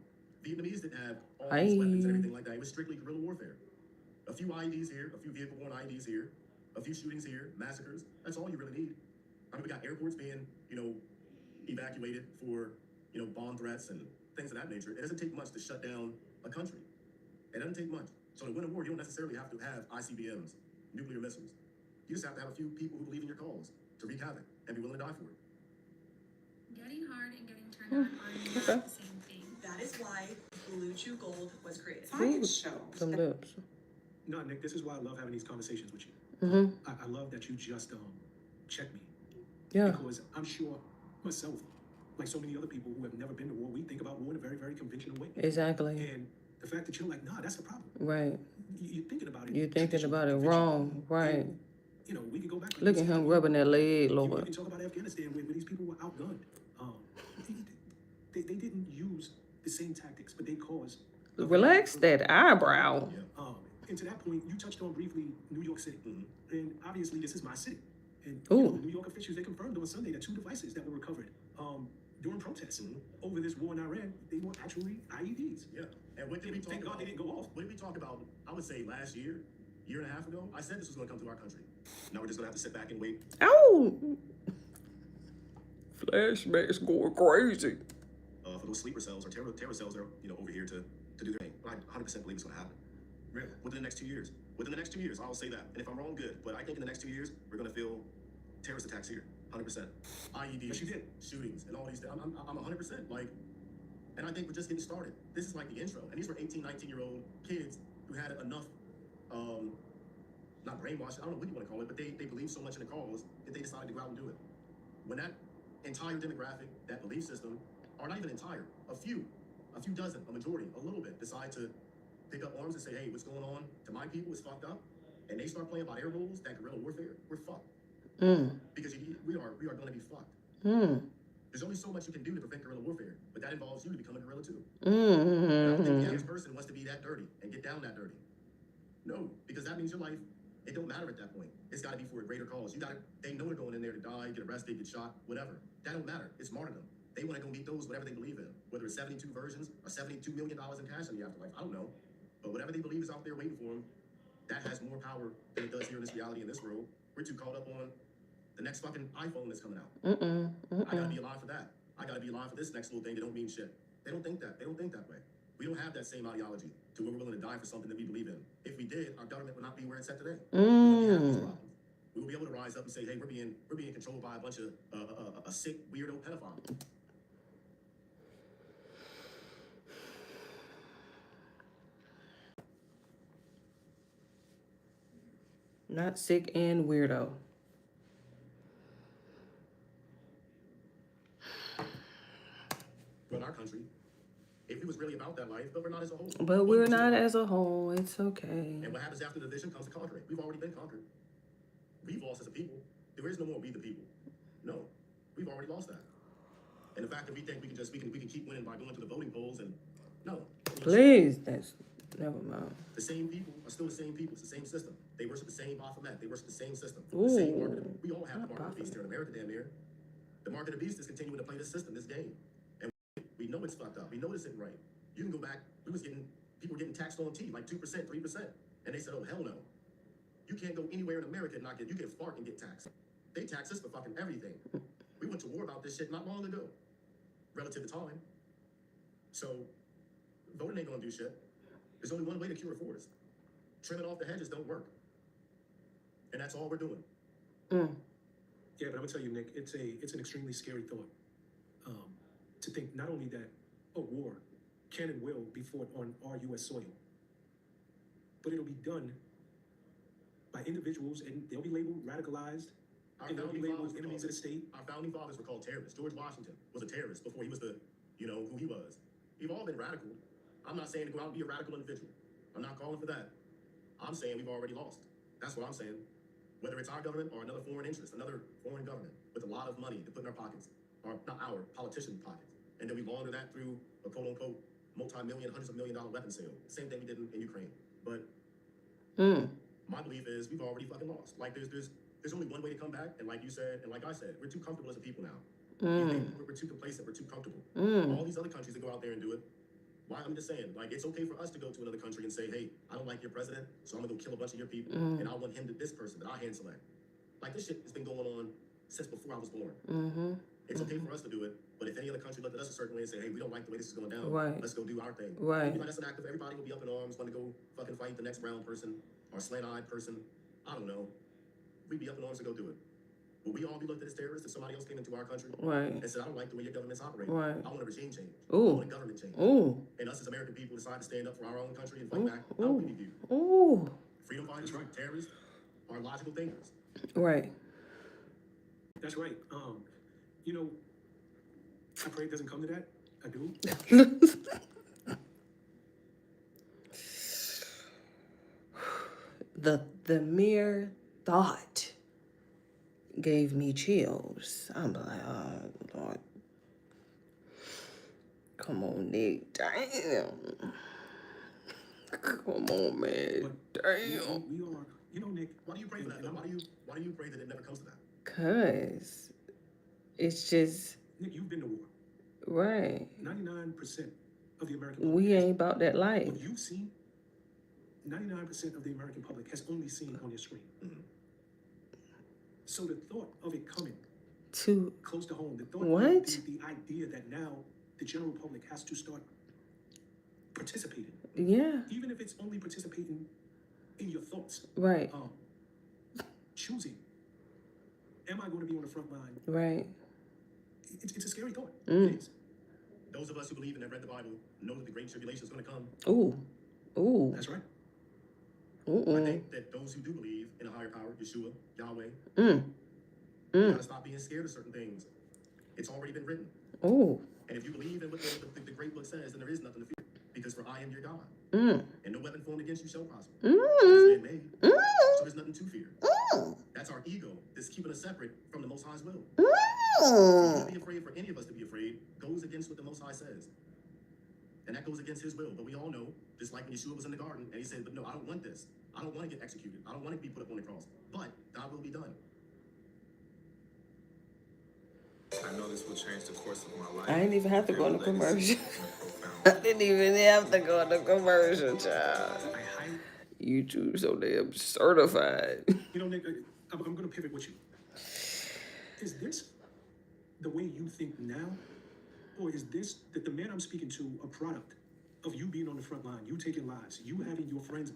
Vietnamese didn't have all these weapons and everything like that. It was strictly guerrilla warfare. A few IEDs here, a few vehicle-borne IEDs here, a few shootings here, massacres. That's all you really need. I mean, we got airports being, you know, evacuated for, you know, bomb threats and things of that nature. It doesn't take much to shut down a country. It doesn't take much. So to win a war, you don't necessarily have to have ICBMs, nuclear missiles. You just have to have a few people who believe in your cause to wreak havoc and be willing to die for it. Getting hard and getting turned on are not the same thing. why Blue Chew Gold was created. Ooh, them lips. No, Nick, this is why I love having these conversations with you. I love that you just check me. Yeah. Because I'm sure myself, like so many other people who have never been to war, we think about war in a very, very conventional way. Exactly. And the fact that you're like, nah, that's the problem. Right. You're thinking about it. You're thinking about it wrong. Right. And, you know, we can go back. Look at him rubbing that leg, We Lord. can talk about Afghanistan where these people were outgunned. They didn't use the same tactics, but they caused. Relax that eyebrow. And to that point, you touched on briefly New York City. And obviously, this is my city. And you know, New York officials, they confirmed on Sunday that 2 devices that were recovered during protests over this war in Iran, they were actually IEDs. Yeah. And what did we talk Thank God about? they didn't go off. What did we talk about? I would say last year and a half ago, I said this was going to come to our country. Now we're just going to have to sit back and wait. Oh! Flashbacks going crazy. For those sleeper cells or terror cells are, you know, over here to do their thing. But I 100% believe it's going to happen. Really? Within the next 2 years. Within the next 2 years, I'll say that. And if I'm wrong, good. But I think in the next 2 years, we're going to feel terrorist attacks here. 100%. IEDs, Yes, you did. shootings, and all these things. I'm 100%. Like, and I think we're just getting started. This is like the intro. And these were 18, 19-year-old kids who had enough, not brainwashed, I don't know what you want to call it, but they believed so much in the cause that they decided to go out and do it. When that entire demographic, that belief system, or not even entire, a few dozen, a majority, a little bit, decide to pick up arms and say, hey, what's going on to my people is fucked up, and they start playing by their rules, that guerrilla warfare, we're fucked. Because we are going to be fucked. There's only so much you can do to prevent guerrilla warfare, but that involves you to become a guerrilla too. And I don't think the average person wants to be that dirty and get down that dirty. No, because that means your life, it don't matter at that point. It's got to be for a greater cause. They know they're going in there to die, get arrested, get shot, whatever. That don't matter. It's martyrdom. They want to go meet those, whatever they believe in. Whether it's 72 versions or $72 million in cash in the afterlife, I don't know. But whatever they believe is out there waiting for them, that has more power than it does here in this reality, in this world. We're too caught up on the next fucking iPhone that's coming out. I gotta be alive for that. I gotta be alive for this next little thing that don't mean shit. They don't think that. They don't think that way. We don't have that same ideology to where we're willing to die for something that we believe in. If we did, our government would not be where it's at today. We wouldn't have these problems. We would be able to rise up and say, hey, we're being controlled by a bunch of a sick, weirdo pedophile. Not sick and weirdo. In our country, if it was really about that life, but we're not as a whole. But we're not as a whole. It's okay. And what happens after the division comes to conquering. We've already been conquered. We've lost as a people. There is no more we the people. No, we've already lost that. And the fact that we think we can keep winning by going to the voting polls and no. Please, that's never mind. The same people are still the same people. It's the same system. They worship the same Baphomet. They worship the same system. The same market. We all have the market of the beast here in America, damn near. The market of the beast is continuing to play this system, this game. And we know it's fucked up. We know this isn't right. You can go back. People were getting taxed on tea, like 2%, 3%. And they said, oh, hell no. You can't go anywhere in America and not get, you can fart and get taxed. They tax us for fucking everything. We went to war about this shit not long ago, relative to time. So, voting ain't gonna do shit. There's only one way to cure a forest. Trimming off the hedges don't work. And that's all we're doing. Yeah, but I'm gonna tell you, Nick, it's an extremely scary thought. To think not only that a war can and will be fought on our U.S. soil, but it'll be done by individuals, and they'll be labeled radicalized, and they'll be labeled enemies of the state. Our founding fathers were called terrorists. George Washington was a terrorist before he was who he was. We've all been radical. I'm not saying to go out and be a radical individual. I'm not calling for that. I'm saying we've already lost. That's what I'm saying. Whether it's our government or another foreign interest, another foreign government with a lot of money to put in our pockets, or not our, politician pockets. And then we launder that through a quote-unquote multi-million, hundreds of $1 million weapon sale. Same thing we did in Ukraine. But my belief is we've already fucking lost. Like there's only one way to come back, and like you said, and like I said, we're too comfortable as a people now. We're too complacent, we're too comfortable. All these other countries that go out there and do it, why? I'm just saying, like, it's okay for us to go to another country and say, hey, I don't like your president, so I'm gonna go kill a bunch of your people, and I want him to this person that I hand select. Like, this shit has been going on since before I was born. It's okay for us to do it, but if any other country looked at us a certain way and say, hey, we don't like the way this is going down, let's go do our thing. Like, that's an act of everybody will be up in arms, want to go fucking fight the next brown person or slant-eyed person. I don't know. We'd be up in arms to go do it. will we all be looked at as terrorists if somebody else came into our country Right. and said, I don't like the way your government's operating. Right. I want a regime change. Ooh. I want a government change. Ooh. And us as American people decide to stand up for our own country and fight Ooh. back. How would we be viewed? Ooh. Freedom fighters, terrorists, are logical thinkers. Right. That's right. You know, I pray it doesn't come to that. I do. The mere thought gave me chills. I'm like, oh Lord. Come on, Nick. Damn. Come on, man. Damn. We are, you know, Nick. Why do you pray for that? Why do you pray that it never comes to that? Cause it's just Nick, you've been to war. right. 99% of the American public. We ain't about that life. What you've seen, 99% of the American public has only seen on their screen. Mm-hmm. So the thought of it coming To close to home, the thought what? of the idea that now the general public has to start participating, Yeah. even if it's only participating in your thoughts, Right. choosing, am I going to be on the front line? Right. It's a scary thought. Mm. It is. Those of us who believe and have read the Bible know that the Great Tribulation is going to come. Ooh. Ooh. That's right. I Ooh. think that those who do believe in a higher power, Yeshua, Yahweh, Mm. you Mm. gotta stop being scared of certain things. It's already been written. Ooh. And if you believe in what the great book says, then there is nothing to fear. Because for I am your God. Mm. And no weapon formed against you shall prosper. Mm. It's man-made. Mm. So there's nothing to fear. Mm. That's our ego that's keeping us separate from the Most High's will. Mm. To be afraid for any of us to be afraid goes against what the Most High says. And that goes against his will. But we all know, just like when Yeshua was in the garden, and he said, but no, I don't want this. I don't want to get executed. I don't want to be put up on the cross. But thy will be done. I know this will change the course of my life. I didn't even have to go on the Your legacy commercial. is profound. I didn't even have to go on the commercial, child. I highly, YouTube so damn certified. you know, Nick, I'm going to pivot with you. Is this the way you think now? Or is this, that the man I'm speaking to, a product of you being on the front line, you taking lives, you having your friends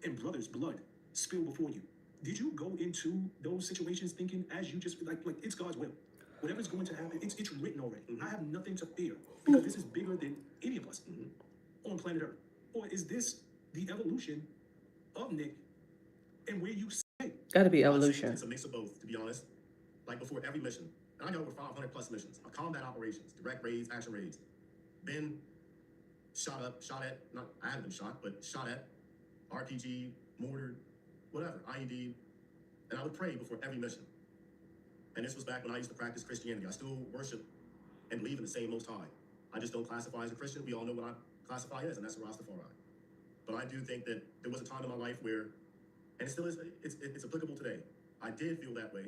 and brothers' blood spill before you? Did you go into those situations thinking as you just, like it's God's will? Whatever's going to happen, it's written already. Mm-hmm. I have nothing to fear because this is bigger than any of us on planet Earth. Or is this the evolution of Nick and where you say? Gotta be I'd say evolution. It's a mix of both, to be honest. Like before every mission, and I got over 500 plus missions, combat operations, direct raids, action raids. Been shot at, not, I haven't been shot, but shot at, RPG, mortared, whatever, IED. And I would pray before every mission. And this was back when I used to practice Christianity. I still worship and believe in the same Most High. I just don't classify as a Christian. We all know what I classify as, and that's a Rastafari. But I do think that there was a time in my life where, and it still is, it's applicable today. I did feel that way,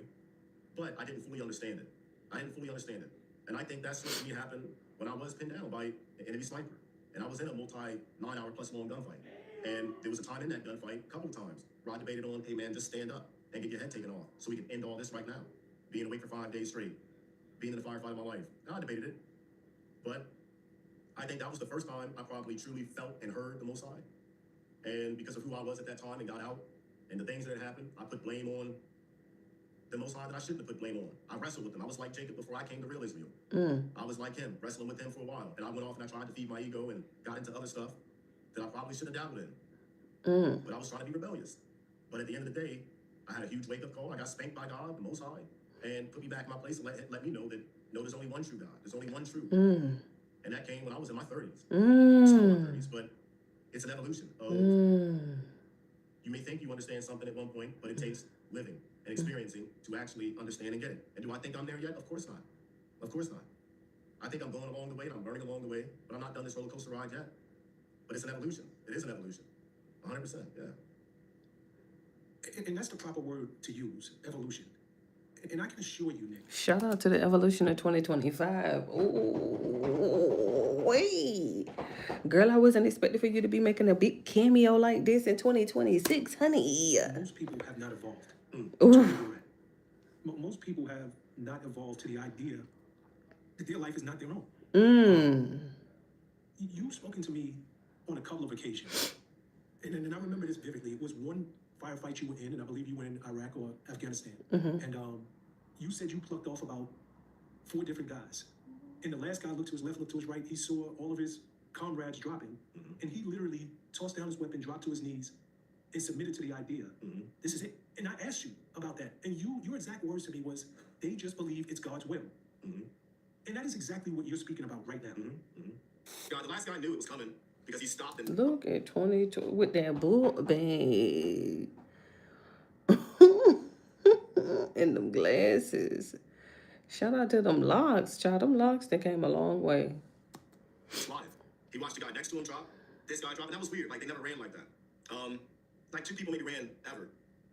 but I didn't fully understand it. And I think that's what to me happened when I was pinned down by an enemy sniper. And I was in a multi-9-hour plus long gunfight. And there was a time in that gunfight, a couple of times, where I debated on, hey man, just stand up and get your head taken off so we can end all this right now. Being awake for 5 days straight, being in the firefight of my life. And I debated it. But I think that was the first time I probably truly felt and heard the Most High. And because of who I was at that time and got out, and the things that had happened, I put blame on the Most High that I shouldn't have put blame on. I wrestled with him. I was like Jacob before I came to real Israel. I was like him, wrestling with him for a while. And I went off and I tried to feed my ego and got into other stuff that I probably should have dabbled in. But I was trying to be rebellious. But at the end of the day, I had a huge wake-up call. I got spanked by God, the Most High, and put me back in my place and let me know that, no, there's only one true God. There's only one true. And that came when I was in my 30s. Still in my 30s, but it's an evolution of, you may think you understand something at one point, but it takes living and experiencing to actually understand and get it. And do I think I'm there yet? Of course not. Of course not. I think I'm going along the way and I'm learning along the way, but I'm not done this roller coaster ride yet. But it's an evolution. It is an evolution. 100%, yeah. And that's the proper word to use, evolution. And I can assure you, Nick. Shout out to the evolution of 2025. Ooh, wait. Girl, I wasn't expecting for you to be making a big cameo like this in 2026, honey. Most people have not evolved. Ooh. Most people have not evolved to the idea that their life is not their own. You've spoken to me on a couple of occasions. And I remember this vividly. It was one firefight you were in, and I believe you were in Iraq or Afghanistan. And You said you plucked off about 4 different guys. And the last guy looked to his left, looked to his right. He saw all of his comrades dropping. And he literally tossed down his weapon, dropped to his knees, and submitted to the idea. This is it. And I asked you about that. And your exact words to me was, they just believe it's God's will. And that is exactly what you're speaking about right now. God, the last guy knew it was coming because he stopped and Look at 22 with that bull bag. And them glasses. Shout out to them locks, child. Them locks that came a long way. live. He watched the guy next to him drop, this guy drop, and that was weird. Like, they never ran like that. Like 2 people maybe ran ever.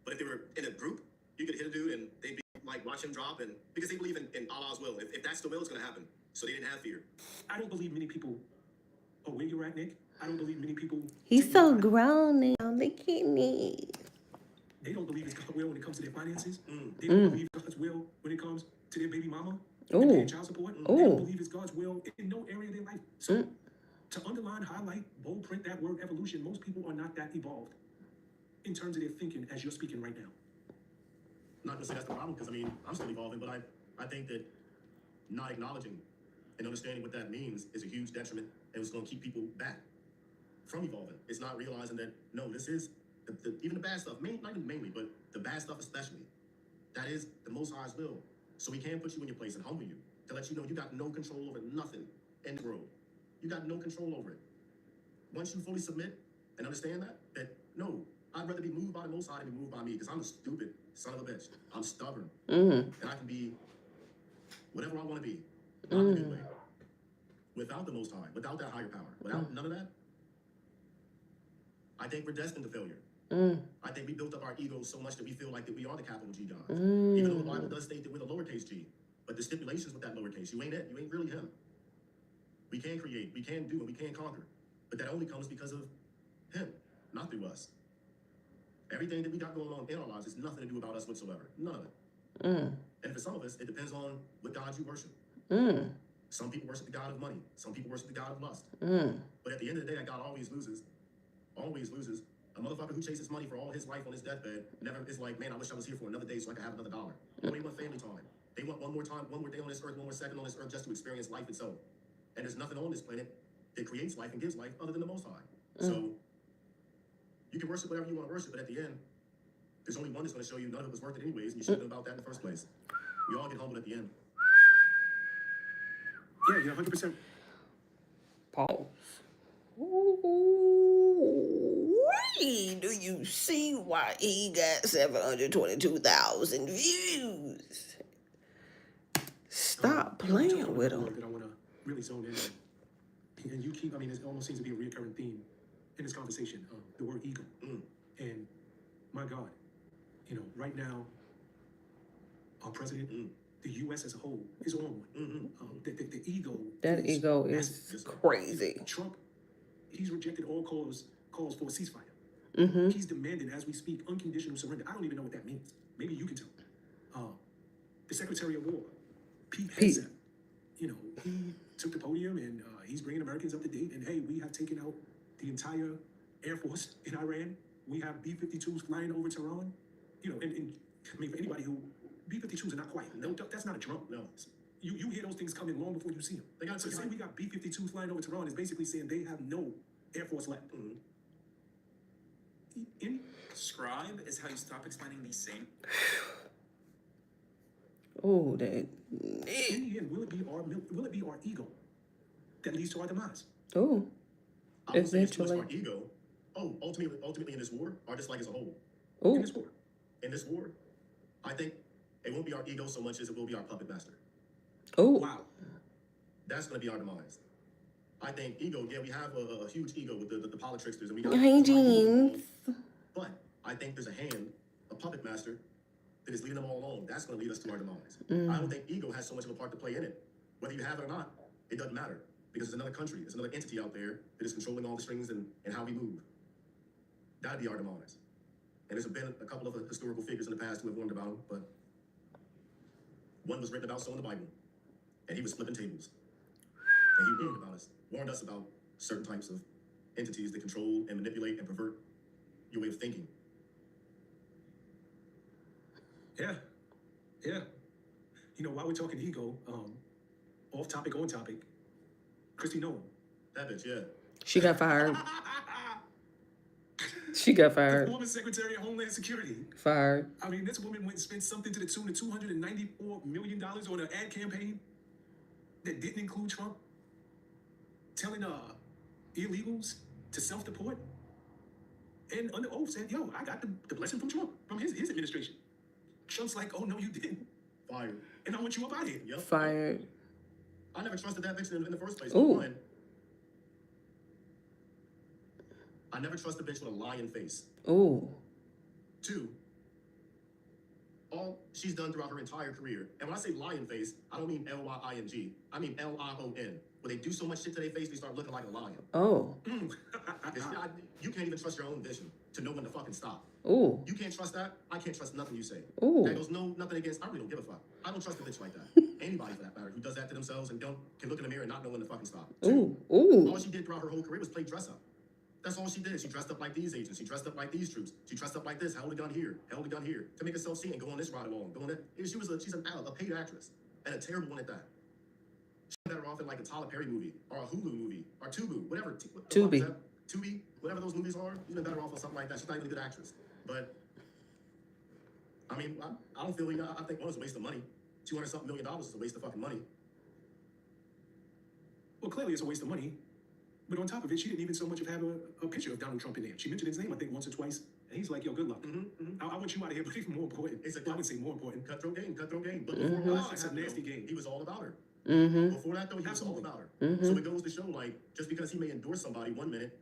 But if they were in a group, you could hit a dude and they'd be like, watch him drop, and because they believe in Allah's will. If that's the will, it's gonna happen. So they didn't have fear. I don't believe many people. Oh, where you at, Nick? I don't believe many people. He's so grown now. Look at me. They don't believe it's God's will when it comes to their finances. They don't believe God's will when it comes to their baby mama and paying child support. They don't believe it's God's will in no area of their life. So to underline, highlight, bold print that word evolution, most people are not that evolved in terms of their thinking as you're speaking right now. Not gonna say that's the problem, because I mean, I'm still evolving, but I think that not acknowledging and understanding what that means is a huge detriment, and it's gonna keep people back from evolving. It's not realizing that, no, this is even the bad stuff, not even mainly, but the bad stuff especially. That is the Most High's will. So we can put you in your place and humble you to let you know you got no control over nothing in the world. You got no control over it. Once you fully submit and understand that no, I'd rather be moved by the Most High than be moved by me, because I'm a stupid son of a bitch. I'm stubborn. And I can be whatever I want to be. Not in a good way. Without the Most High, without that higher power, without none of that, I think we're destined to failure. I think we built up our egos so much that we feel like that we are the capital G gods. Even though the Bible does state that we're the lowercase g. But the stipulations with that lowercase, you ain't it. You ain't really him. We can create, we can do, and we can conquer. But that only comes because of him, not through us. Everything that we got going on in our lives has nothing to do about us whatsoever. None of it. And for some of us, it depends on what God you worship. Some people worship the God of money. Some people worship the God of lust. But at the end of the day, that God always loses. Always loses. A motherfucker who chases money for all his life on his deathbed never is like, man, I wish I was here for another day so I could have another dollar. No, they want family time. They want one more time, one more day on this earth, one more second on this earth just to experience life itself. And there's nothing on this planet that creates life and gives life other than the Most High. So you can worship whatever you want to worship, but at the end, there's only one that's going to show you none of it was worth it anyways, and you should have known about that in the first place. We all get humbled at the end. Yeah, you're 100%. Pause. Do you see why he got 722,000 views? Stop playing with him. That I want to really zone in on. And you keep, I mean, it almost seems to be a recurring theme in this conversation, the word ego. And my God, you know, right now, our president, the U.S. as a whole, is on one. The ego. That ego is crazy. Trump, he's rejected all calls for a ceasefire. He's demanding, as we speak, unconditional surrender. I don't even know what that means. Maybe you can tell. The Secretary of War, Pete Hegseth, you know, he took the podium and he's bringing Americans up to date. And hey, we have taken out the entire Air Force in Iran. We have B-52s flying over Tehran. You know, and I mean, for anybody who, B-52s are not quiet. No, that's not a drum. No. You hear those things coming long before you see them. They got to say we got B-52s flying over Tehran is basically saying they have no Air Force left. Scribe is how you stop explaining these same. Oh, that. In the end, will it be our ego that leads to our demise? Oh, I would say it's too much our ego. Ultimately in this war, or just like as a whole. In this war. In this war, I think it won't be our ego so much as it will be our puppet master. Oh. Wow. That's going to be our demise. I think ego, yeah, we have a huge ego with the politricksters, and we got Hey, Jeans. But I think there's a hand, a puppet master, that is leading them all along. That's going to lead us to our demise. I don't think ego has so much of a part to play in it. Whether you have it or not, it doesn't matter. Because there's another country, there's another entity out there that is controlling all the strings and how we move. That'd be our demise. And there's been a couple of historical figures in the past who have warned about them, but one was written about so in the Bible, and he was flipping tables. And he warned us about certain types of entities that control and manipulate and pervert your way of thinking. Yeah. You know, while we're talking ego, off topic, on topic, Kristi Noem. That bitch, yeah. She got fired. She got The fired. former Secretary of Homeland Security. Fired. I mean, this woman went and spent something to the tune of $294 million on an ad campaign that didn't include Trump, telling illegals to self-deport. And under oath said, yo, I got the blessing from Trump, from his administration. Trump's like, oh, no, you didn't. Fired. And I want you up out of here. Yep. Fired. I never trusted that bitch in the first place. Ooh. One, I never trust a bitch with a lying face. Ooh. Two, all she's done throughout her entire career, and when I say lying face, I don't mean Lying. I mean Lion. When they do so much shit to their face, they start looking like a lion. Oh. You can't even trust your own vision to know when to fucking stop. Ooh. You can't trust that. I can't trust nothing you say. Ooh. That goes nothing against. I really don't give a fuck. I don't trust a bitch like that. Anybody for that matter who does that to themselves and can look in the mirror and not know when to fucking stop. Ooh. Ooh. All she did throughout her whole career was play dress up. That's all she did. She dressed up like these agents. She dressed up like these troops. She dressed up like this. Held a gun here. Held a gun here to make herself seen and go on this ride along. Go on that. She's a paid actress and a terrible one at that. She's better off in like a Tyler Perry movie or a Hulu movie or Tubu, whatever. Tubi. Tubi, whatever those movies are. She's been better off on something like that. She's not even a good actress. But I mean, I don't feel. I think one is a waste of money. $200-something million is a waste of fucking money. Well, clearly it's a waste of money. But on top of it, she didn't even so much have a picture of Donald Trump in there. She mentioned his name, I think, once or twice. And he's like, yo, good luck. I want you out of here, but even more important. I would say more important. Cutthroat game. But before all that It's shit a happened, nasty though, game. he was all about her. Mm-hmm. Before that, though, he was all about her. Mm-hmm. So it goes to show, like, just because he may endorse somebody 1 minute,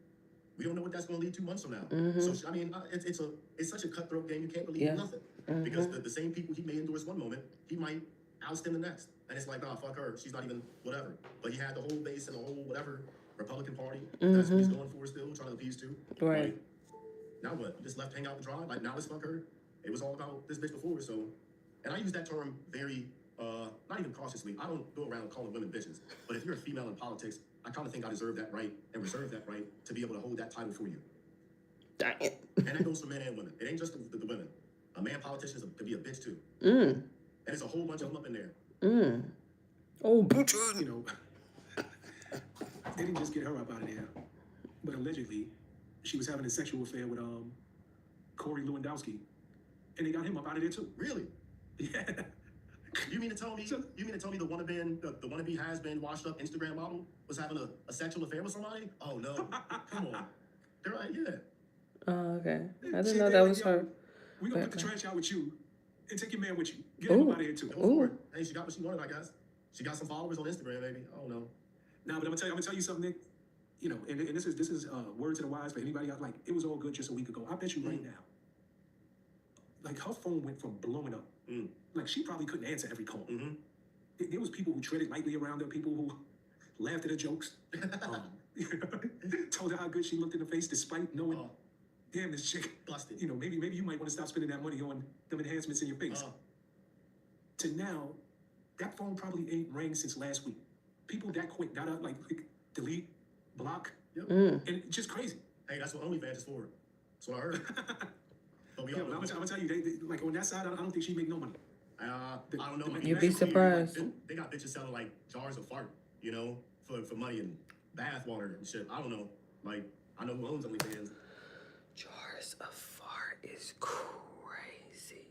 we don't know what that's going to lead to months from now. Mm-hmm. So I mean, it's such a cutthroat game. You can't believe Yeah. nothing because the same people he may endorse one moment, he might oust him the next. And it's like, nah, fuck her. She's not even whatever. But he had the whole base and the whole whatever Republican Party. That's what he's going for still, trying to appease to. Right. Like, now what? You just left hang out and drive? Like, now let's fuck her? It was all about this bitch before, so. And I use that term very, not even cautiously. I don't go around calling women bitches. But if you're a female in politics, I kind of think I deserve that right and reserve that right to be able to hold that title for you. Dang it. And that goes for men and women. It ain't just the women. A man politician could be a bitch too. Mm. And there's a whole bunch of them up in there. Mm. Oh, bitch. You know, they didn't just get her up out of there, but allegedly she was having a sexual affair with Corey Lewandowski, and they got him up out of there too. Really? Yeah. You mean to tell me the wannabe has been washed up Instagram model was having a sexual affair with somebody? Oh no. Come on. They're right, yeah. Oh, okay. I didn't know that was her. We gonna put the trash out with you and take your man with you. Get him up out of here too. Ooh. Hey, she got what she wanted, I guess. She got some followers on Instagram, maybe. I don't know. Nah, but I'm gonna tell you something, Nick. You know, and this is word to the wise for anybody out. Like, it was all good just a week ago. I bet you right now, like, her phone went from blowing up. Like, she probably couldn't answer every call. There was people who treaded lightly around her, people who laughed at her jokes, told her how good she looked in the face despite knowing, damn, this chick busted. You know, maybe you might want to stop spending that money on them enhancements in your face. To now, that phone probably ain't rang since last week. People that quick got out, like delete, block, and just crazy. Hey, that's what OnlyFans is for. That's what I heard. But I'm gonna tell you, they like on that side, I don't think she make no money. I don't know. You'd be surprised. They got bitches selling like jars of fart, you know, for money and bath water and shit. I don't know. Like, I know who owns OnlyFans. Jars of fart is crazy.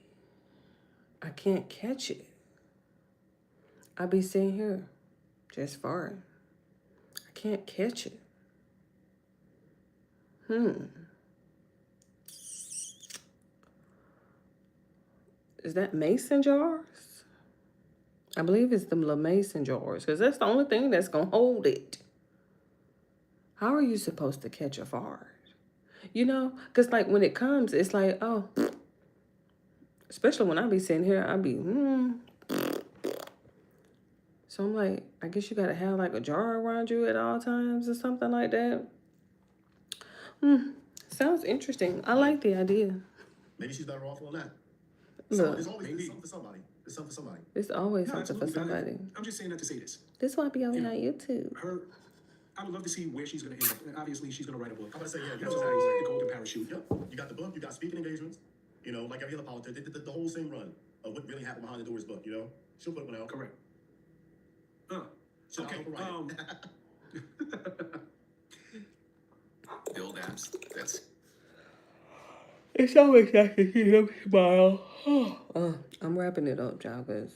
I can't catch it. I be sitting here, just farting. I can't catch it. Is that mason jars? I believe it's them little mason jars, because that's the only thing that's going to hold it. How are you supposed to catch a fart? You know, because like when it comes, it's like, oh, especially when I be sitting here, I be, So I'm like, I guess you got to have like a jar around you at all times or something like that. Sounds interesting. I like the idea. Maybe she's better off on that. Look, There's always something for somebody. There's something for somebody. it's always No, something for absolutely, but somebody. I'm just saying that to say this. This why I be on YouTube. I would love to see where she's going to end up. Obviously, she's going to write a book. I'm gonna say, yeah, That's the Golden Parachute. Yep. You got the book, you got speaking engagements, you know, like every other politician. They did the whole same run of what really happened behind the doors book, you know? She'll put one out. Correct. She'll Okay. help her write it. Build apps. That's It's always nice to see him smile. I'm wrapping it up, y'all, because,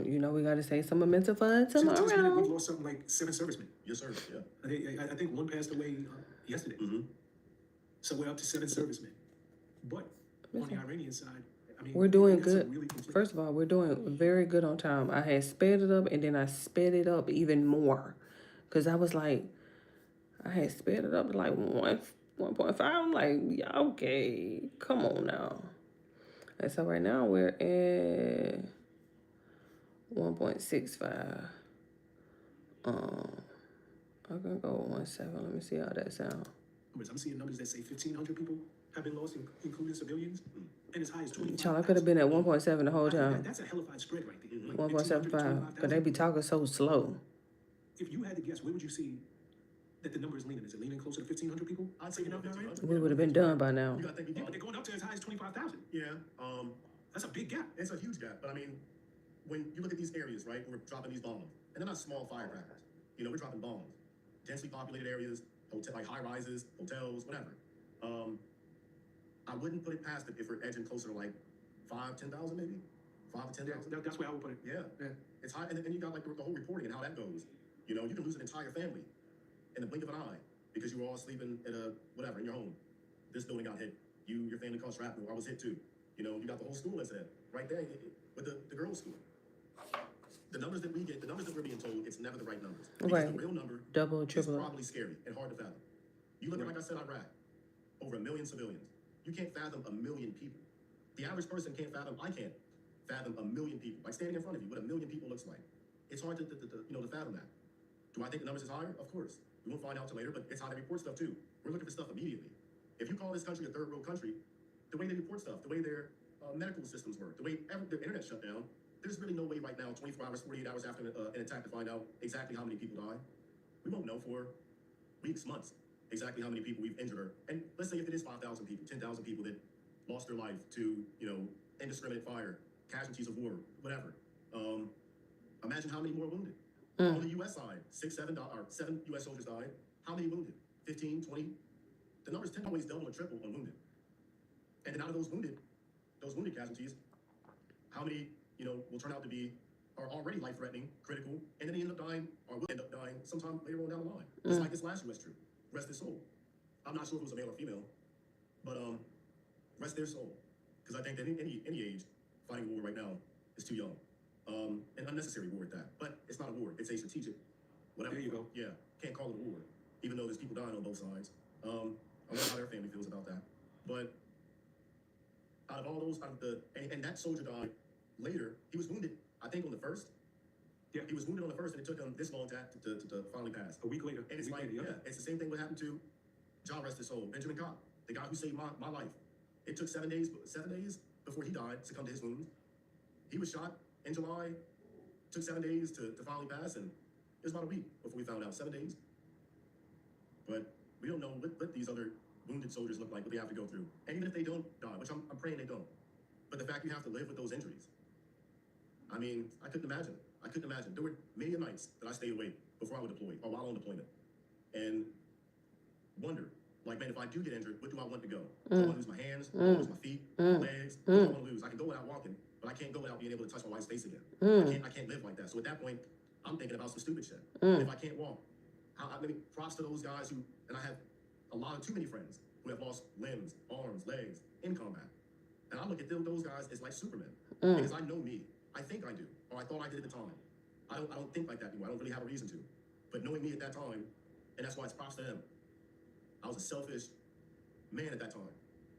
you know, we got to say some mental fun Since this minute, we've tomorrow. lost something like 7 servicemen. Yes, sir. Yeah. I think one passed away yesterday. Mm-hmm. So we're up to 7 servicemen. But on the Iranian side, I mean, We're doing we got some good. really conflicting- First of all, we're doing very good on time. I had sped it up, and then I sped it up even more. Because I was like, I had sped it up to like 1.5. I'm like, yeah, okay, come on now. And so right now we're at 1.65. I can go 1.7. Let me see how that sounds. I'm seeing numbers that say 1,500 people have been lost, including civilians, and as high as 25. Child, I could have been at 1.7 the whole time. That's a hellified spread right there. Like 1.75. Because they be talking so slow. If you had to guess, where would you see that the number is leaning? Is it leaning closer to 1,500 people? I'd say enough now, right? We would have been done by now. You gotta think Yeah, about but they're going up to as high as 25,000. Yeah. That's a big gap. It's a huge gap. But I mean, when you look at these areas, right, we're dropping these bombs, and they're not small firecrackers. You know, we're dropping bombs. Densely populated areas, like high rises, hotels, whatever. I wouldn't put it past it if we're edging closer to like 10,000 maybe, 5 to 10,000. That's where I would put it. Yeah. It's high, and you got like the whole reporting and how that goes. You know, you can lose an entire family in the blink of an eye because you were all sleeping in in your home. This building got hit. Your family caught shrapnel. I was hit too. You know, you got the whole school incident right there with the girls' school. The numbers that we get, the numbers that we're being told, it's never the right numbers. Because Right. the real number Double, is triple. probably scary and hard to fathom. You look at, like I said, Iraq, over 1 million civilians. You can't fathom 1 million people. The average person can't fathom, I can't fathom 1 million people. Like standing in front of you, what 1 million people looks like. It's hard to fathom that. Do I think the numbers is higher? Of course. We won't find out till later, but it's how they report stuff too. We're looking for stuff immediately. If you call this country a third world country, the way they report stuff, the way their medical systems work, the way their internet shut down, there's really no way right now, 24 hours, 48 hours after an attack to find out exactly how many people died. We won't know for weeks, months, exactly how many people we've injured. And let's say if it is 5,000 people, 10,000 people that lost their life to, indiscriminate fire, casualties of war, whatever. Imagine how many more wounded. On the U.S. side, 7 U.S. soldiers died. How many wounded? 15, 20? The numbers tend to always double or triple on wounded. And then out of those wounded casualties, how many, will turn out to be, are already life-threatening, critical, and then they end up dying, or will end up dying sometime later on down the line. Just like this last U.S. troop. Rest his soul. I'm not sure if it was a male or female, but rest their soul. Because I think that any age fighting a war right now is too young. An unnecessary war at that. But it's not a war. It's a strategic, whatever. There you go. Yeah. Can't call it a war, even though there's people dying on both sides. I don't know how their family feels about that. But out of all those, and that soldier died later. He was wounded, I think, on the first. Yeah. He was wounded on the first, and it took him this long to finally pass. A week later. And it's like, yeah, it's the same thing what happened to John rest his soul, Benjamin Cobb, the guy who saved my life. It took 7 days before he died, succumbed to his wounds. He was shot in July, took 7 days to finally pass, and it was about a week before we found out, 7 days. But we don't know what these other wounded soldiers look like, what they have to go through. And even if they don't die, which I'm praying they don't, but the fact you have to live with those injuries, I mean, I couldn't imagine. There were many nights that I stayed awake before I would deploy, or while on deployment, and wonder, like, man, if I do get injured, what do I want to go? Do I want to lose my hands? Do I want to lose my feet, my legs? What do I want to lose? I can go without walking, but I can't go without being able to touch my wife's face again. I can't live like that. So at that point, I'm thinking about some stupid shit. If I can't walk, I mean, props to those guys who, and I have too many friends who have lost limbs, arms, legs in combat. And I look at those guys as like Superman, because I know me. I think I do, or I thought I did at the time. I don't think like that anymore. I don't really have a reason to. But knowing me at that time, and that's why it's props to them. I was a selfish man at that time.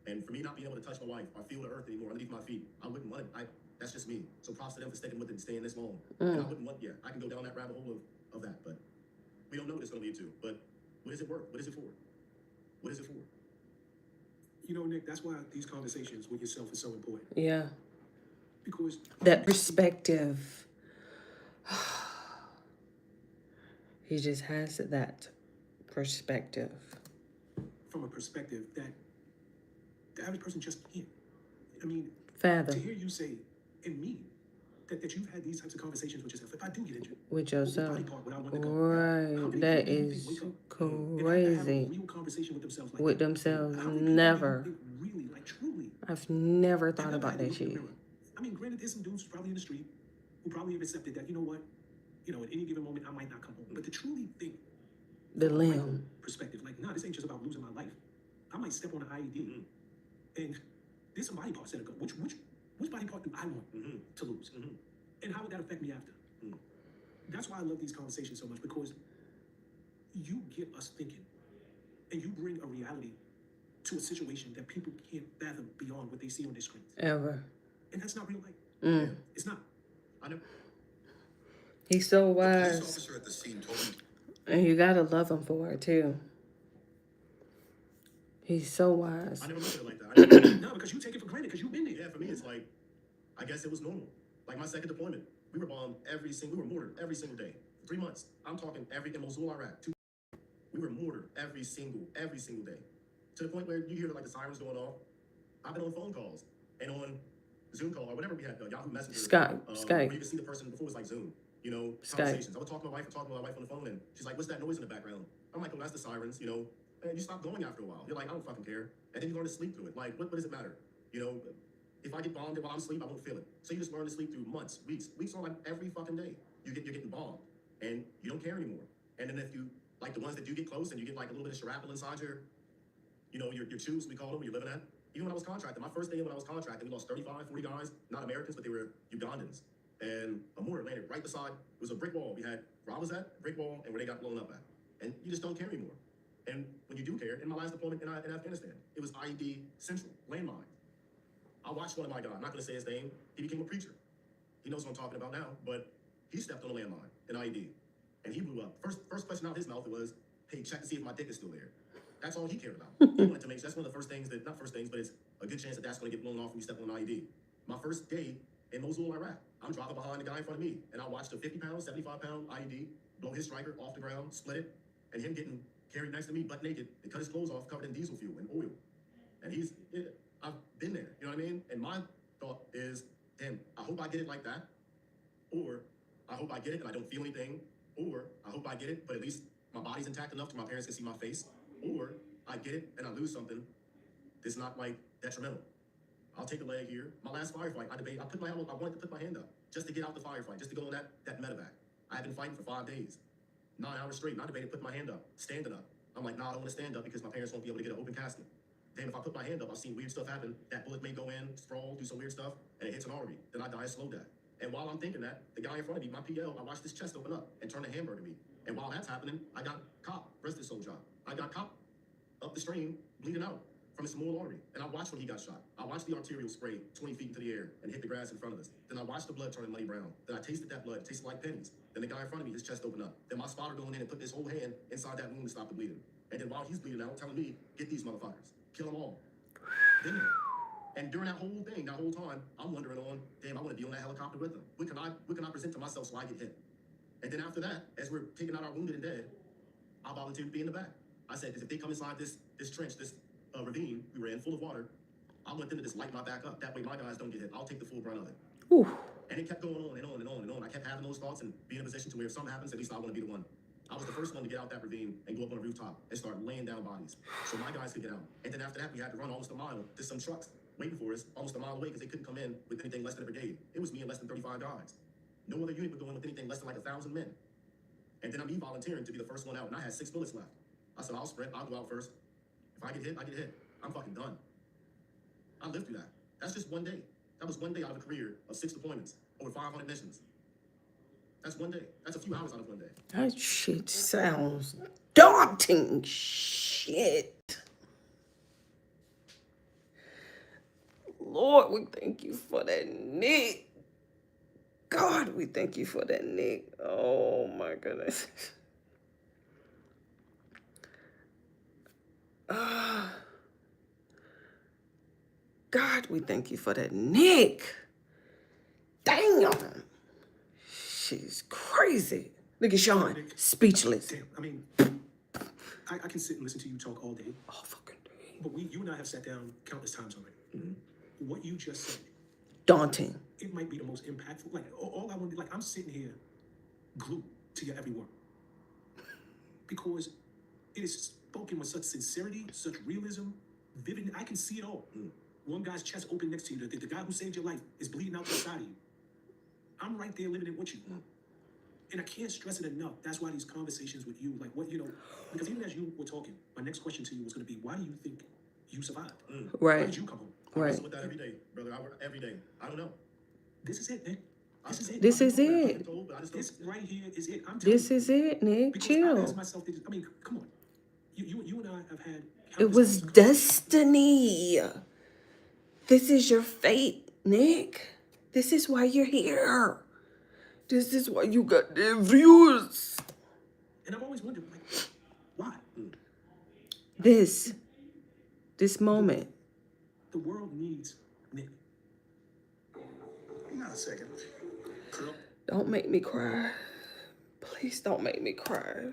And for me not being able to touch my wife or feel the earth anymore underneath my feet, I wouldn't want it. That's just me. So props to them for sticking with it and staying this long. And I wouldn't want, I can go down that rabbit hole of that, but we don't know what it's going to lead to. But what is it worth? What is it for? What is it for? Nick, that's why these conversations with yourself is so important. Yeah. Because that perspective. He just has that perspective. From a perspective that the average person just can't. I mean, fathom. To hear you say, and me, that you've had these types of conversations with yourself. If I do get injured, With what yourself. body part would I want to go? How Right. many That people do you think is wake up and have to have a crazy. real conversation with themselves like With that? themselves. How many people Never. do you think really, like truly, I've never have thought ever about had to that look in the shit. mirror? I mean, granted, there's some dudes probably in the street who probably have accepted that, you know what, at any given moment, I might not come home. But to truly think The from a micro limb. perspective, like, nah, this ain't just about losing my life. I might step on an IED, and there's some body parts that go. Which body part do I want to lose? And how would that affect me after? That's why I love these conversations so much, because you get us thinking, and you bring a reality to a situation that people can't fathom beyond what they see on their screens. Ever. And that's not real life. Mm. It's not. I know. He's so The police wise. officer at the scene told me And you gotta love him for it too. He's so wise. I never looked at it like that. No, because you take it for granted, because you've been there. Yeah, for me, it's like, I guess it was normal. Like my second deployment, we were bombed we were mortared every single day. 3 months. I'm talking in Mosul, Iraq. We were mortared every single day. To the point where you hear like the sirens going off. I've been on phone calls and on Zoom call or whatever we had, Yahoo Messenger. Skype. Where you could see the person before it was like Zoom, Skype. conversations. I would talk to my wife on the phone, and she's like, "What's that noise in the background?" I'm like, "Oh, that's the sirens, And you stop going after a while. You're like, "I don't fucking care," and then you learn to sleep through it. Like, what does it matter? If I get bombed while I'm asleep, I won't feel it. So you just learn to sleep through months, weeks on like every fucking day. You're getting bombed, and you don't care anymore. And then if you like the ones that do get close, and you get like a little bit of shrapnel inside your tubes, we call them, where you're living at. Even when I was contracted, my first day when I was contracted, we lost 35, 40 guys, not Americans, but they were Ugandans. And a mortar landed right beside, it was a brick wall. We had where I was at, brick wall, and where they got blown up at. And you just don't care anymore. And when you do care, in my last deployment in Afghanistan, it was IED Central, landmine. I watched one of my guys, I'm not going to say his name, he became a preacher. He knows what I'm talking about now, but he stepped on a landmine in IED, and he blew up. First question out of his mouth was, "Hey, check to see if my dick is still there." That's all he cared about. He wanted to make sure, that's one of the first things not first things, but it's a good chance that's going to get blown off when you step on an IED. My first day in Mosul, Iraq, I'm driving behind the guy in front of me, and I watched a 50-pound, 75-pound IED blow his striker off the ground, split it, and him getting carried next to me, butt naked, and cut his clothes off, covered in diesel fuel and oil. And I've been there, you know what I mean? And my thought is, damn, I hope I get it like that, or I hope I get it and I don't feel anything, or I hope I get it, but at least my body's intact enough to my parents can see my face, or I get it and I lose something that's not like detrimental. I'll take a leg here. My last firefight, I wanted to put my hand up just to get out the firefight, just to go on that medevac. I had been fighting for 5 days, 9 hours straight, and I debated putting my hand up, standing up. I'm like, nah, I don't want to stand up because my parents won't be able to get an open casket. Damn, if I put my hand up, I've seen weird stuff happen. That bullet may go in, sprawl, do some weird stuff, and it hits an artery. Then I die a slow death. And while I'm thinking that, the guy in front of me, my PL, I watched his chest open up and turn a hamburger meat. And while that's happening, I got cop, rested soldier. I got cop up the stream, bleeding out from a small artery. And I watched when he got shot. I watched the arterial spray 20 feet into the air and hit the grass in front of us. Then I watched the blood turn muddy brown. Then I tasted that blood, it tasted like pennies. Then the guy in front of me, his chest opened up. Then my spotter going in and put his whole hand inside that wound to stop the bleeding. And then while he's bleeding out, telling me, get these motherfuckers, kill them all. Been there. And during that whole thing, that whole time, I'm wondering damn, I want to be on that helicopter with them. What can I present to myself so I get hit? And then after that, as we're taking out our wounded and dead, I volunteered to be in the back. I said, because if they come inside this trench, this ravine we were in, full of water, I want them to just light my back up. That way my guys don't get hit. I'll take the full brunt of it. Ooh. And it kept going on and on and on and on. I kept having those thoughts and being in a position to where if something happens, at least I want to be the one. I was the first one to get out that ravine and go up on a rooftop and start laying down bodies so my guys could get out. And then after that, we had to run almost a mile to some trucks waiting for us almost a mile away because they couldn't come in with anything less than a brigade. It was me and less than 35 guys. No other unit would go in with anything less than like 1,000 men. And then I'm volunteering to be the first one out, and I had 6 bullets left. I said, I'll sprint, I'll go out first. If I get hit, I get hit. I'm fucking done. I lived through that. That's just one day. That was one day out of a career of 6 deployments, over 500 missions. That's one day. That's a few hours out of one day. That shit sounds daunting. Shit. Lord, we thank you for that, Nick. God, we thank you for that, Nick. Oh, my goodness. God, we thank you for that, Nick. Damn. She's crazy. Look at Sean, speechless. Damn, I mean, I can sit and listen to you talk all day. All fucking day. But you and I have sat down countless times already. What you just said daunting. It might be the most impactful. Like, all I want to like, I'm sitting here glued to your every word. Because it is spoken with such sincerity, such realism, vivid. I can see it all. One guy's chest open next to you. The guy who saved your life is bleeding out the side of you. I'm right there living it with you. And I can't stress it enough. That's why these conversations with you, like what, because even as you were talking, my next question to you was going to be, why do you think you survived? Right. Why did you come home? I Right. wrestle with that every day, brother. I work every day. I don't know. This is it, Nick. This is it. This is I've been it. told, but I just This don't. right here is it. I'm telling This you. is it, Nick. Because I Chill. asked myself, I mean, come on. You and I have had. It was destiny. This is your fate, Nick. This is why you're here. This is why you got the views. And I've always wondered, like, why? This moment. The world needs Nick. Hang on a second. Colonel, Don't make me cry. Please don't make me cry.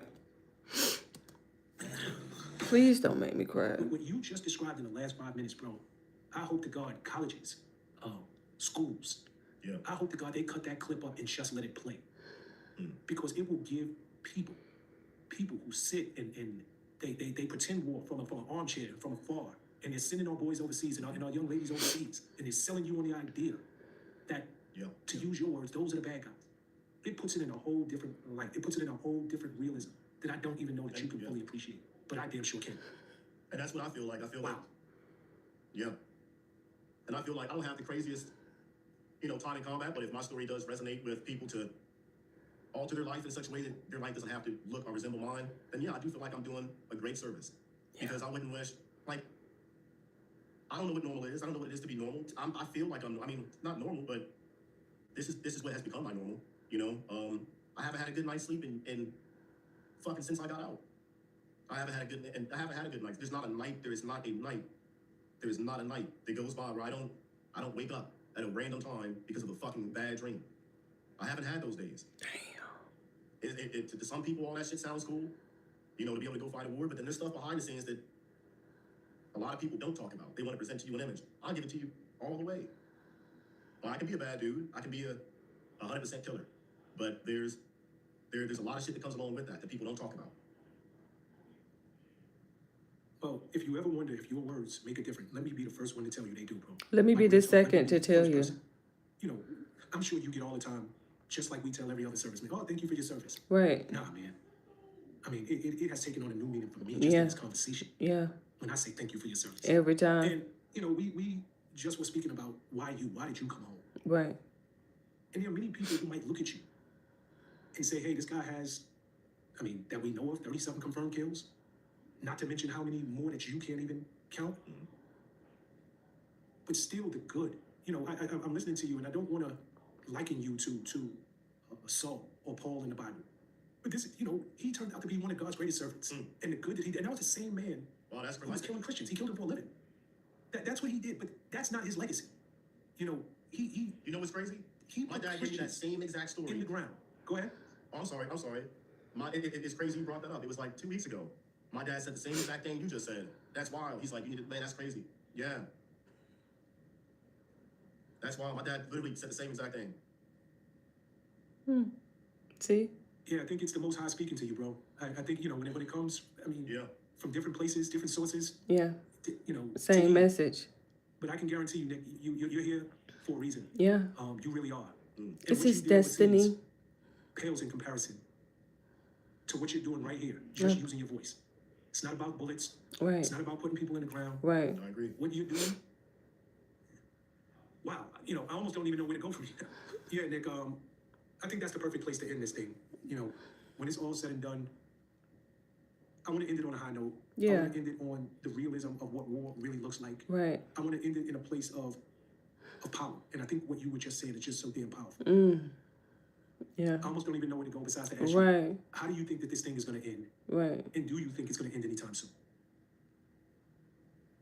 Please don't make me cry. What you just described in the last 5 minutes, bro, I hope to God colleges, schools, Yeah. I hope to God they cut that clip up and just let it play. Because it will give people who sit and they pretend war from an armchair, from afar, and they're sending our boys overseas and our young ladies overseas, and they're selling you on the idea that, to use your words, those are the bad guys. It puts it in a whole different light. It puts it in a whole different realism that I don't even know that you can fully appreciate. But I damn sure can. And that's what I feel like. I feel like, yeah. And I feel like I don't have the craziest, time in combat, but if my story does resonate with people to alter their life in such a way that their life doesn't have to look or resemble mine, then yeah, I do feel like I'm doing a great service. Because I wouldn't wish, like, I don't know what normal is. I don't know what it is to be normal. I feel like not normal, but this is what has become my normal, I haven't had a good night's sleep in fucking since I got out. I haven't had a good night. There's not a night that goes by where I don't wake up at a random time because of a fucking bad dream. I haven't had those days. Damn. To some people, all that shit sounds cool, to be able to go fight a war, but then there's stuff behind the scenes that a lot of people don't talk about. They want to present to you an image. I'll give it to you all the way. Well, I can be a bad dude. I can be a 100% killer. But there's a lot of shit that comes along with that people don't talk about. Well, if you ever wonder if your words make a difference, let me be the first one to tell you they do, bro. Let me be the second to tell you. I'm sure you get all the time, just like we tell every other serviceman, oh, thank you for your service. Right. Nah, man. I mean, it has taken on a new meaning for me just in this conversation. Yeah. When I say thank you for your service. Every time. And, we just were speaking about why did you come home? Right. And there are many people who might look at you and say, hey, this guy has, that we know of, 37 confirmed kills. Not to mention how many more that you can't even count. But still the good. I'm listening to you and I don't want to liken you to Saul or Paul in the Bible. But this, he turned out to be one of God's greatest servants. And the good that he did. And that was the same man who was killing Christians. He killed them for a living. That's what he did, but that's not his legacy. He You know what's crazy? My dad gave me that same exact story. in the ground. Go ahead. Oh, I'm sorry. It's crazy you brought that up. It was like 2 weeks ago. My dad said the same exact thing you just said. That's wild. He's like, man, that's crazy. Yeah. That's wild. My dad literally said the same exact thing. See? Yeah, I think it's the Most High speaking to you, bro. I think, when it comes, from different places, different sources. Yeah. to Same message. But I can guarantee you, Nick, you're here for a reason. Yeah. You really are. And This what is you did overseas destiny. pales in comparison to what you're doing right here, just using your voice. It's not about bullets. Right. It's not about putting people in the ground. Right. I agree. What you're doing, wow. I almost don't even know where to go from here. Yeah, Nick, I think that's the perfect place to end this thing. When it's all said and done, I want to end it on a high note. I want to end it on the realism of what war really looks like. Right. I want to end it in a place of power. And I think what you were just saying is just so damn powerful. Yeah. I almost don't even know where to go besides to ask you, Right. how do you think that this thing is going to end? Right. And do you think it's going to end anytime soon?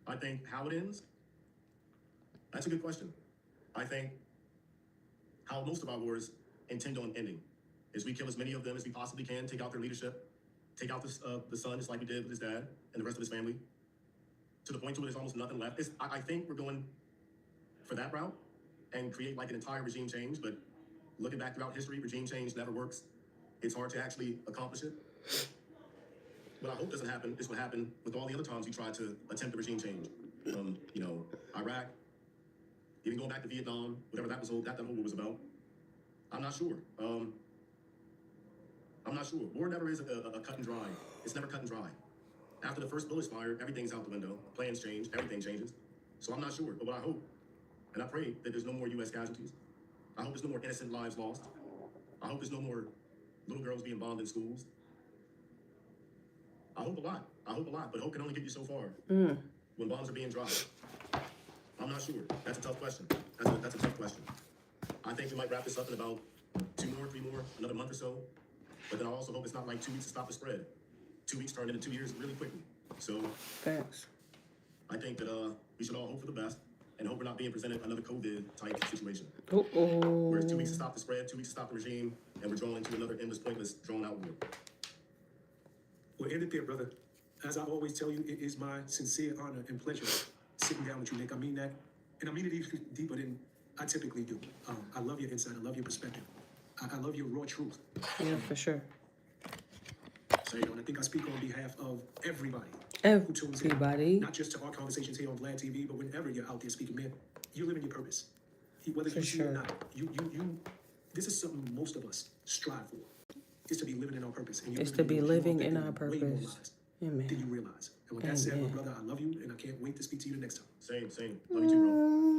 I think how it ends, that's a good question. I think how most of our wars intend on ending is we kill as many of them as we possibly can, take out their leadership, take out the son, just like we did with his dad and the rest of his family, to the point to where there's almost nothing left. I think we're going for that route. and create like an entire regime change, but looking back throughout history, regime change never works. It's hard to actually accomplish it. What I hope doesn't happen is what happened with all the other times you tried to attempt a regime change. You know, Iraq, even going back to Vietnam, whatever that whole war was about. I'm not sure. I'm not sure. War never is a cut and dry. It's never cut and dry. After the first bullet's fired, everything's out the window. Plans change, everything changes. So I'm not sure. But what I hope, and I pray that there's no more U.S. casualties. I hope there's no more innocent lives lost. I hope there's no more little girls being bombed in schools. I hope a lot. But hope can only get you so far. When bombs are being dropped. I'm not sure. That's a tough question. That's a tough question. I think we might wrap this up in about 2 more, 3 more, another month or so. But then I also hope it's not like 2 weeks to stop the spread. 2 weeks turned into 2 years really quickly. So Thanks. I think that we should all hope for the best and hope we're not being presented another COVID type situation. Where it's 2 weeks to stop the spread, 2 weeks to stop the regime, and we're drawn into another endless, pointless, drawn out war. Well, end it there, brother. As I always tell you, it is my sincere honor and pleasure sitting down with you, Nick. I mean that, and I mean it even deeper than I typically do. I love your insight. I love your perspective. I love your raw truth. Yeah, for sure. So, and I think I speak on behalf of everybody who tunes in, not just to our conversations here on Vlad TV, but whenever you're out there speaking, man, you're living your purpose. Whether you see it or not, this is something most of us strive for. Is to be living in our purpose. And it's to be living in our purpose. Amen. Then you realize. And with that said, my brother, I love you, and I can't wait to speak to you the next time. Same. Love you too, bro.